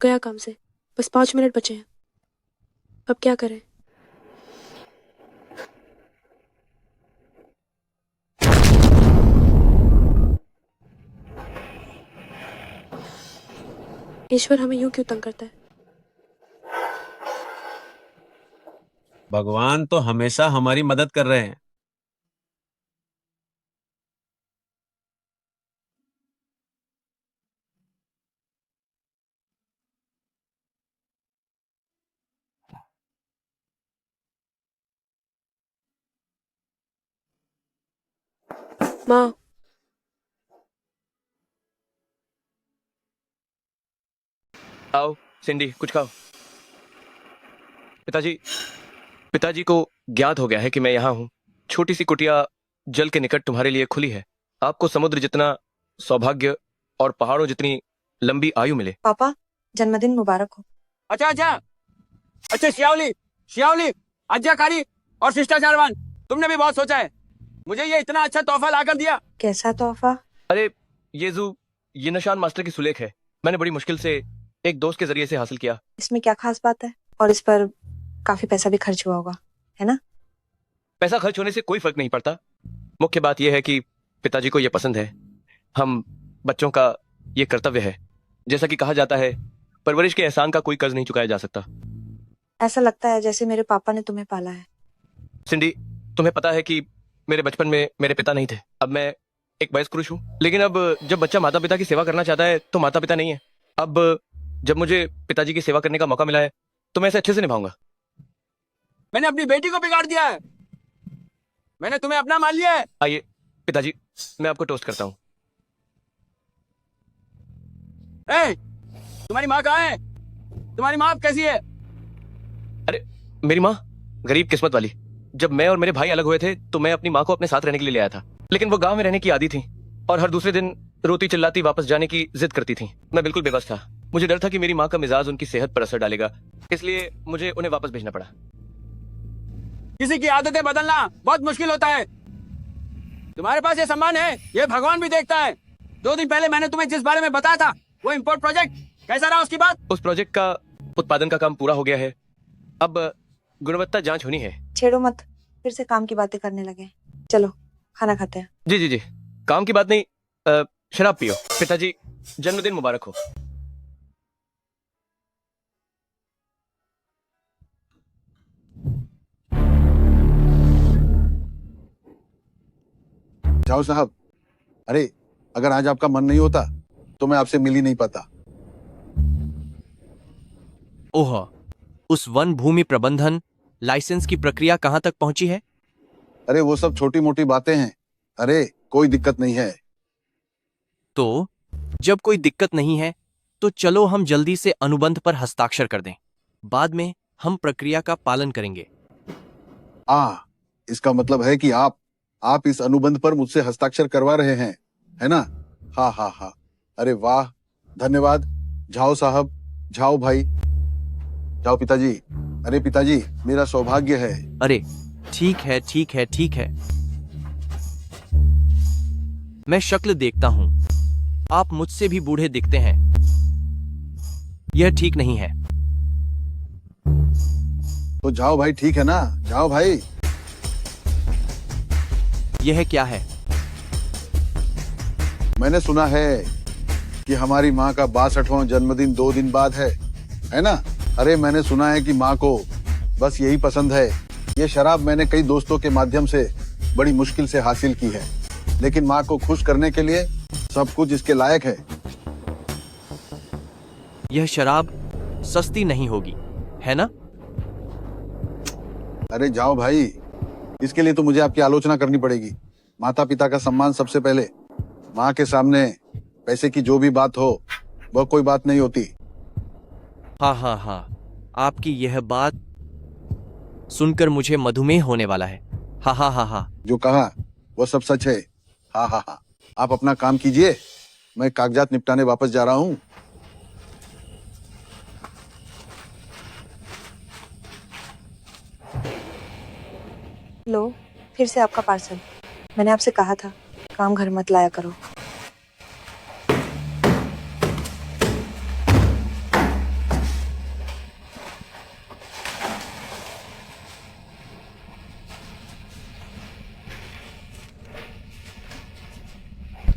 गया काम से, बस 5 मिनट बचे हैं। अब क्या करें? ईश्वर हमें यूं क्यों तंग करता है? भगवान तो हमेशा हमारी मदद कर रहे हैं। माँ, आओ सिंडी, कुछ खाओ। पिताजी, पिताजी को ज्ञात हो गया है कि मैं यहाँ हूँ। छोटी सी कुटिया जल के निकट तुम्हारे लिए खुली है। आपको समुद्र जितना सौभाग्य और पहाड़ों जितनी लंबी आयु मिले। पापा, जन्मदिन मुबारक हो। अच्छा अच्छा अच्छा, श्यावली श्यावली, आज्ञाकारी और शिष्टाचारवान, तुमने भी बहुत सोचा है। मुझे ये इतना अच्छा तोहफा लाकर दिया। कैसा तोहफा? अरे ये निशान मास्टर की सुलेख है। मैंने बड़ी मुश्किल से एक दोस्त के जरिए से हासिल किया। इसमें क्या खास बात है? और इस पर काफी पैसा भी खर्च हुआ होगा, है ना? पैसा खर्च होने से कोई फर्क नहीं पड़ता। मुख्य बात यह है कि पिताजी को यह पसंद है। हम बच्चों का ये कर्तव्य है। जैसा कि कहा जाता है, परवरिश के एहसान का कोई कर्ज नहीं चुकाया जा सकता। ऐसा लगता है जैसे मेरे पापा ने तुम्हें पाला है। सिंडी, तुम्हें पता है कि मेरे बचपन में मेरे पिता नहीं थे। अब मैं एक वयस्क पुरुष हूँ, लेकिन अब जब बच्चा माता पिता की सेवा करना चाहता है तो माता पिता नहीं है। अब जब मुझे पिताजी की सेवा करने का मौका मिला है तो मैं इसे अच्छे से निभाऊंगा। मैंने अपनी बेटी को बिगाड़ दिया है। मैंने तुम्हें अपना मान लिया है। आइए पिताजी, मैं आपको टोस्ट करता हूँ। तुम्हारी माँ कहाँ है? तुम्हारी माँ अब कैसी है? अरे मेरी माँ गरीब किस्मत वाली। जब मैं और मेरे भाई अलग हुए थे तो मैं अपनी माँ को अपने साथ रहने के लिए ले आया था, लेकिन वो गांव में रहने की आदी थी और हर दूसरे दिन रोती चिल्लाती वापस जाने की जिद करती थी। मैं बिल्कुल बेबस था। मुझे डर था कि मेरी माँ का मिजाज उनकी सेहत पर असर डालेगा, इसलिए मुझे उन्हें वापस भेजना पड़ा। किसी की आदतें बदलना बहुत मुश्किल होता है। तुम्हारे पास ये सम्मान है, ये भगवान भी देखता है। 2 दिन पहले मैंने तुम्हें जिस बारे में बताया था, वो इम्पोर्ट प्रोजेक्ट, कैसा रहा उसकी बात? उस प्रोजेक्ट का उत्पादन का काम पूरा हो गया है। अब गुणवत्ता जांच होनी है। छेड़ो मत, फिर से काम की बातें करने लगे। चलो खाना खाते हैं। जी जी जी, काम की बात नहीं, शराब पियो। पिताजी, जन्मदिन मुबारक हो। जाओ साहब। अरे अगर आज आपका मन नहीं होता तो मैं आपसे मिल ही नहीं पाता। ओह, उस वन भूमि प्रबंधन लाइसेंस की प्रक्रिया कहाँ तक पहुंची है? अरे वो सब छोटी मोटी बातें हैं। अरे कोई दिक्कत नहीं है, तो जब कोई दिक्कत नहीं है तो चलो हम जल्दी से अनुबंध पर हस्ताक्षर कर दें। बाद में हम प्रक्रिया का पालन करेंगे। इसका मतलब है कि आप इस अनुबंध पर मुझसे हस्ताक्षर करवा रहे हैं, है ना? हाँ हाँ हाँ, अरे वाह, धन्यवाद। जाओ साहब, जाओ भाई, जाओ पिताजी। अरे पिताजी, मेरा सौभाग्य है। अरे ठीक है ठीक है ठीक है, मैं शक्ल देखता हूं, आप मुझसे भी बूढ़े दिखते हैं। यह ठीक नहीं है। तो जाओ भाई, ठीक है ना, जाओ भाई। यह क्या है? मैंने सुना है कि हमारी माँ का 62वां जन्मदिन 2 दिन बाद है ना? अरे मैंने सुना है कि माँ को बस यही पसंद है। ये शराब मैंने कई दोस्तों के माध्यम से बड़ी मुश्किल से हासिल की है, लेकिन माँ को खुश करने के लिए सब कुछ इसके लायक है। यह शराब सस्ती नहीं होगी, है ना? अरे जाओ भाई, इसके लिए तो मुझे आपकी आलोचना करनी पड़ेगी। माता पिता का सम्मान सबसे पहले। माँ के सामने पैसे की जो भी बात हो वह कोई बात नहीं होती। हाँ हाँ हाँ, आपकी यह बात सुनकर मुझे मधुमेह होने वाला है। हाँ हाँ हाँ हाँ, जो कहा वो सब सच है। हाँ हाँ हाँ, आप अपना काम कीजिए, मैं कागजात निपटाने वापस जा रहा हूँ। लो, फिर से आपका पार्सल। मैंने आपसे कहा था काम घर मत लाया करो।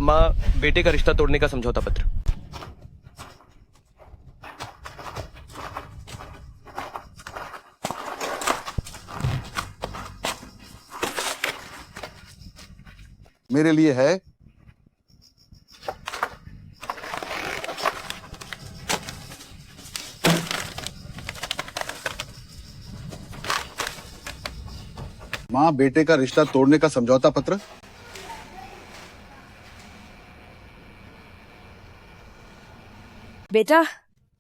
माँ, बेटे का रिश्ता तोड़ने का समझौता पत्र। मेरे लिए है। माँ, बेटे का रिश्ता तोड़ने का समझौता पत्र। बेटा,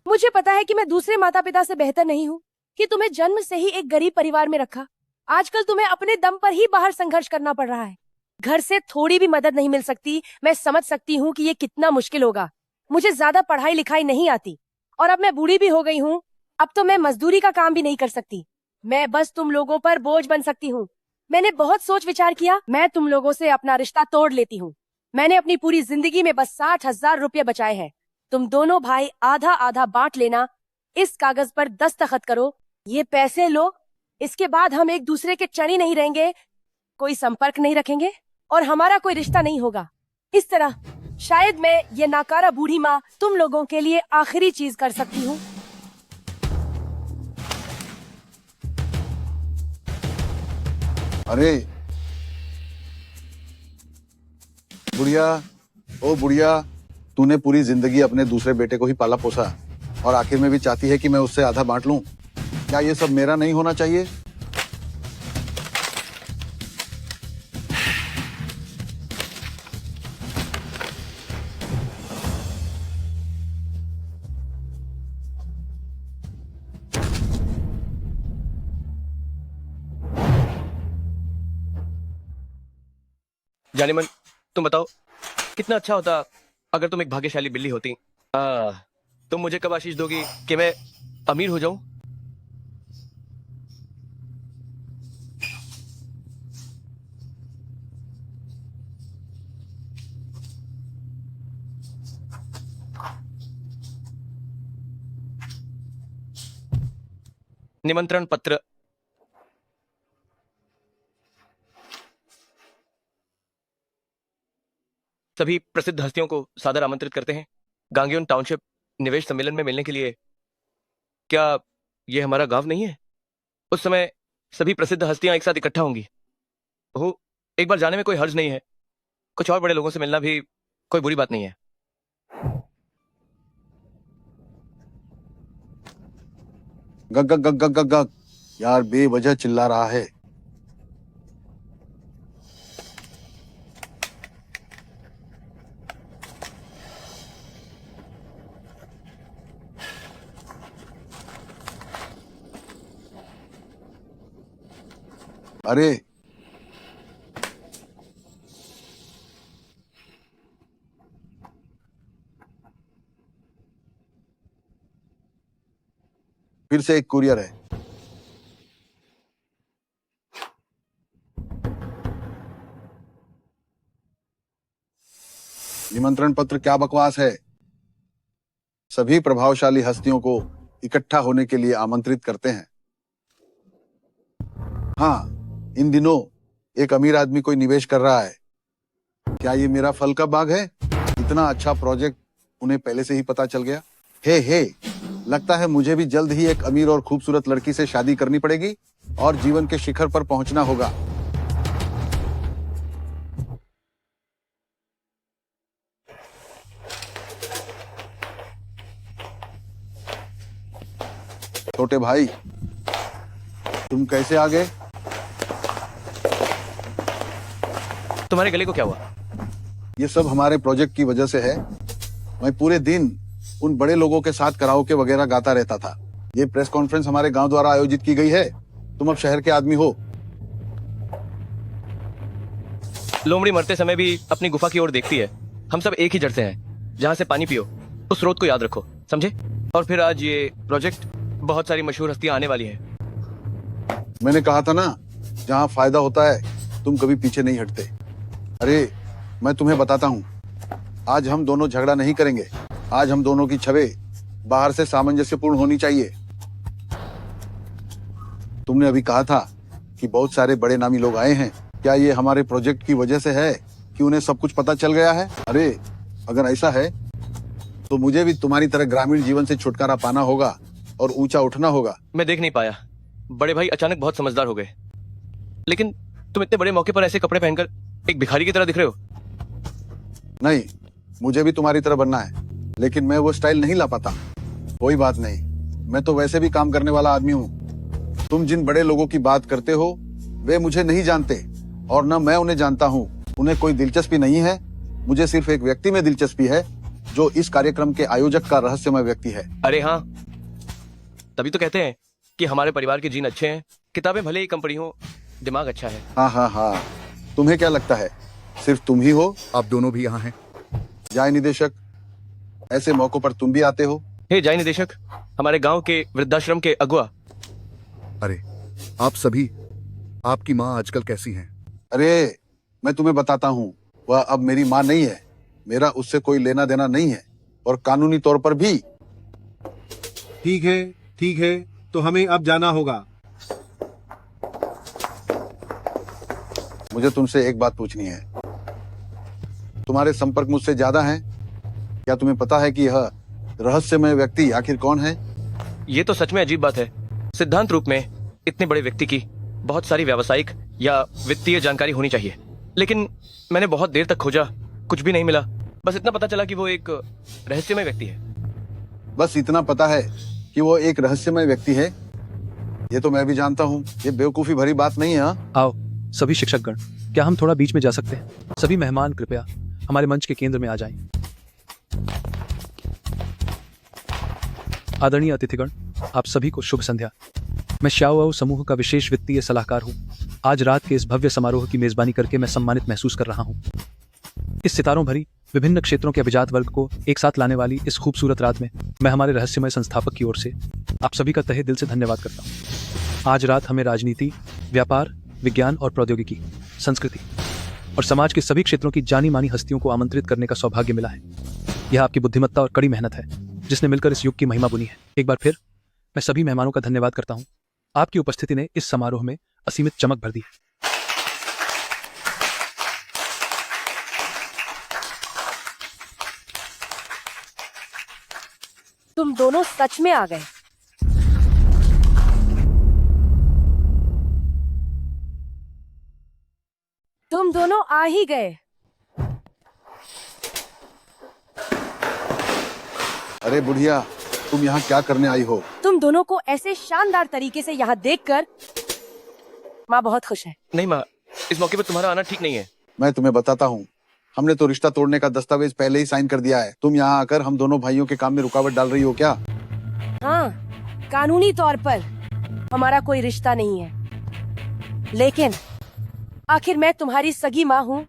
मुझे पता है कि मैं दूसरे माता पिता से बेहतर नहीं हूँ कि तुम्हें जन्म से ही एक गरीब परिवार में रखा। आजकल तुम्हें अपने दम पर ही बाहर संघर्ष करना पड़ रहा है। घर से थोड़ी भी मदद नहीं मिल सकती। मैं समझ सकती हूँ कि ये कितना मुश्किल होगा। मुझे ज्यादा पढ़ाई लिखाई नहीं आती और अब मैं बूढ़ी भी हो गई हूँ। अब तो मैं मजदूरी का काम भी नहीं कर सकती। मैं बस तुम लोगों पर बोझ बन सकती हूँ। मैंने बहुत सोच विचार किया, मैं तुम लोगों से अपना रिश्ता तोड़ लेती हूँ। मैंने अपनी पूरी जिंदगी में बस 60,000 रुपये बचाए हैं। तुम दोनों भाई आधा आधा बांट लेना। इस कागज पर दस्तखत करो, ये पैसे लो। इसके बाद हम एक दूसरे के चणी नहीं रहेंगे, कोई संपर्क नहीं रखेंगे और हमारा कोई रिश्ता नहीं होगा। इस तरह शायद मैं ये नाकारा बूढ़ी माँ तुम लोगों के लिए आखिरी चीज कर सकती हूँ। अरे बुढ़िया, ओ बुढ़िया, तूने पूरी जिंदगी अपने दूसरे बेटे को ही पाला पोसा और आखिर में भी चाहती है कि मैं उससे आधा बांट लूं। क्या ये सब मेरा नहीं होना चाहिए? जानेमन, तुम बताओ कितना अच्छा होता अगर तुम एक भाग्यशाली बिल्ली होती। तुम मुझे कब आशीष दोगी कि मैं अमीर हो जाऊं? निमंत्रण पत्र। सभी प्रसिद्ध हस्तियों को सादर आमंत्रित करते हैं गांगेन टाउनशिप निवेश सम्मेलन में मिलने के लिए। क्या यह हमारा गांव नहीं है? उस समय सभी प्रसिद्ध हस्तियां एक साथ इकट्ठा होंगी। ओह, एक बार जाने में कोई हर्ज नहीं है। कुछ और बड़े लोगों से मिलना भी कोई बुरी बात नहीं है। गग गग गग गग गग गग, यार बेवजह चिल्ला रहा है। अरे फिर से एक कुरियर है। निमंत्रण पत्र क्या बकवास है। सभी प्रभावशाली हस्तियों को इकट्ठा होने के लिए आमंत्रित करते हैं। हाँ, इन दिनों एक अमीर आदमी कोई निवेश कर रहा है। क्या ये मेरा फल का बाग है? इतना अच्छा प्रोजेक्ट उन्हें पहले से ही पता चल गया। हे, लगता है मुझे भी जल्द ही एक अमीर और खूबसूरत लड़की से शादी करनी पड़ेगी और जीवन के शिखर पर पहुंचना होगा। छोटे भाई, तुम कैसे आ गए? तुम्हारे गले को क्या हुआ? ये सब हमारे प्रोजेक्ट की वजह से है। मैं पूरे दिन उन बड़े लोगों के साथ कराओके वगैरह गाता रहता था। ये प्रेस कॉन्फ्रेंस हमारे गांव द्वारा आयोजित की गई है। तुम अब शहर के आदमी हो। लोमड़ी मरते समय भी अपनी गुफा की ओर देखती है। हम सब एक ही जड़ से हैं। जहां से पानी पियो उस स्रोत को याद रखो, समझे? और फिर आज ये प्रोजेक्ट, बहुत सारी मशहूर हस्तियां आने वाली हैं। मैंने कहा था ना, जहां फायदा होता है तुम कभी पीछे नहीं हटते। अरे मैं तुम्हें बताता हूँ, आज हम दोनों झगड़ा नहीं करेंगे। आज हम दोनों की छवि बाहर से सामंजस्यपूर्ण होनी चाहिए। तुमने अभी कहा था कि बहुत सारे बड़े नामी लोग आए हैं। क्या ये हमारे प्रोजेक्ट की वजह से है कि उन्हें सब कुछ पता चल गया है? अरे अगर ऐसा है तो मुझे भी तुम्हारी तरह ग्रामीण जीवन से छुटकारा पाना होगा और ऊंचा उठना होगा। मैं देख नहीं पाया। बड़े भाई अचानक बहुत समझदार हो गए। लेकिन तुम इतने बड़े मौके पर ऐसे कपड़े पहनकर एक भिखारी की तरह दिख रहे हो। नहीं, मुझे भी तुम्हारी तरह बनना है, लेकिन मैं वो स्टाइल नहीं ला पाता। कोई बात नहीं, मैं तो वैसे भी काम करने वाला आदमी हूँ। तुम जिन बड़े लोगों की बात करते हो वे मुझे नहीं जानते और न मैं उन्हें जानता हूँ। उन्हें कोई दिलचस्पी नहीं है। मुझे सिर्फ एक व्यक्ति में दिलचस्पी है जो इस कार्यक्रम के आयोजक का रहस्यमय व्यक्ति है। अरे हाँ, तभी तो कहते हैं कि हमारे परिवार के जीन अच्छे हैं। किताबें भले ही कम पढ़ी हो, दिमाग अच्छा है। हाँ, तुम्हें क्या लगता है सिर्फ तुम ही हो? आप दोनों भी यहाँ हैं। जय निदेशक, ऐसे मौकों पर तुम भी आते हो? हे जय निदेशक, हमारे गांव के वृद्धाश्रम के अगुआ। अरे आप सभी, आपकी माँ आजकल कैसी हैं? अरे मैं तुम्हें बताता हूँ, वह अब मेरी माँ नहीं है। मेरा उससे कोई लेना देना नहीं है और कानूनी तौर पर भी। ठीक है, तो हमें अब जाना होगा। मुझे तुमसे एक बात पूछनी है। तुम्हारे संपर्क मुझसे ज्यादा हैं। क्या तुम्हें पता है कि यह रहस्यमय व्यक्ति आखिर कौन है? ये तो सच में अजीब बात है। सिद्धांत रूप में इतने बड़े व्यक्ति की बहुत सारी व्यावसायिक या वित्तीय जानकारी होनी चाहिए, लेकिन मैंने बहुत देर तक खोजा, कुछ भी नहीं मिला। बस इतना पता चला कि वो एक रहस्यमय व्यक्ति है। बस इतना पता है कि वो एक रहस्यमय व्यक्ति है। ये तो मैं भी जानता हूँ। ये बेवकूफी भरी बात नहीं है। हाँ? आओ सभी शिक्षकगण, क्या हम थोड़ा बीच में जा सकते हैं? सभी मेहमान कृपया हमारे मंच के केंद्र में आ जाएं। आदरणीय अतिथिगण, आप सभी को शुभ संध्या। मैं श्याओ समूह का विशेष वित्तीय सलाहकार हूँ। आज रात के इस भव्य समारोह की मेजबानी करके मैं सम्मानित महसूस कर रहा हूँ। इस सितारों भरी विभिन्न क्षेत्रों के अभिजात वर्ग को एक साथ लाने वाली इस खूबसूरत रात में मैं हमारे रहस्यमय संस्थापक की ओर से आप सभी का तहे दिल से धन्यवाद करता हूँ। आज रात हमें राजनीति, व्यापार, विज्ञान और प्रौद्योगिकी, संस्कृति और समाज के सभी क्षेत्रों की जानी मानी हस्तियों को आमंत्रित करने का सौभाग्य मिला है। यह आपकी बुद्धिमत्ता और कड़ी मेहनत है जिसने मिलकर इस युग की महिमा बुनी है। एक बार फिर मैं सभी मेहमानों का धन्यवाद करता हूँ। आपकी उपस्थिति ने इस समारोह में असीमित चमक भर दी है। तुम दोनों सच में आ गए। तुम दोनों आ ही गए। अरे बुढ़िया, तुम यहाँ क्या करने आई हो? तुम दोनों को ऐसे शानदार तरीके से यहाँ देखकर माँ बहुत खुश है। नहीं माँ, इस मौके पर तुम्हारा आना ठीक नहीं है। मैं तुम्हें बताता हूँ, हमने तो रिश्ता तोड़ने का दस्तावेज पहले ही साइन कर दिया है। तुम यहाँ आकर हम दोनों भाइयों के काम में रुकावट डाल रही हो क्या? हाँ, कानूनी तौर पर हमारा कोई रिश्ता नहीं है, लेकिन आखिर मैं तुम्हारी सगी माँ हूँ।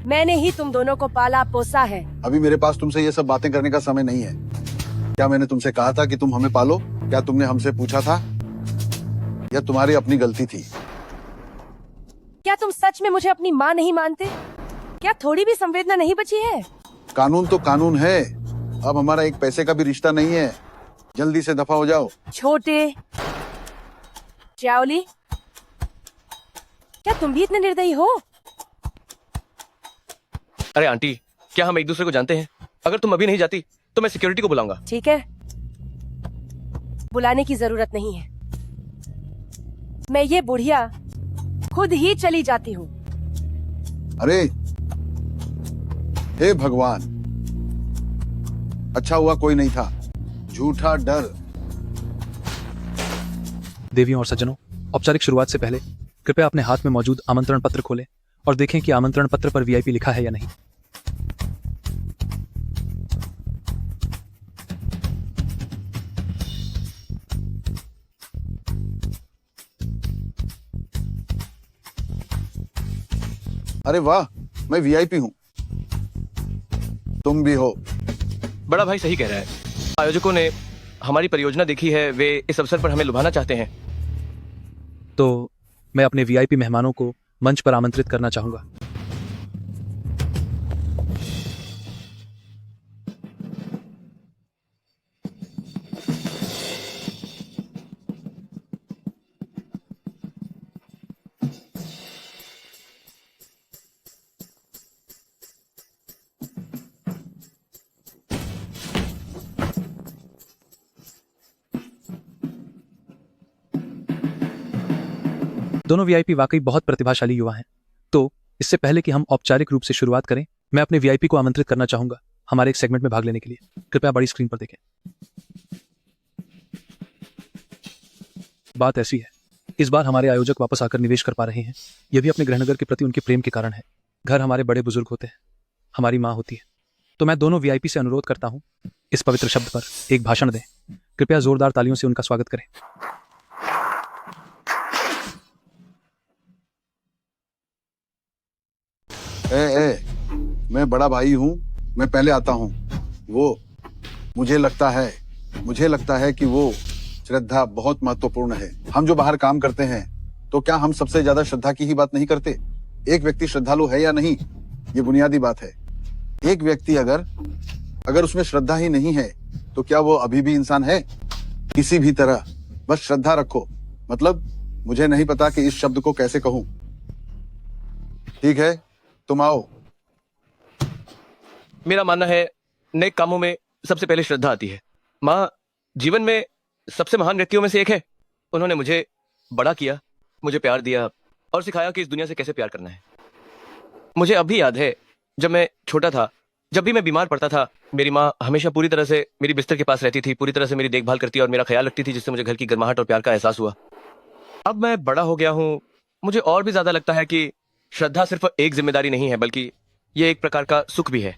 मैंने ही तुम दोनों को पाला पोसा है। अभी मेरे पास तुमसे ये सब बातें करने का समय नहीं है। क्या मैंने तुमसे कहा था कि तुम हमें पालो? क्या तुमने हमसे पूछा था, या तुम्हारी अपनी गलती थी? क्या तुम सच में मुझे अपनी माँ नहीं मानते? क्या थोड़ी भी संवेदना नहीं बची है? कानून तो कानून है। अब हमारा एक पैसे का भी रिश्ता नहीं है। जल्दी से दफा हो जाओ। छोटे चावली, क्या तुम भी इतने निर्दयी हो? अरे आंटी, क्या हम एक दूसरे को जानते हैं? अगर तुम अभी नहीं जाती तो मैं सिक्योरिटी को बुलाऊंगा। ठीक है, बुलाने की जरूरत नहीं है। मैं ये बुढ़िया खुद ही चली जाती हूँ। अरे हे भगवान, अच्छा हुआ कोई नहीं था। झूठा डर। देवियों और सज्जनों, औपचारिक शुरुआत से पहले कृपया अपने हाथ में मौजूद आमंत्रण पत्र खोलें और देखें कि आमंत्रण पत्र पर वीआईपी लिखा है या नहीं। अरे वाह, मैं वीआईपी हूँ। तुम भी हो। बड़ा भाई सही कह रहा है। आयोजकों ने हमारी परियोजना देखी है, वे इस अवसर पर हमें लुभाना चाहते हैं। तो मैं अपने वीआईपी मेहमानों को मंच पर आमंत्रित करना चाहूंगा। दोनों वीआईपी वाकई बहुत प्रतिभाशाली युवा हैं। तो इससे पहले कि हम औपचारिक रूप से शुरुआत करें, मैं अपने वीआईपी को आमंत्रित करना चाहूंगा हमारे एक सेगमेंट में भाग लेने के लिए। कृपया बड़ी स्क्रीन पर देखें। बात ऐसी है, इस बार हमारे आयोजक वापस आकर निवेश कर पा रहे हैं। यह भी अपने गृहनगर के प्रति उनके प्रेम के कारण है। घर हमारे बड़े बुजुर्ग होते हैं, हमारी माँ होती है। तो मैं दोनों वीआईपी से अनुरोध करता हूं, इस पवित्र शब्द पर एक भाषण दें। कृपया जोरदार तालियों से उनका स्वागत करें। मैं बड़ा भाई हूँ, मैं पहले आता हूँ। मुझे लगता है कि वो श्रद्धा बहुत महत्वपूर्ण है। हम जो बाहर काम करते हैं, तो क्या हम सबसे ज्यादा श्रद्धा की ही बात नहीं करते? एक व्यक्ति श्रद्धालु है या नहीं, ये बुनियादी बात है। एक व्यक्ति अगर उसमें श्रद्धा ही नहीं है, तो क्या वो अभी भी इंसान है? किसी भी तरह बस श्रद्धा रखो। मतलब मुझे नहीं पता कि इस शब्द को कैसे कहूं। ठीक है, तुम आओ। मेरा मानना है, नेक कामों में सबसे पहले श्रद्धा आती है। माँ जीवन में सबसे महान व्यक्तियों में से एक है। उन्होंने मुझे बड़ा किया, मुझे प्यार दिया और सिखाया कि इस दुनिया से कैसे प्यार करना है। मुझे अब भी याद है, जब मैं छोटा था, जब भी मैं बीमार पड़ता था, मेरी माँ हमेशा पूरी तरह से मेरी बिस्तर के पास रहती थी, पूरी तरह से मेरी देखभाल करती और मेरा ख्याल रखती थी, जिससे मुझे घर की गर्माहट और प्यार का एहसास हुआ। अब मैं बड़ा हो गया हूँ, मुझे और भी ज्यादा लगता है कि श्रद्धा सिर्फ एक जिम्मेदारी नहीं है, बल्कि ये एक प्रकार का सुख भी है।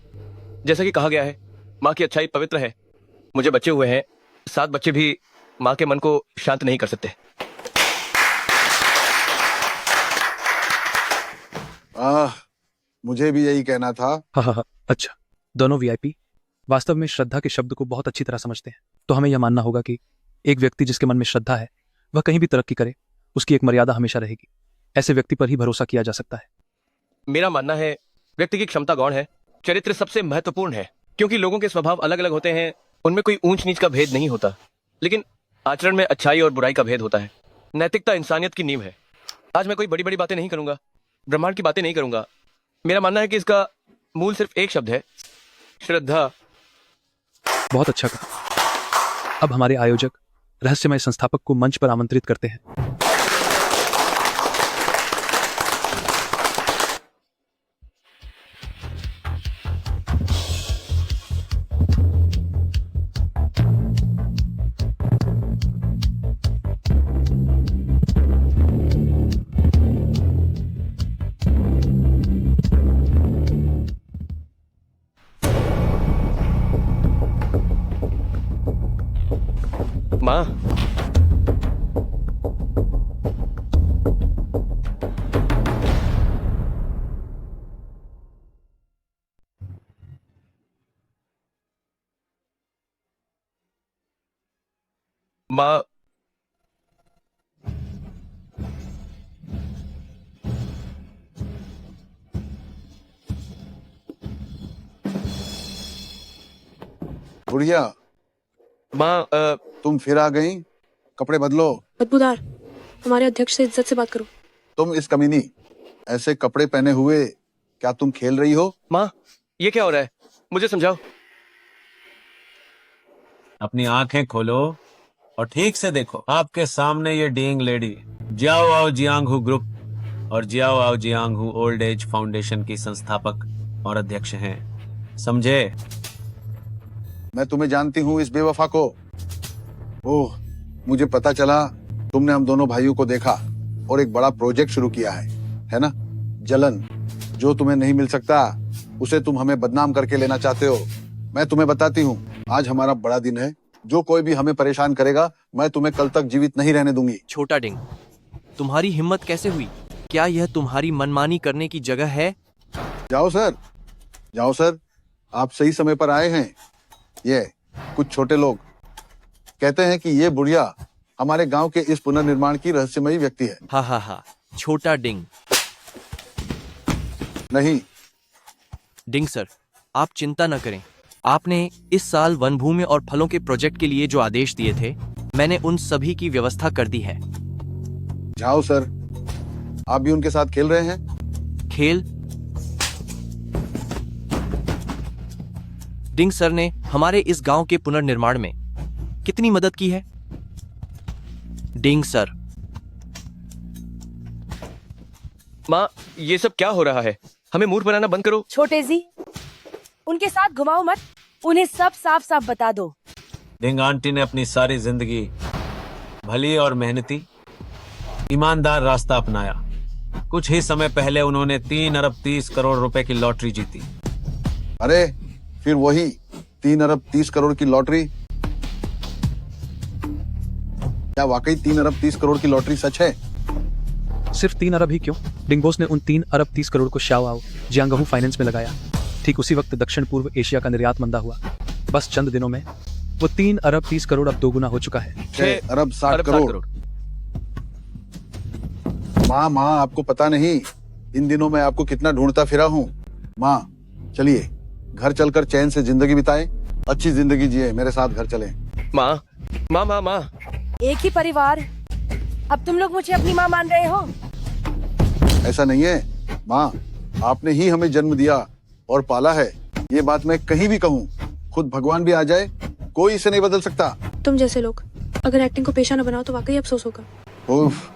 जैसा कि कहा गया है, माँ की अच्छाई पवित्र है। मुझे बच्चे हुए हैं, 7 बच्चे भी माँ के मन को शांत नहीं कर सकते। मुझे भी यही कहना था। हाँ, अच्छा। दोनों वीआईपी वास्तव में श्रद्धा के शब्द को बहुत अच्छी तरह समझते हैं। तो हमें यह मानना होगा कि एक व्यक्ति जिसके मन में श्रद्धा है, वह कहीं भी तरक्की करे, उसकी एक मर्यादा हमेशा रहेगी। ऐसे व्यक्ति पर ही भरोसा किया जा सकता है। मेरा मानना है, व्यक्ति की क्षमता गौण है, चरित्र सबसे महत्वपूर्ण है। क्योंकि लोगों के स्वभाव अलग अलग होते हैं, उनमें कोई ऊंच नीच का भेद नहीं होता, लेकिन आचरण में अच्छाई और बुराई का भेद होता है। नैतिकता इंसानियत की नींव है। आज मैं कोई बड़ी बड़ी बातें नहीं करूंगा, ब्रह्मांड की बातें नहीं करूंगा। मेरा मानना है कि इसका मूल सिर्फ एक शब्द है, श्रद्धा। बहुत अच्छा कहा। अब हमारे आयोजक रहस्यमय संस्थापक को मंच पर आमंत्रित करते हैं। माँ, माँ, बुढ़िया माँ, तुम फिर आ गई। कपड़े बदलो। बदबूदार, हमारे अध्यक्ष से इज्जत से बात करो। तुम इस कमीनी, ऐसे कपड़े पहने हुए क्या तुम खेल रही हो? माँ, ये क्या हो रहा है? मुझे समझाओ। अपनी आंखें खोलो और ठीक से देखो। आपके सामने ये डीइंग लेडी जियाओ आओ जियांगहू ग्रुप और जियाओ आओ जियांगहू ओल्ड एज फाउंडेशन की संस्थापक और अध्यक्ष हैं। समझे? मैं तुम्हें जानती हूँ, इस बेवफा को। ओह, मुझे पता चला तुमने हम दोनों भाइयों को देखा और एक बड़ा प्रोजेक्ट शुरू किया है ना? जलन, जो तुम्हें नहीं मिल सकता उसे तुम हमें बदनाम करके लेना चाहते हो। मैं तुम्हें बताती हूँ, आज हमारा बड़ा दिन है। जो कोई भी हमें परेशान करेगा, मैं तुम्हें कल तक जीवित नहीं रहने दूंगी। छोटा डिंग, तुम्हारी हिम्मत कैसे हुई? क्या यह तुम्हारी मनमानी करने की जगह है? जाओ सर, जाओ सर, आप सही समय पर आए हैं। ये कुछ छोटे लोग कहते हैं कि ये बुढ़िया हमारे गांव के इस पुनर्निर्माण की रहस्यमयी व्यक्ति है। हा हा हा, छोटा डिंग। नहीं डिंग सर, आप चिंता न करें। आपने इस साल वन भूमि और फलों के प्रोजेक्ट के लिए जो आदेश दिए थे, मैंने उन सभी की व्यवस्था कर दी है। जाओ सर, आप भी उनके साथ खेल रहे हैं? खेल? डिंग सर ने हमारे इस गांव के पुनर्निर्माण में कितनी मदद की है? डिंग सर। माँ, ये सब क्या हो रहा है? हमें मूर्ख बनाना बंद करो। छोटे जी, उनके साथ घुमाओ मत, उन्हें सब साफ साफ बता दो। डिंग आंटी ने अपनी सारी जिंदगी भली और मेहनती ईमानदार रास्ता अपनाया। कुछ ही समय पहले उन्होंने 3 अरब 30 करोड़ रुपए की लॉटरी जीती। अरे फिर वही 3 अरब 30 करोड़ की लॉटरी? क्या वाकई 3 अरब 30 करोड़ की लॉटरी सच है? सिर्फ 3 अरब ही क्यों? डिंगबोस ने उन 3 अरब 30 करोड़ को शाओआओ जियांगहू फाइनेंस में लगाया। ठीक उसी वक्त दक्षिण पूर्व एशिया का निर्यात मंदा हुआ। बस चंद दिनों में वो 3 अरब 30 करोड़ अब दोगुना हो चुका है। 6 अरब 60 करोड़। माँ, आपको पता नहीं इन दिनों मैं आपको कितना ढूंढता फिरा हूँ। माँ, चलिए घर चलकर चैन से जिंदगी बिताएं, अच्छी जिंदगी जिए। मेरे साथ घर चलें। माँ, माँ, माँ, माँ। एक ही परिवार, अब तुम लोग मुझे अपनी माँ मान रहे हो? ऐसा नहीं है माँ, आपने ही हमें जन्म दिया और पाला है। ये बात मैं कहीं भी कहूँ, खुद भगवान भी आ जाए, कोई इसे नहीं बदल सकता। तुम जैसे लोग अगर एक्टिंग को पेशा न बनाओ तो वाकई अफसोस होगा। उफ।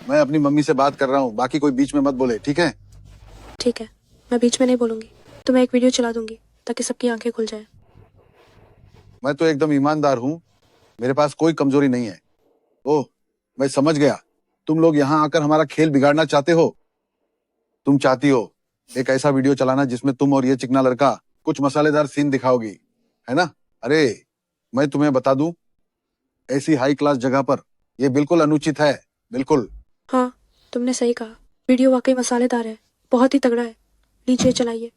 मैं अपनी मम्मी से बात कर रहा हूँ, बाकी कोई बीच में मत बोले, ठीक है? ठीक है, मैं बीच में नहीं बोलूंगी। तो मैं एक वीडियो चला दूंगी ताकि सबकी आंखें खुल जाए। मैं तो एकदम ईमानदार हूँ, मेरे पास कोई कमजोरी नहीं है। ओह, मैं समझ गया, तुम लोग यहाँ आकर हमारा खेल बिगाड़ना चाहते हो। तुम चाहती हो एक ऐसा वीडियो चलाना जिसमें तुम और ये चिकना लड़का कुछ मसालेदार सीन दिखाओगी, है ना? अरे मैं तुम्हें बता दूं, ऐसी हाई क्लास जगह पर ये बिल्कुल अनुचित है, बिल्कुल। हाँ, तुमने सही कहा। वीडियो वाकई मसालेदार है, बहुत ही तगड़ा है। नीचे चलाइए।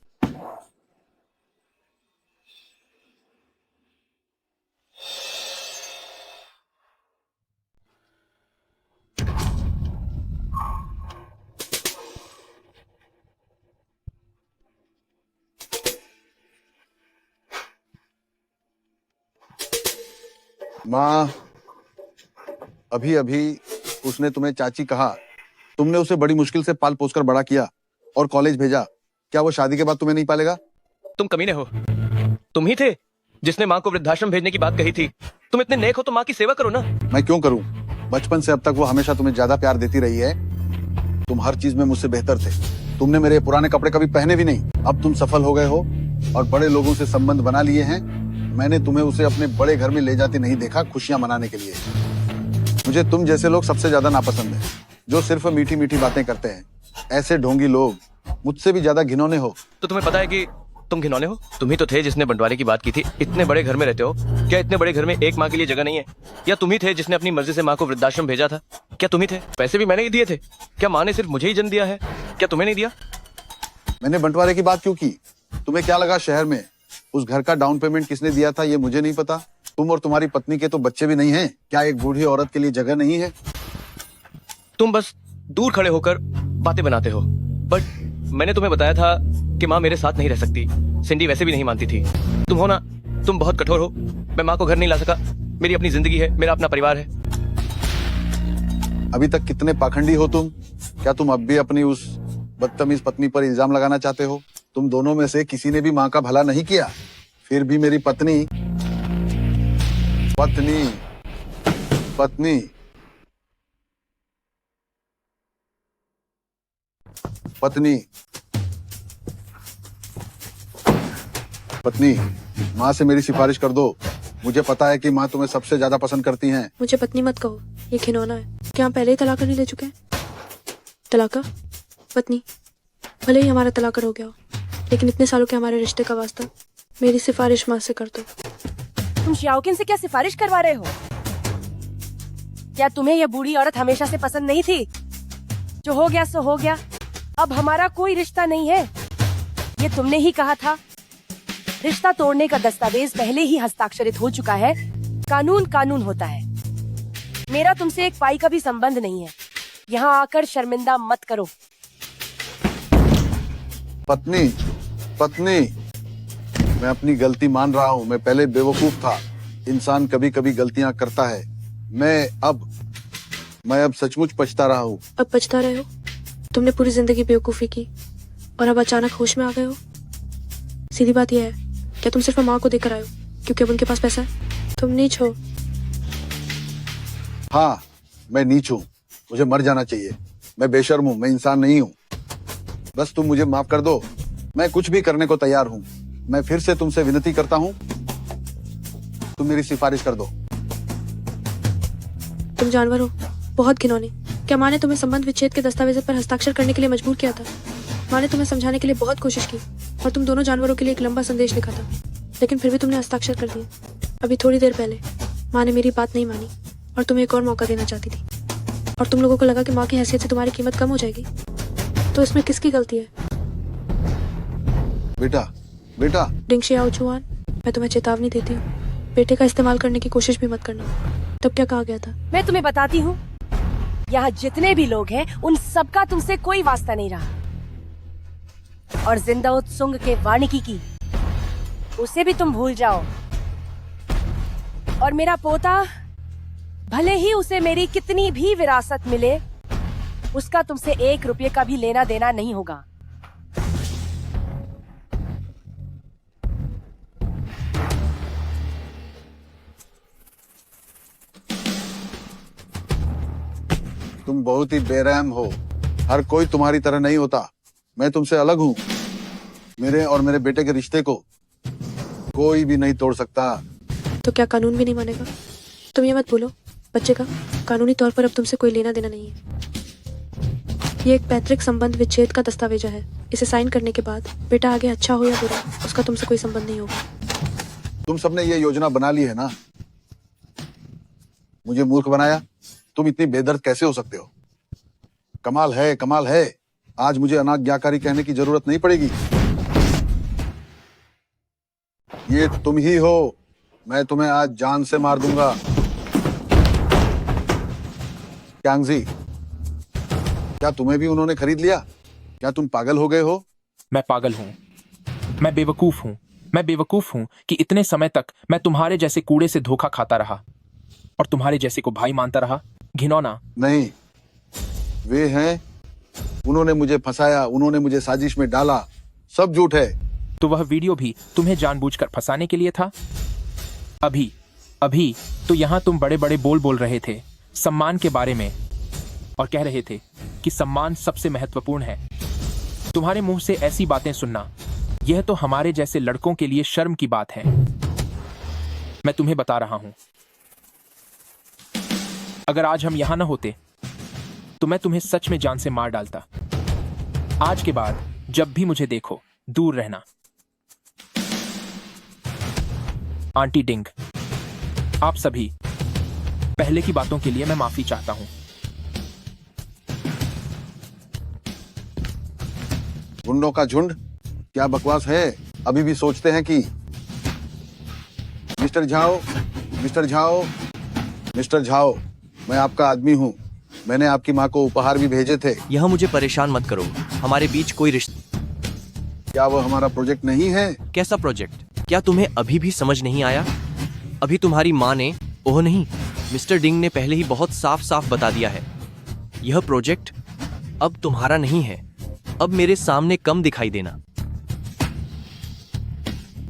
माँ, अभी अभी उसने तुम्हें चाची कहा। तुमने उसे बड़ी मुश्किल से पाल पोस कर बड़ा किया और कॉलेज भेजा। क्या वो शादी के बाद तुम्हें नहीं पालेगा? तुम कमीने हो। तुम ही थे जिसने माँ को वृद्धाश्रम भेजने की बात कही थी। तुम इतने नेक हो तो माँ की सेवा करो ना। मैं क्यों करूं? बचपन से अब तक वो हमेशा तुम्हें ज्यादा प्यार देती रही है। तुम हर चीज में मुझसे बेहतर थे। तुमने मेरे पुराने कपड़े कभी पहने भी नहीं। अब तुम सफल हो गए हो और बड़े लोगों से संबंध बना लिए हैं। मैंने तुम्हें उसे अपने बड़े घर में ले जाते नहीं देखा खुशियां मनाने के लिए। मुझे तुम जैसे लोग सबसे ज्यादा नापसंद है, जो सिर्फ मीठी मीठी बातें करते हैं। ऐसे ढोंगी लोग मुझसे भी ज्यादा घिनौने हो। तो तुम्हें पता है कि तुम घिनौने हो? तुम ही तो थे जिसने बंटवारे की बात की थी। इतने बड़े घर में रहते हो, क्या इतने बड़े घर में एक माँ के लिए जगह नहीं है? या तुम ही थे जिसने अपनी मर्जी से माँ को वृद्धाश्रम भेजा था? क्या तुम ही थे? पैसे भी मैंने ही दिए थे। क्या माँ ने सिर्फ मुझे ही जन्म दिया है? क्या तुम्हें नहीं दिया? मैंने बंटवारे की बात क्यों की? तुम्हें क्या लगा शहर में उस घर का डाउन पेमेंट किसने दिया था ये मुझे नहीं पता। तुम और तुम्हारी पत्नी के तो बच्चे भी नहीं हैं। क्या एक बूढ़ी औरत के लिए जगह नहीं है? तुम बस दूर खड़े होकर बातें बनाते हो। बट मैंने तुम्हें बताया था कि माँ मेरे साथ नहीं रह सकती। सिंडी वैसे भी नहीं मानती थी। तुम हो ना, तुम बहुत कठोर हो। मैं माँ को घर नहीं ला सका। मेरी अपनी जिंदगी है, मेरा अपना परिवार है। अभी तक कितने पाखंडी हो तुम? क्या तुम अब भी अपनी उस बदतमीज पत्नी पर इल्जाम लगाना चाहते हो? तुम दोनों में से किसी ने भी माँ का भला नहीं किया। फिर भी मेरी पत्नी पत्नी पत्नी पत्नी पत्नी माँ से मेरी सिफारिश कर दो। मुझे पता है कि माँ तुम्हें सबसे ज्यादा पसंद करती हैं। मुझे पत्नी मत कहो, ये खिलौना है। क्या हम पहले ही तलाक नहीं ले चुके हैं? तलाका? पत्नी, भले ही हमारा तलाक हो गया हो, लेकिन इतने सालों के हमारे रिश्ते का वास्ता मेरी सिफारिश माँ से कर दो। तुम श्याओकिन से क्या सिफारिश करवा रहे हो? क्या तुम्हें यह बूढ़ी औरत हमेशा से पसंद नहीं थी? जो हो गया सो हो गया, अब हमारा कोई रिश्ता नहीं है। ये तुमने ही कहा था। रिश्ता तोड़ने का दस्तावेज पहले ही हस्ताक्षरित हो चुका है। कानून कानून होता है। मेरा तुमसे एक पाई का भी संबंध नहीं है। यहाँ आकर शर्मिंदा मत करो। पत्नी पत्नी मैं अपनी गलती मान रहा हूँ। मैं पहले बेवकूफ था। इंसान कभी कभी गलतियाँ करता है। मैं अब सचमुच पछता रहा हूँ। अब पछता रहे हो? तुमने पूरी जिंदगी बेवकूफी की और अब अचानक होश में आ गए हो? सीधी बात यह है, क्या तुम सिर्फ माँ को देकर आए हो क्योंकि अब उनके पास पैसा है? तुम नीच हो। हाँ, मैं नीच हूँ। मुझे मर जाना चाहिए। मैं बेशर्म हूँ। मैं इंसान नहीं हूँ। बस तुम मुझे माफ कर दो। मैं कुछ भी करने को तैयार हूँ। मैं फिर से तुमसे विनती करता हूँ, तुम मेरी सिफारिश कर दो। तुम जानवर हो, बहुत घिनौने। क्या माँ ने तुम्हें संबंध विच्छेद के दस्तावेज पर हस्ताक्षर करने के लिए मजबूर किया था? माँ ने तुम्हें समझाने के लिए बहुत कोशिश की और तुम दोनों जानवरों के लिए एक लंबा संदेश लिखा था, लेकिन फिर भी तुमने हस्ताक्षर कर दिए। अभी थोड़ी देर पहले माँ ने मेरी बात नहीं मानी और तुम्हें एक और मौका देना चाहती थी, और तुम लोगों को लगा कि माँ की हैसियत से तुम्हारी कीमत कम हो जाएगी। तो इसमें किसकी गलती है? बेटा डिंग शियाओ चुआन, मैं तुम्हें चेतावनी देती हूँ, बेटे का इस्तेमाल करने की कोशिश भी मत करना। तब क्या कहा गया था? मैं तुम्हें बताती हूँ, यहाँ जितने भी लोग हैं उन सबका तुमसे कोई वास्ता नहीं रहा। और जिंदा उत्सुंग के वानिकी की, उसे भी तुम भूल जाओ। और मेरा पोता, भले ही उसे मेरी कितनी भी विरासत मिले, उसका तुमसे 1 रुपये का भी लेना देना नहीं होगा। तुम बहुत ही बेरहम हो। हर कोई तुम्हारी तरह नहीं होता। मैं तुमसे अलग हूँ। मेरे और मेरे बेटे के रिश्ते को कोई भी नहीं तोड़ सकता। तो क्या कानून भी नहीं मानेगा? तुम ये मत बोलो, बच्चे का कानूनी तौर पर अब तुमसे कोई लेना देना नहीं है। ये एक पैतृक संबंध विच्छेद का दस्तावेज है। इसे साइन करने के बाद बेटा आगे अच्छा हो या बुरा, उसका तुमसे कोई संबंध नहीं होगा। तुम सबने ये योजना बना ली है ना? मुझे मूर्ख बनाया। तुम इतनी बेदर्द कैसे हो सकते हो? कमाल है, कमाल है। आज मुझे अनाज्ञाकारी कहने की जरूरत नहीं पड़ेगी। ये तुम ही हो। मैं तुम्हें आज जान से मार दूंगा। क्यांगजी, क्या तुम्हें भी उन्होंने खरीद लिया? क्या तुम पागल हो गए हो? मैं पागल हूँ। मैं बेवकूफ हूँ। मैं बेवकूफ हूँ कि इतने समय तक मैं तुम्हारे जैसे कूड़े से धोखा खाता रहा और तुम्हारे जैसे को भाई मानता रहा। घिनौना। नहीं, वे हैं। उन्होंने मुझे फंसाया, उन्होंने मुझे साजिश में डाला। सब झूठ है। तो वह वीडियो भी तुम्हें जानबूझकर फंसाने के लिए था? अभी तो यहाँ तुम बड़े बड़े बोल रहे थे सम्मान के बारे में और कह रहे थे कि सम्मान सबसे महत्वपूर्ण है। तुम्हारे मुंह से ऐसी बातें सुनना, यह तो हमारे जैसे लड़कों के लिए शर्म की बात है। मैं तुम्हें बता रहा हूं, अगर आज हम यहां न होते तो मैं तुम्हें सच में जान से मार डालता। आज के बाद जब भी मुझे देखो, दूर रहना। आंटी डिंग, आप सभी पहले की बातों के लिए मैं माफी चाहता हूं। गुंडों का झुंड, क्या बकवास है। अभी भी सोचते हैं कि mister Zhao, mister Zhao, mister Zhao, मैं आपका आदमी हूँ। मैंने आपकी माँ को उपहार भी भेजे थे। यह मुझे परेशान मत करो, हमारे बीच कोई रिश्ता। क्या वो हमारा प्रोजेक्ट नहीं है? कैसा प्रोजेक्ट? क्या तुम्हें अभी भी समझ नहीं आया? अभी तुम्हारी माँ ने, ओह नहीं, मिस्टर डिंग ने पहले ही बहुत साफ साफ बता दिया है, यह प्रोजेक्ट अब तुम्हारा नहीं है। अब मेरे सामने कम दिखाई देना।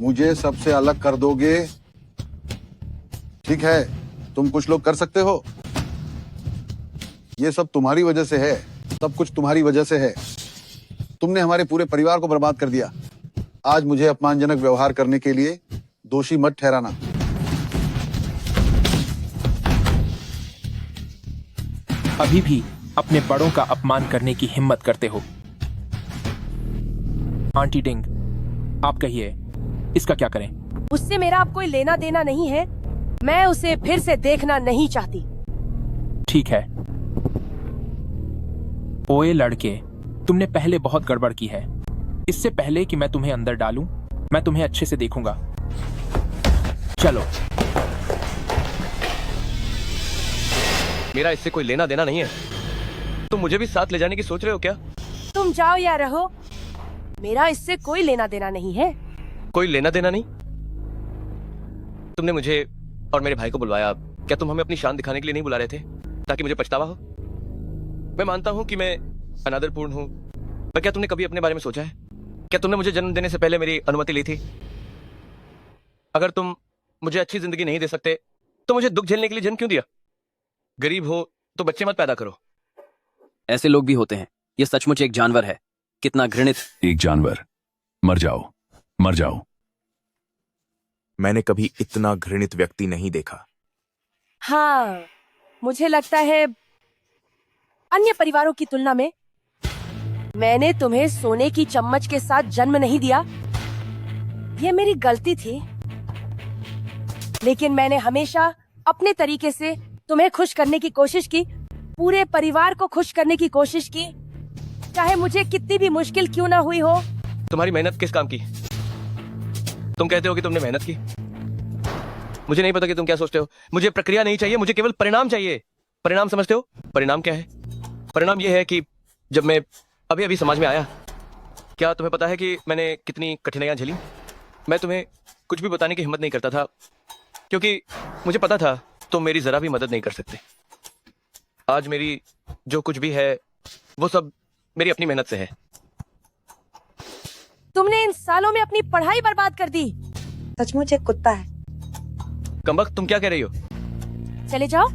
मुझे सबसे अलग कर दोगे? ठीक है, तुम कुछ लोग कर सकते हो। ये सब तुम्हारी वजह से है, सब कुछ तुम्हारी वजह से है। तुमने हमारे पूरे परिवार को बर्बाद कर दिया। आज मुझे अपमानजनक व्यवहार करने के लिए दोषी मत ठहराना। अभी भी अपने बड़ों का अपमान करने की हिम्मत करते हो। आंटी डिंग, आप कहिए, इसका क्या करें? उससे मेरा अब कोई लेना देना नहीं है। मैं उसे फिर से देखना नहीं चाहती। ठीक है। ओए लड़के, तुमने पहले बहुत गड़बड़ की है। इससे पहले कि मैं तुम्हें अंदर डालूं, मैं तुम्हें अच्छे से देखूंगा। चलो। मेरा इससे कोई लेना देना नहीं है। तुम मुझे भी साथ ले जाने की सोच रहे हो क्या? तुम जाओ या रहो, मेरा इससे कोई लेना देना नहीं है। कोई लेना देना नहीं? तुमने मुझे और मेरे भाई को बुलवाया, क्या तुम हमें अपनी शान दिखाने के लिए नहीं बुला रहे थे ताकि मुझे पछतावा हो? मैं मानता हूं कि मैं अनादरपूर्ण हूं, पर क्या तुमने कभी अपने बारे में सोचा है? क्या तुमने मुझे जन्म देने से पहले मेरी अनुमति ली थी? अगर तुम मुझे अच्छी जिंदगी नहीं दे सकते तो मुझे दुख झेलने के लिए जन्म क्यों दिया? गरीब हो तो बच्चे मत पैदा करो। ऐसे लोग भी होते हैं। यह सचमुच एक जानवर है। कितना घृणित। एक जानवर। मर जाओ, मर जाओ। मैंने कभी इतना घृणित व्यक्ति नहीं देखा। हाँ, मुझे लगता है अन्य परिवारों की तुलना में मैंने तुम्हें सोने की चम्मच के साथ जन्म नहीं दिया। यह मेरी गलती थी, लेकिन मैंने हमेशा अपने तरीके से तुम्हें खुश करने की कोशिश की, पूरे परिवार को खुश करने की कोशिश की, चाहे मुझे कितनी भी मुश्किल क्यों ना हुई हो। तुम्हारी मेहनत किस काम की? तुम कहते हो कि तुमने मेहनत की। मुझे नहीं पता कि तुम क्या सोचते हो। मुझे प्रक्रिया नहीं चाहिए, मुझे केवल परिणाम चाहिए। परिणाम समझते हो? परिणाम क्या है? परिणाम यह है कि जब मैं अभी अभी समाज में आया, क्या तुम्हें पता है कि मैंने कितनी कठिनाइयां झेली? मैं तुम्हें कुछ भी बताने की हिम्मत नहीं करता था, क्योंकि मुझे पता था तुम मेरी जरा भी मदद नहीं कर सकते। आज मेरी जो कुछ भी है वो सब मेरी अपनी मेहनत से है। तुमने इन सालों में अपनी पढ़ाई बर्बाद कर दी। सचमुच एक कुत्ता है। कमबख्त, तुम क्या कह रही हो? चले जाओ।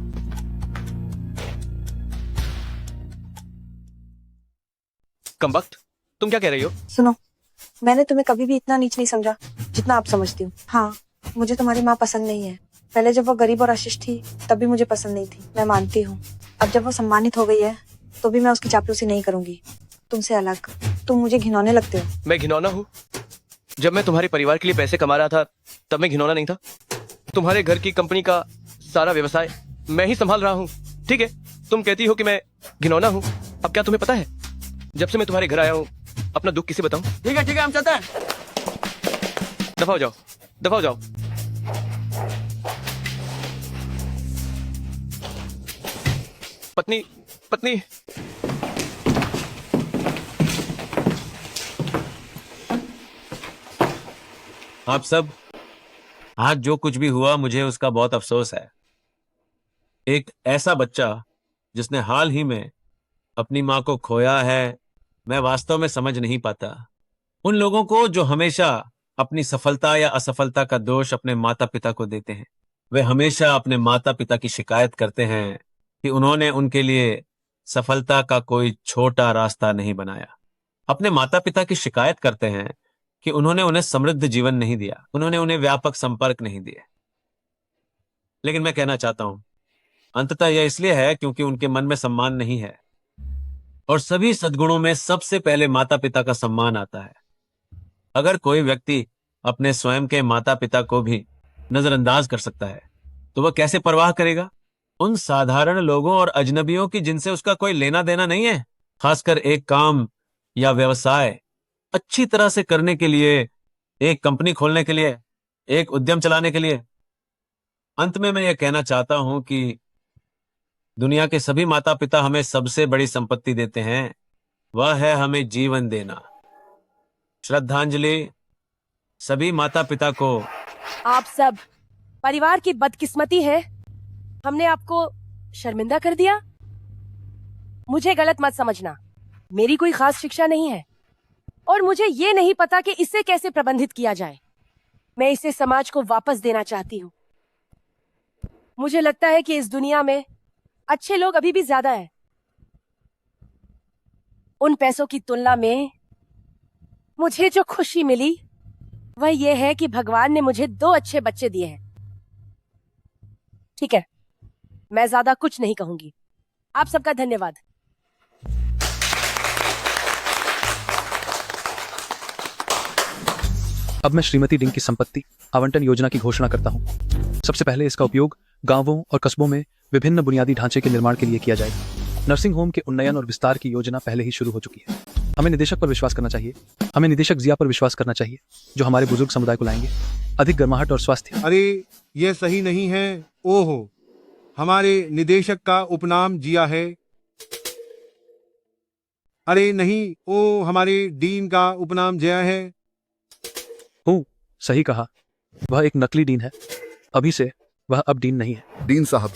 कमबख्त, तुम क्या कह रही हो? सुनो, मैंने तुम्हें कभी भी इतना नीच नहीं समझा जितना आप समझती हो। हाँ, मुझे तुम्हारी माँ पसंद नहीं है। पहले जब वो गरीब और अशिष्ट थी तब भी मुझे पसंद नहीं थी, मैं मानती हूँ। अब जब वो सम्मानित हो गई है तो भी मैं उसकी चापलूसी नहीं करूंगी। तुमसे अलग तुम मुझे घिनौने लगते हो। मैं घिनौना हूँ? जब मैं तुम्हारे परिवार के लिए पैसे कमा रहा था तब मैं घिनौना नहीं था। तुम्हारे घर की कंपनी का सारा व्यवसाय मैं ही संभाल रहा हूँ, ठीक है? तुम कहती हो कि मैं घिनौना हूँ। अब क्या तुम्हें पता है, जब से मैं तुम्हारे घर आया हूँ अपना दुख किसे बताऊं? ठीक है, हम चलते हैं। दफा हो जाओ, दफा हो जाओ। पत्नी, पत्नी। आप सब, आज जो कुछ भी हुआ मुझे उसका बहुत अफसोस है। एक ऐसा बच्चा जिसने हाल ही में अपनी माँ को खोया है, मैं वास्तव में समझ नहीं पाता उन लोगों को जो हमेशा अपनी सफलता या असफलता का दोष अपने माता पिता को देते हैं। वे हमेशा अपने माता पिता की शिकायत करते हैं कि उन्होंने उनके लिए सफलता का कोई छोटा रास्ता नहीं बनाया। अपने माता पिता की शिकायत करते हैं कि उन्होंने उन्हें समृद्ध जीवन नहीं दिया, उन्होंने उन्हें व्यापक संपर्क नहीं दिए। लेकिन मैं कहना चाहता हूं, अंततः यह इसलिए है क्योंकि उनके मन में सम्मान नहीं है। और सभी सद्गुणों में सबसे पहले माता पिता का सम्मान आता है। अगर कोई व्यक्ति अपने स्वयं के माता पिता को भी नजरअंदाज कर सकता है तो वह कैसे परवाह करेगा उन साधारण लोगों और अजनबियों की जिनसे उसका कोई लेना देना नहीं है। खासकर एक काम या व्यवसाय अच्छी तरह से करने के लिए, एक कंपनी खोलने के लिए, एक उद्यम चलाने के लिए अंत में मैं ये कहना चाहता हूं कि दुनिया के सभी माता पिता हमें सबसे बड़ी संपत्ति देते हैं, वह है हमें जीवन देना। श्रद्धांजलि सभी माता पिता को। आप सब परिवार की बदकिस्मती है, हमने आपको शर्मिंदा कर दिया। मुझे गलत मत समझना, मेरी कोई खास शिक्षा नहीं है और मुझे ये नहीं पता कि इसे कैसे प्रबंधित किया जाए। मैं इसे समाज को वापस देना चाहती हूँ। मुझे लगता है कि इस दुनिया में अच्छे लोग अभी भी ज्यादा हैं। उन पैसों की तुलना में मुझे जो खुशी मिली वह यह है कि भगवान ने मुझे 2 अच्छे बच्चे दिए हैं। ठीक है, मैं ज्यादा कुछ नहीं कहूंगी। आप सबका धन्यवाद। अब मैं श्रीमती डिंग की संपत्ति आवंटन योजना की घोषणा करता हूँ। सबसे पहले इसका उपयोग गांवों और कस्बों में विभिन्न बुनियादी ढांचे के निर्माण के लिए किया जाएगा। नर्सिंग होम के उन्नयन और विस्तार की योजना पहले ही शुरू हो चुकी है। हमें निदेशक पर विश्वास करना चाहिए। हमें निदेशक जिया पर विश्वास करना चाहिए, जो हमारे बुजुर्ग समुदाय को लाएंगे अधिक गर्माहट और स्वास्थ्य। अरे ये सही नहीं है। ओहो, हमारे निदेशक का उपनाम जिया है। अरे नहीं, ओ हमारे डीन का उपनाम जया है। सही कहा, वह एक नकली डीन है। अभी से वह अब डीन नहीं है। डीन साहब,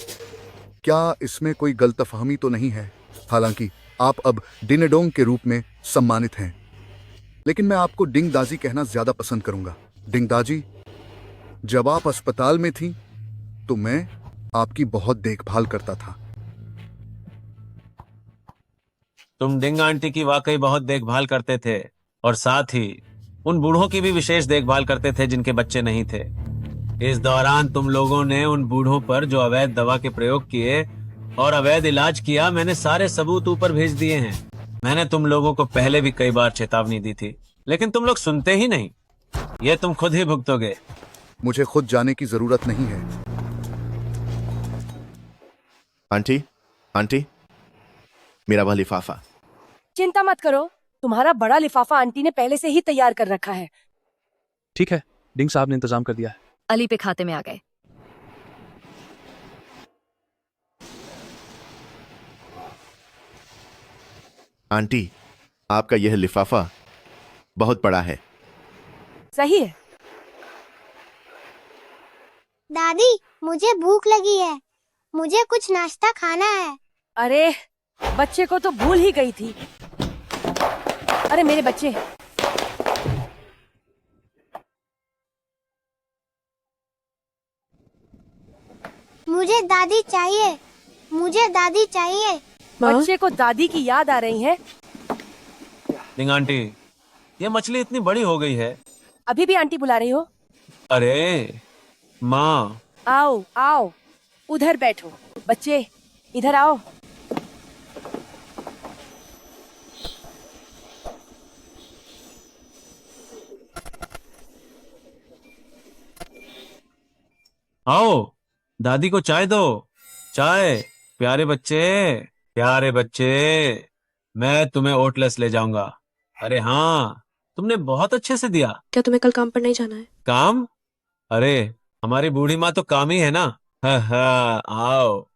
क्या इसमें कोई गलतफहमी तो नहीं है? हालांकि आप अब डिनेडोंग के रूप में सम्मानित हैं, लेकिन मैं आपको डिंग दाजी कहना ज्यादा पसंद करूंगा। डिंग दाजी, जब आप अस्पताल में थी तो मैं आपकी बहुत देखभाल करता था। तुम डिंग आंटी की वाकई बहुत देखभाल करते थे और साथ ही उन बूढ़ों की भी विशेष देखभाल करते थे जिनके बच्चे नहीं थे। इस दौरान तुम लोगों ने उन बूढ़ों पर जो अवैध दवा के प्रयोग किए और अवैध इलाज किया, मैंने सारे सबूत ऊपर भेज दिए हैं। मैंने तुम लोगों को पहले भी कई बार चेतावनी दी थी, लेकिन तुम लोग सुनते ही नहीं। ये तुम खुद ही भुगतोगे। मुझे खुद जाने की जरूरत नहीं है। आंटी, आंटी, मेरा वह लिफाफा। चिंता मत करो, तुम्हारा बड़ा लिफाफा आंटी ने पहले से ही तैयार कर रखा है। ठीक है, डिंग साहब ने इंतजाम कर दिया है। अली पे खाते में आ गए। आंटी, आपका यह लिफाफा बहुत बड़ा है। सही है। दादी, मुझे भूख लगी है, मुझे कुछ नाश्ता खाना है। अरे बच्चे को तो भूल ही गई थी। अरे मेरे बच्चे, मुझे दादी चाहिए, मुझे दादी चाहिए। बच्चे को दादी की याद आ रही है। डिंग आंटी, ये मछली इतनी बड़ी हो गई है। अभी भी आंटी बुला रही हो? अरे माँ, आओ आओ, उधर बैठो। बच्चे इधर आओ। आओ, दादी को चाय दो। चाय। प्यारे बच्चे, प्यारे बच्चे, मैं तुम्हें ओटलेस ले जाऊंगा। अरे हाँ, तुमने बहुत अच्छे से दिया। क्या तुम्हें कल काम पर नहीं जाना है? काम? अरे हमारी बूढ़ी माँ तो काम ही है ना। हाँ हाँ, आओ।